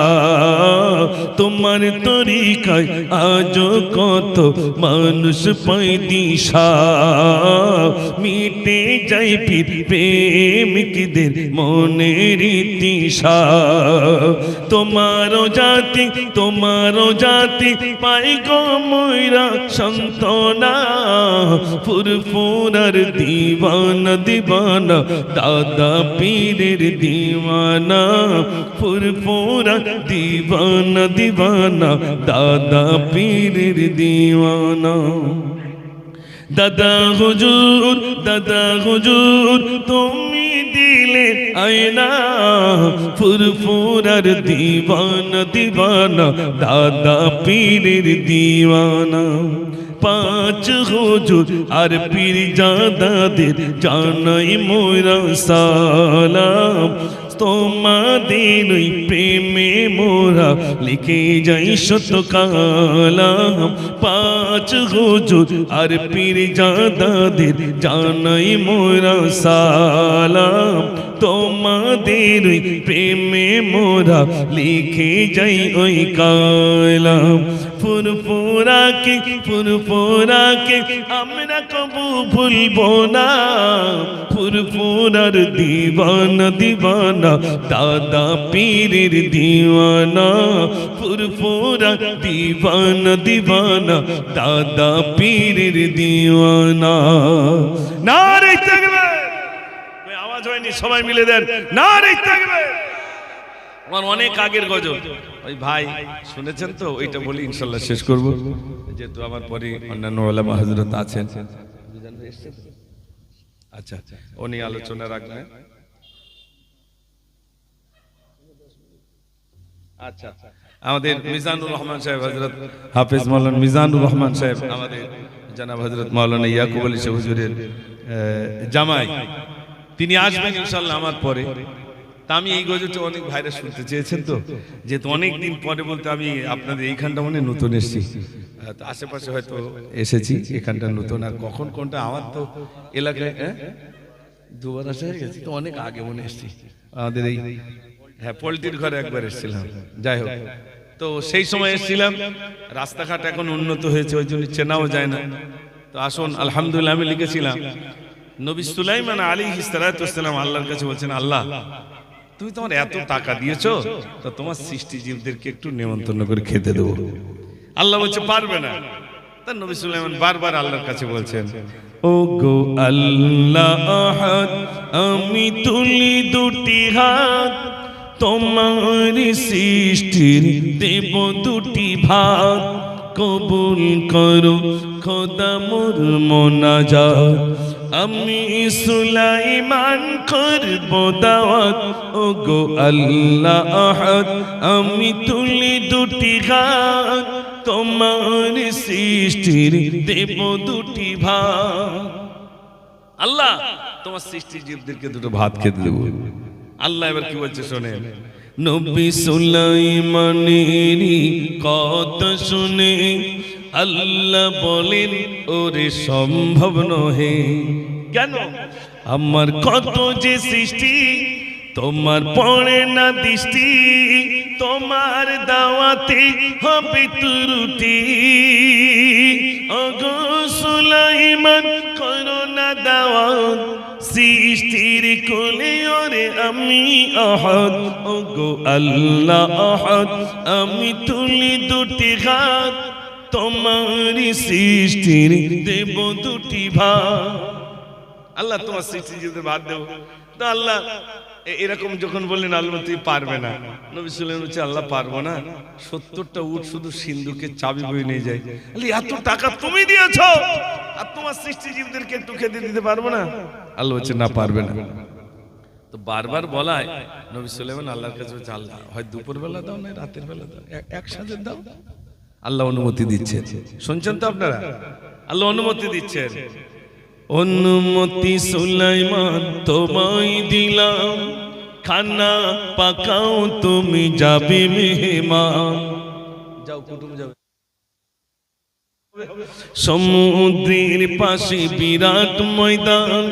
তোমার তরিকায় আজো কত মানুষ পায় দিশা, মিটে যায় পীর প্রেমিকদের মনের তৃষা। তোমারও জাতি, তোমারও জাতি তোমাতে পাই গো ময়রা সন্তনা ফুরফুরার দিওয়ানা দিওয়ানা দাদা পীরের দিওয়ানা ফুরফুরা দিওয়ানা দিওয়ানা দাদা পীরের দিওয়ানা দাদা হুজুর তুমি দিলে আয়না ফুরফুরার দিওয়ানা দিওয়ানা দাদা পীরের দিওয়ানা পাঁচ হুজুর আর পীর জাদাদের জানাই মোরা সালাম তোমাদের ওই প্রেমে মোরা লিখে যাই শত কালাম পাঁচ হুজুর আর পীর জাদাদের জানাই মোরা সালাম তোমাদের ওই প্রেমে মোরা লিখে যাই ওই কালাম ফুরফুরাকে আমরা কবু ভুলবো না ফুরফুরার দিওয়ানা দিওয়ানা দাদা পীরের দিওয়ানা ফুরফুরা দিওয়ানা দিওয়ানা দাদা পীরের দিওয়ানা নারে তাকবীর আওয়াজ হয়নি সবাই মিলে দেন নারে তাকবীর আমার অনেক আগের গজল ওই ভাই শুনেছেন তো ওইটা বলি ইনশাআল্লাহ শেষ করব যেহেতু আমার পরে অন্যান্য ওলামা হযরত আছেন আচ্ছা উনি আলোচনা রাখবেন আচ্ছা আমাদের মিজানুর রহমান সাহেব হযরত হাফেজ মাওলানা মিজানুর রহমান সাহেব আমাদের জনাব হযরত মাওলানা ইয়াকুব আলী সাহেব হুজুরের জামাই তিনি আসবেন ইনশাআল্লাহ আমার পরে তা আমি এই গজলটা অনেক ভাইরা শুনতে চেয়েছেন তো যেহেতু অনেক দিন পরে বলতে আমি আপনাদের এইখানটা মানে নতুন এসেছি তো আশেপাশে হয়তো এসেছি এখানটা নতুন আর কখন কোনটা আমার তো এলাকায় দুবার আসা হয়ে গেছে তো অনেক আগে মনে এসেছি আমাদের এই পোল্ট্রির ঘরে একবার এসেছিলাম যাই হোক তো সেই সময় এসেছিলাম রাস্তাঘাট এখন উন্নত হয়েছে ওই জন্য চেনাও যায় না তো আসুন আলহামদুলিল্লাহ আমি লিখেছিলাম নবী সুলাইমান আলাইহিস সালাতু ওয়াস সালাম আল্লাহর কাছে বলছেন আল্লাহ তুমি তোমার এত টাকা দিয়েছো তো তোমার সৃষ্টি জীবদেরকে একটু নিমন্ত্রণ করে খেতে দেবো আল্লাহ বলছে পারবে না তার নবী সুলাইমান বারবার আল্লাহর কাছে বলছেন ও গো আল্লাহ আহাদ আমি তুলি দুটি হাত তোমার সৃষ্টির দেব দুটি ভাগ কবুল করো খোদা মোর মোনাজাত আমি সুলাইমান করব দাওয়াত ও গো আল্লাহ আহাদ আমি তুলি দুটি হাত তোমার সৃষ্টির দেব দুটি ভাগ আল্লাহ তোমার সৃষ্টির জীবদেরকে দুটো ভাত খেতে দেব আল্লাহ এবার কি বলছে শোনেন নবী সুলাইমানেরই কথা শুনে আল্লাহ বলেন ওরে সম্ভব নহে কেন আমার কত যে সৃষ্টি তোমার পড়ে না দৃষ্টি তোমার দাওয়াতে হবে ত্রুটি ওগো সুলাইমান করো না দাওয়াত সৃষ্টির কোলে ওরে আমি আহাদ ওগো আল্লাহ আহাদ আমি তুলি দুটি হাত তোমার সৃষ্টির দেব দুটি ভাগ আল্লাহ তোমার সৃষ্টির যদি ভাত দেব তো আল্লাহ এরকম যখন বললেন আল্লাহ তুই পারবে না নবী সুলাইমান বলছে আল্লাহ পারবো না 70টা উট শুধু সিন্ধুকের চাবি বয়ে নিয়ে যায় এত টাকা তুমি দিয়েছো আর তোমার সৃষ্টি জীবদেরকে একটু খেতে দিতে পারবো না আল্লাহ বলছে না পারবে না তো বারবার বলায় নবী সুলাইমান আল্লাহর কাছে বলছে আল্লাহ হয় দুপুর বেলা দাও না রাতের বেলা দাও একসাথে দাও আল্লাহ অনুমতি দিচ্ছেন শুনছেন তো আপনারা আল্লাহ অনুমতি দিচ্ছেন অনুমতি সুলাইমান তোমায় দিলাম খানা পাকাও তুমি যাবে মেহমান যাও কুটুম যাবে সমুদ্রের পাশে বিরাট ময়দান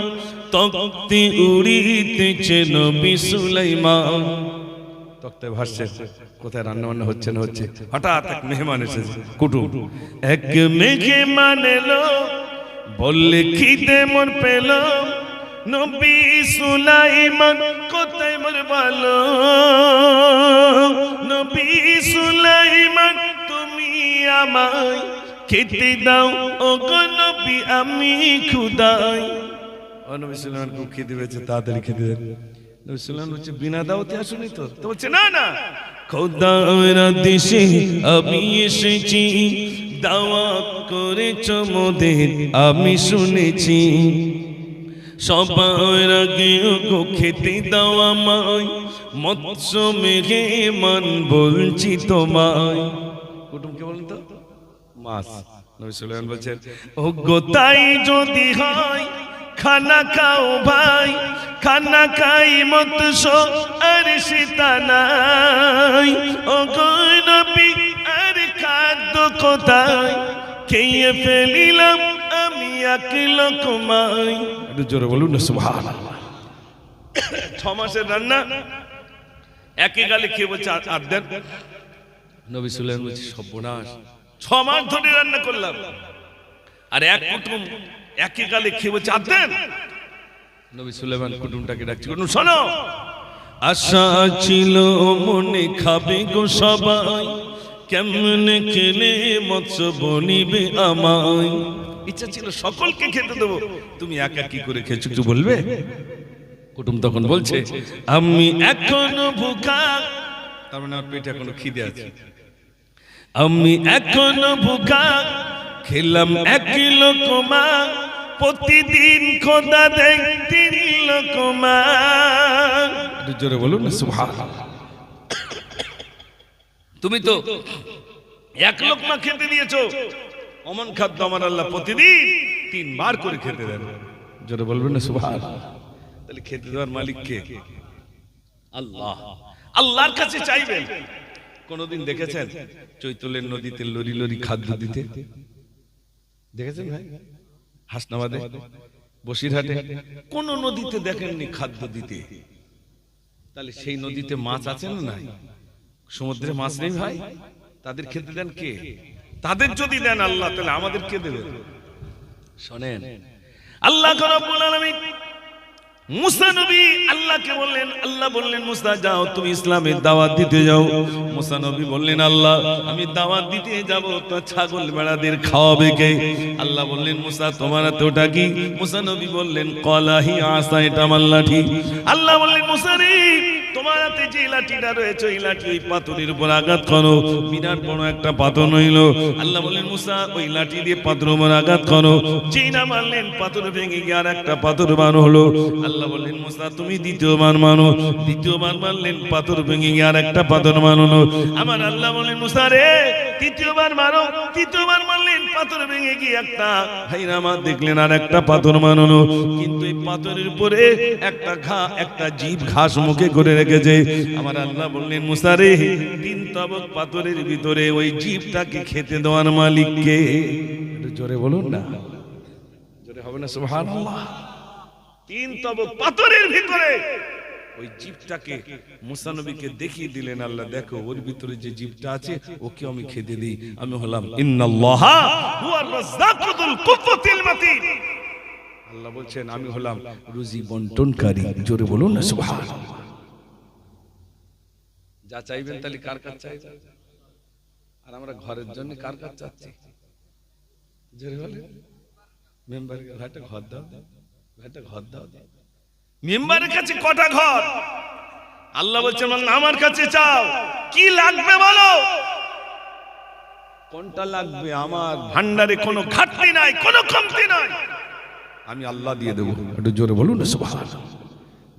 তক্তে উড়িতেছে নবী সুলাইমান তক্তে ভাসছে কোথায় রান্না বান্না হচ্ছে না হচ্ছে হঠাৎ এক মেহমান এসেছে কুটুম এক মেহমান এলো বললে খিদে মোর পেল নবী সুলাইমান কোথায় মোর ভালো নবী সুলাইমান তুমি আমায় খেতে দাও ও গো নবী আমি ক্ষুধাই। ও নবী সুলাইমান খুব খিদে পেয়েছে, তাড়াতাড়ি খেতে দেন। নবী সুলাইমান বলছে বিনা দাওয়াতে আসুনি তো? তো বলছে না না, খোদার দেশে আমি এসেছি, দাওয়াত করেছ মোদের আমি শুনেছি, সবার আগে গো খেতে দাও আমায়, মৎস্য মেহমান বলছি তোমায়। কুটুমকে বলেন তো মাছ। নবী সুলাইমান বলছেন ও গো তাই যদি হয় খানা খাও ভাই, খানা খাই মৎস্য আর সীতা নাই, ও গো নবী আর খাদ্য কোথায়, খেয়ে ফেলিলাম আমি এক লোকমায়। একটু জোরে বলুন না সুবহানাল্লাহ। 6 মাসের রান্না একে গালে খেয়ে বলছে আর দেন। নবী সুলাইমান বলছে সর্বনাশ, 6 মাস ধরে রান্না করলাম আর এক কুটুম একে গালে খেয়ে বলছে আর দেন। নবী সুলাইমান কুটুমটাকে ডাকছে, কুটুম শোনো, আশা ছিল মনে খাবে গো সবাই, কেমনে খেলে মৎস্য বনিবে আমায়, ইচ্ছা ছিল সকলকে খেতে দেবো, তুমি একা কি করে খেয়েছো একটু বলবে? কুটুম তখন বলছে আমি এখনো ভুখা, তার মানে আমার পেটে এখনো খিদে আছে, আমি এখনো ভুখা, খেলাম 1 লোকমা, প্রতিদিন খোদা দেয় 3 লোকমা। একটু জোরে বলুন না সুবহানাল্লাহ। তুমি তো 1 লোকমা খেতে দিয়েছো, অমন খাদ্য আমার আল্লাহ প্রতিদিন 3 বার করে খেতে দেন। জোরে বলবেন না সুবহানাল্লাহ। তাহলে খেতে দেওয়ার মালিক কে? আল্লাহ। আল্লাহর কাছে চাইবেন। কোনদিন দেখেছেন চৈতলের নদীতে লরি লরি খাদ্য দিতে? দেখেছেন ভাই? হাসনাবাদে, বসিরহাটে কোন নদীতে দেখেননি খাদ্য দিতে? তাহলে সেই নদীতে মাছ আছে না নাই? সমুদ্রে মাছ নেই ভাই, তাদের খেতে দেন কে? তাদের যদি দেন আল্লাহ, তাহলে আমাদের কে দেবেন? শোনেন, আল্লাহ রাব্বুল আলামিন মুসা নবী আল্লাহকে বললেন, আল্লাহ বললেন মুসা যাও তুমি ইসলামের দাওয়াত দিতে যাও। মুসা নবী বললেন আল্লাহ আমি দাওয়াত দিতে যাব, তো ছাগল ভেড়াদের খাওয়াবে কে? আল্লাহ বললেন মুসা তোমার হাতে ওটা কি? মুসা নবী বললেন কলাহি আসা, এটা আমার লাঠি। আল্লাহ বললেন মুসা রে তোমার হাতে যে লাঠিটা রয়েছে ওই লাঠি ওই পাথরের উপর আঘাত করো, বিরাট বড় একটা পাথর হইল। আল্লাহ বললেন মুসা ওই লাঠি দিয়ে পাথরের উপর আঘাত করো, যেই না মারলেন পাথর ভেঙে গিয়ে আর একটা পাথর বার হলো। আল্লাহ বললেন মুসা তুমি দ্বিতীয়বার মানো, দ্বিতীয়বার মারলেন পাথর ভেঙে গিয়ে আর একটা পাথর মারলো। আমার আল্লাহ বললেন মুসা রে তৃতীয়বার মারো, তৃতীয়বার মারলেন পাথর ভেঙে গিয়ে একটা ভাইরা আমার দেখলেন আর একটা পাথর মারলো। কিন্তু এই পাথরের উপরে একটা জীব ঘাস মুখে করে রেখেছে। আমার আল্লাহ বললেন মুসা রে 3 তবক পাথরের ভিতরে ওই জীবটাকে খেতে দেওয়ার মালিক কে? একটু জোরে বলুন না, জোরে হবে না সুবহানাল্লাহ। 3 তবক পাথরের ভিতরে ওই জীবটাকে মুসা নবীকে দেখিয়ে দিলেন আল্লাহ, দেখো ওর ভিতরে যে জীবটা আছে ওকে আমি খেতে দিই, আমি হলাম ইন্নাল্লাহা হুয়ার রাজ্জাকুল কুওয়াতিল মাতিন। আল্লাহ বলছেন আমি হলাম রুজি বন্টনকারী। জোরে বলুন না সুবহানাল্লাহ। যা চাইবেন তাহলে কার কাছে চাইবেন? আর আমরা ঘরের জন্য কার কাছে চাচ্ছি? জোরে বলেন। মেম্বারকে একটা ঘর দাও, একটা ঘর দাও। মেম্বারের কাছে কটা ঘর? আল্লাহ বলছেন আমার কাছে চাও, কি লাগবে বলো? কোনটা লাগবে? আমার ভান্ডারে কোনো ঘাটতি নাই, কোনো কমতি নাই, আমি আল্লাহ দিয়ে দেবো। একটু জোরে বলুন না সুবহানাল্লাহ।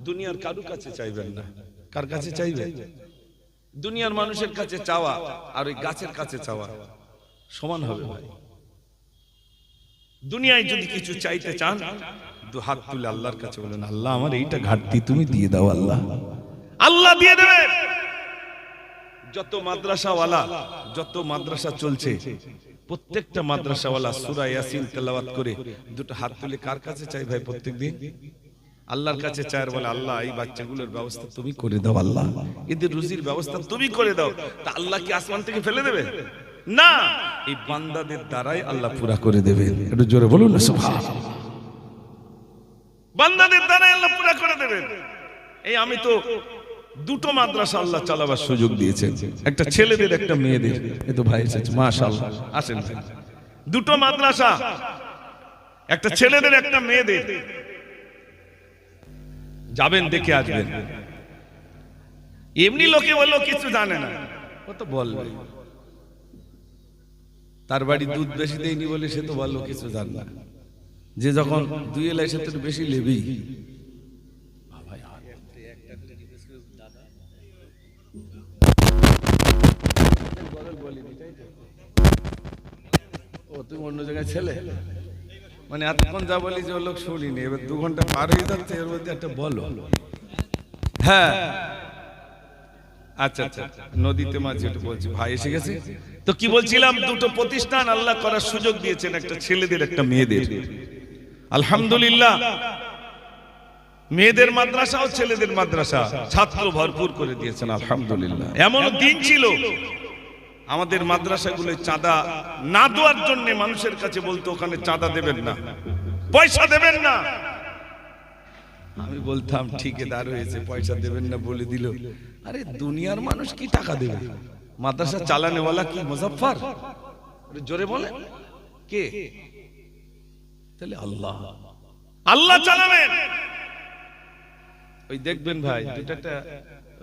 দুনিয়ার কারো কাছে চাইবেন না। কার কাছে চাইবেন? দুনিয়ার মানুষের কাছে চাওয়া আর ওই গাছের কাছে চাওয়া সমান হবে ভাই। দুনিয়ায় যদি কিছু চাইতে চান 2 হাত তুলে আল্লাহর কাছে বলেন আল্লাহ আমার এইটা ঘাটতি তুমি দিয়ে দাও, আল্লাহ আল্লাহ দিয়ে দেবে। যত মাদ্রাসাওয়ালা, যত মাদ্রাসা চলছে, প্রত্যেকটা মাদ্রাসাওয়ালা সূরা ইয়াসিন তেলাওয়াত করে 2টা হাত তুলে কার কাছে চাই ভাই? প্রত্যেকদিন আল্লাহর কাছে চায়, বলে আল্লাহ এই বাচ্চাগুলোর ব্যবস্থা তুমি করে দাও, আল্লাহ এদের রুজির ব্যবস্থা তুমি করে দাও। তা আল্লাহ কি আসমান থেকে ফেলে দেবে? না, এই বান্দাদের দ্বারাই আল্লাহ পুরা করে দেবে। একটু জোরে বলুন না সুবহানাল্লাহ। বান্দাদের দ্বারাই আল্লাহ পুরা করে দেবে। এই আমি তো দুটো মাদ্রাসা আল্লাহ চালাবার সুযোগ দিয়েছেন, একটা ছেলেদের একটা মেয়েদের। এ তো ভাই এসেছে, মাশাআল্লাহ, আসেন। দুটো মাদ্রাসা, একটা ছেলেদের একটা মেয়েদের। যাবেন, দেখে আসবেন। এমনি লোকে বললো কিছু জানে না, ও তো বলবে তার বাড়ি দুধ বেশি দেয়নি বলে সে তো বললো কিছু জান না। যে যখন দুই এলাই সে তো বেশি লেবেই। ও তুমি অন্য জায়গায় ছেলে, মানে এতক্ষণ যা বলি যে ও লোক শুনিনি, এবার 2 ঘন্টা পার হয়ে যাচ্ছে, এর মধ্যে একটা বলো। হ্যাঁ, আচ্ছা আচ্ছা, নদীতে মাঝে একটু বলছি, ভাই এসে গেছে। তো কি বলছিলাম, দুটো প্রতিষ্ঠান আল্লাহ করার সুযোগ দিয়েছেন, একটা ছেলেদের একটা মেয়েদের। আলহামদুলিল্লাহ, মেয়েদের মাদ্রাসা ও ছেলেদের মাদ্রাসা ছাত্র ভরপুর করে দিয়েছেন, আলহামদুলিল্লাহ। এমন দিন ছিল আমাদের মাদ্রাসাগুলো চাঁদা না দেওয়ার জন্য মানুষের কাছে বলতো ওখানে চাঁদা দেবেন না, পয়সা দেবেন না। আমি বলতাম ঠিকাদার হয়েছে, পয়সা দেবেন না বলে দিল। আরে দুনিয়ার মানুষ কি টাকা দেবে? মাদ্রাসা চালানেওয়ালা কি মুজাফফর? জোরে বলে কে? তাহলে আল্লাহ, আল্লাহ চালাবেন। ওই দেখবেন ভাই, দুটাটা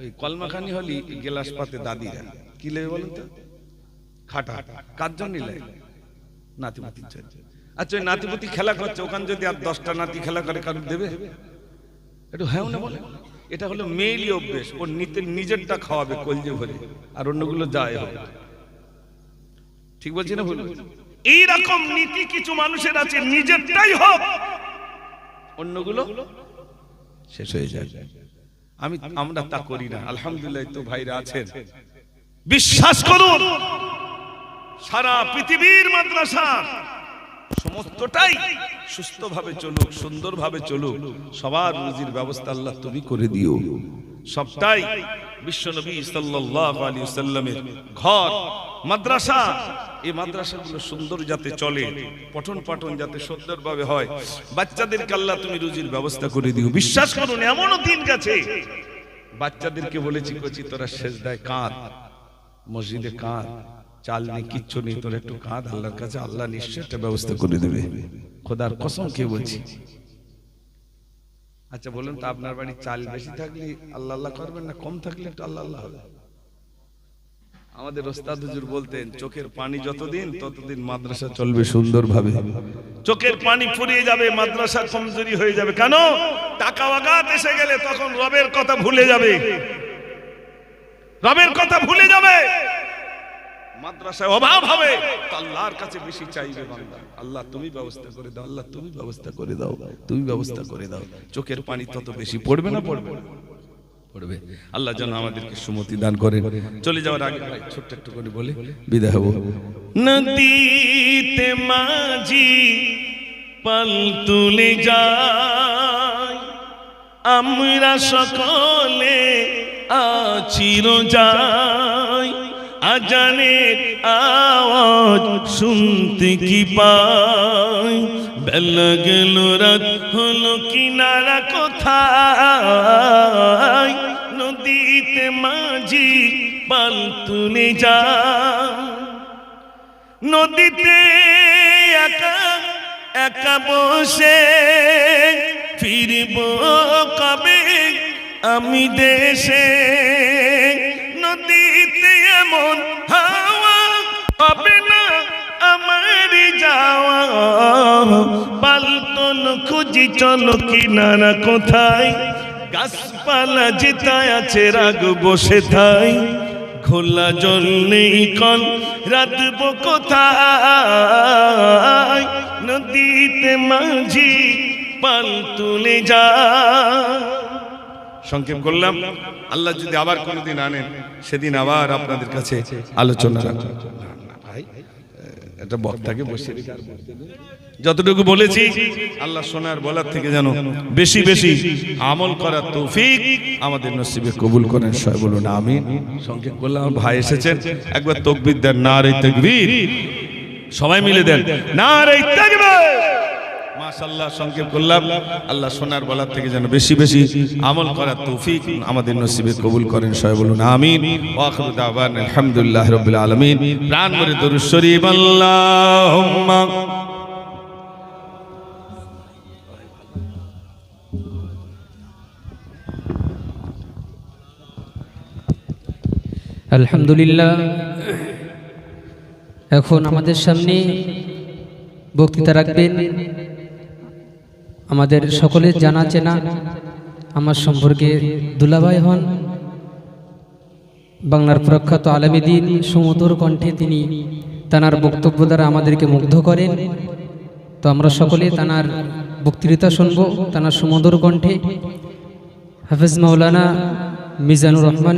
ওই কলমাখানি হলি গেলাস পাতে দাদিরা কি লেবে বলেন তো? খাটা। কার জন্য লেগে? নাতিপুতির জন্য। আচ্ছা, ওই নাতিপুতি খেলা করছে, ওখানে যদি আর 10টা নাতি খেলা করে কারণ দেবে? একটু হ্যাঁ না বলে। এটা হলো মেইলি অভ্যেস, ওর নিজেরটা খাওয়াবে কলজে ভরে, আর অন্যগুলো যায় হোক। ঠিক বলছি না ভুল? এইরকম নীতি কিছু মানুষের আছে, নিজেরটাই হোক, অন্যগুলো শেষ হয়ে যায়। আমরা তা করি না, আলহামদুলিল্লাহ। তো ভাইরা আছেন, বিশ্বাস করুন, সারা পৃথিবীর মাদ্রাসা সমস্তটাই সুস্থভাবে চলুক, সুন্দরভাবে চলুক, সবার রুজির ব্যবস্থা আল্লাহ তুমি করে দিও। সবটাই বিশ্বনবী সাল্লাল্লাহু আলাইহি ওয়াসাল্লামের ঘর মাদ্রাসা। এই মাদ্রাসাগুলো সুন্দর যাতে চলে, পঠন পাঠন যাতে সুন্দরভাবে হয়, বাচ্চাদেরকে আল্লাহ তুমি রুজির ব্যবস্থা করে দিও। বিশ্বাস করুন, এমনও দিন গেছে বাচ্চাদেরকে বলেছি, কচি তোরা সেজদায় কাঁদ, মসজিদে কাঁদ, চাল নেই, কিচ্ছু নেই, তোর একটু কাঁদ আল্লাহর কাছে, আল্লাহ নিশ্চয় একটা ব্যবস্থা করে দেবে, খোদার কসম কে বলছি। আচ্ছা বলুন তো, আপনার বাড়ি চাল বেশি থাকলে আল্লাহ আল্লাহ করবেন না, কম থাকলে একটু আল্লাহ আল্লাহ হবে? আমাদের ওস্তাদ হুজুর বলতেন, চোখের পানি যতদিন ততদিন মাদ্রাসা চলবে সুন্দরভাবে। চোখের পানি ফুরিয়ে যাবে, মাদ্রাসা কমজোরি হয়ে যাবে। কেন? টাকা ওয়াগাত এসে গেলে তখন রবের কথা ভুলে যাবে, রবের কথা ভুলে যাবে, মাদ্রাসায় অভাব হবে, আল্লাহর কাছে বেশি চাইবে বান্দা, আল্লাহ তুমি ব্যবস্থা করে দাও, আল্লাহ তুমি ব্যবস্থা করে দাও, তুমি ব্যবস্থা করে দাও। চোখের পানি তত বেশি পড়বে না, পড়বে পড়বে। আল্লাহ যেন আমাদেরকে সুমতি দান করেন। চলে যাওয়ার আগে ভাই ছোট্ট একটু করে বলে বিদায় হবো। নদীতে মাঝি পাল তুলে যায়, আমরা সকলে আছি রোজায়, আজানের আওয়াজ শুনতে কি পাই, বেলা গেল রাত হলো কিনারা কোথায়, নদীতে মাঝি পাল তুলে যায়, নদীতে একা একা বসে ফিরব কবে আমি দেশে, নদীতে এমন হাওয়া হবে না আমার যাওয়া, পালতন খুঁজি চলো কিনারা কোথায়, গাছপালা যেতায় আছে রাগ বসে থাই, খোলা জল নেই কল রাতবো কোথায়, নদীতে মাঝি পাল তুলে যা। সংক্ষেপ করলাম, আল্লাহ যদি আবার কোনোদিন আনেন সেদিন আবার আপনাদের কাছে আলোচনা রাখবো। ভাই এটা বক্তাকে বসে রেখে যতটুকু বলেছি আল্লাহ শোনার বলার থেকে যেন বেশি বেশি আমল করার তৌফিক আমাদের নসিবে কবুল করেন, সবাই বলুন আমিন। সংক্ষেপ করলাম, ভাই এসেছেন, একবার তাকবীর দেন, নারে তাকবীর, সবাই মিলে দেন নারে তাকবীর, মাশাআল্লাহ সংক্ষেপ করলাম। আল্লাহ সোনার বলার থেকে যেন বেশি বেশি আমল করার তৌফিক আমাদের নসিবে কবুল করেন, সবাই বলুন আমিন। ওয়া আখিরু দাওয়ানা আলহামদুলিল্লাহি রাব্বিল আলামিন। প্রাণ ভরে দরুদ শরীফ আল্লাহুম্মা আলহামদুলিল্লাহ। এখন আমাদের সামনে বক্তৃতা রাখবেন আমাদের সকলের জানা চেনা আমার সম্পর্কে দুলাভাই হন, বাংলার প্রখ্যাত আলেমে দ্বীন। সুমধুর কণ্ঠে তিনি তানার বক্তব্য দ্বারা আমাদেরকে মুগ্ধ করেন। তো আমরা সকলে তানার বক্তৃতা শুনব তানার সুমধুর কণ্ঠে। হাফেজ মাওলানা মিজানুর রহমান।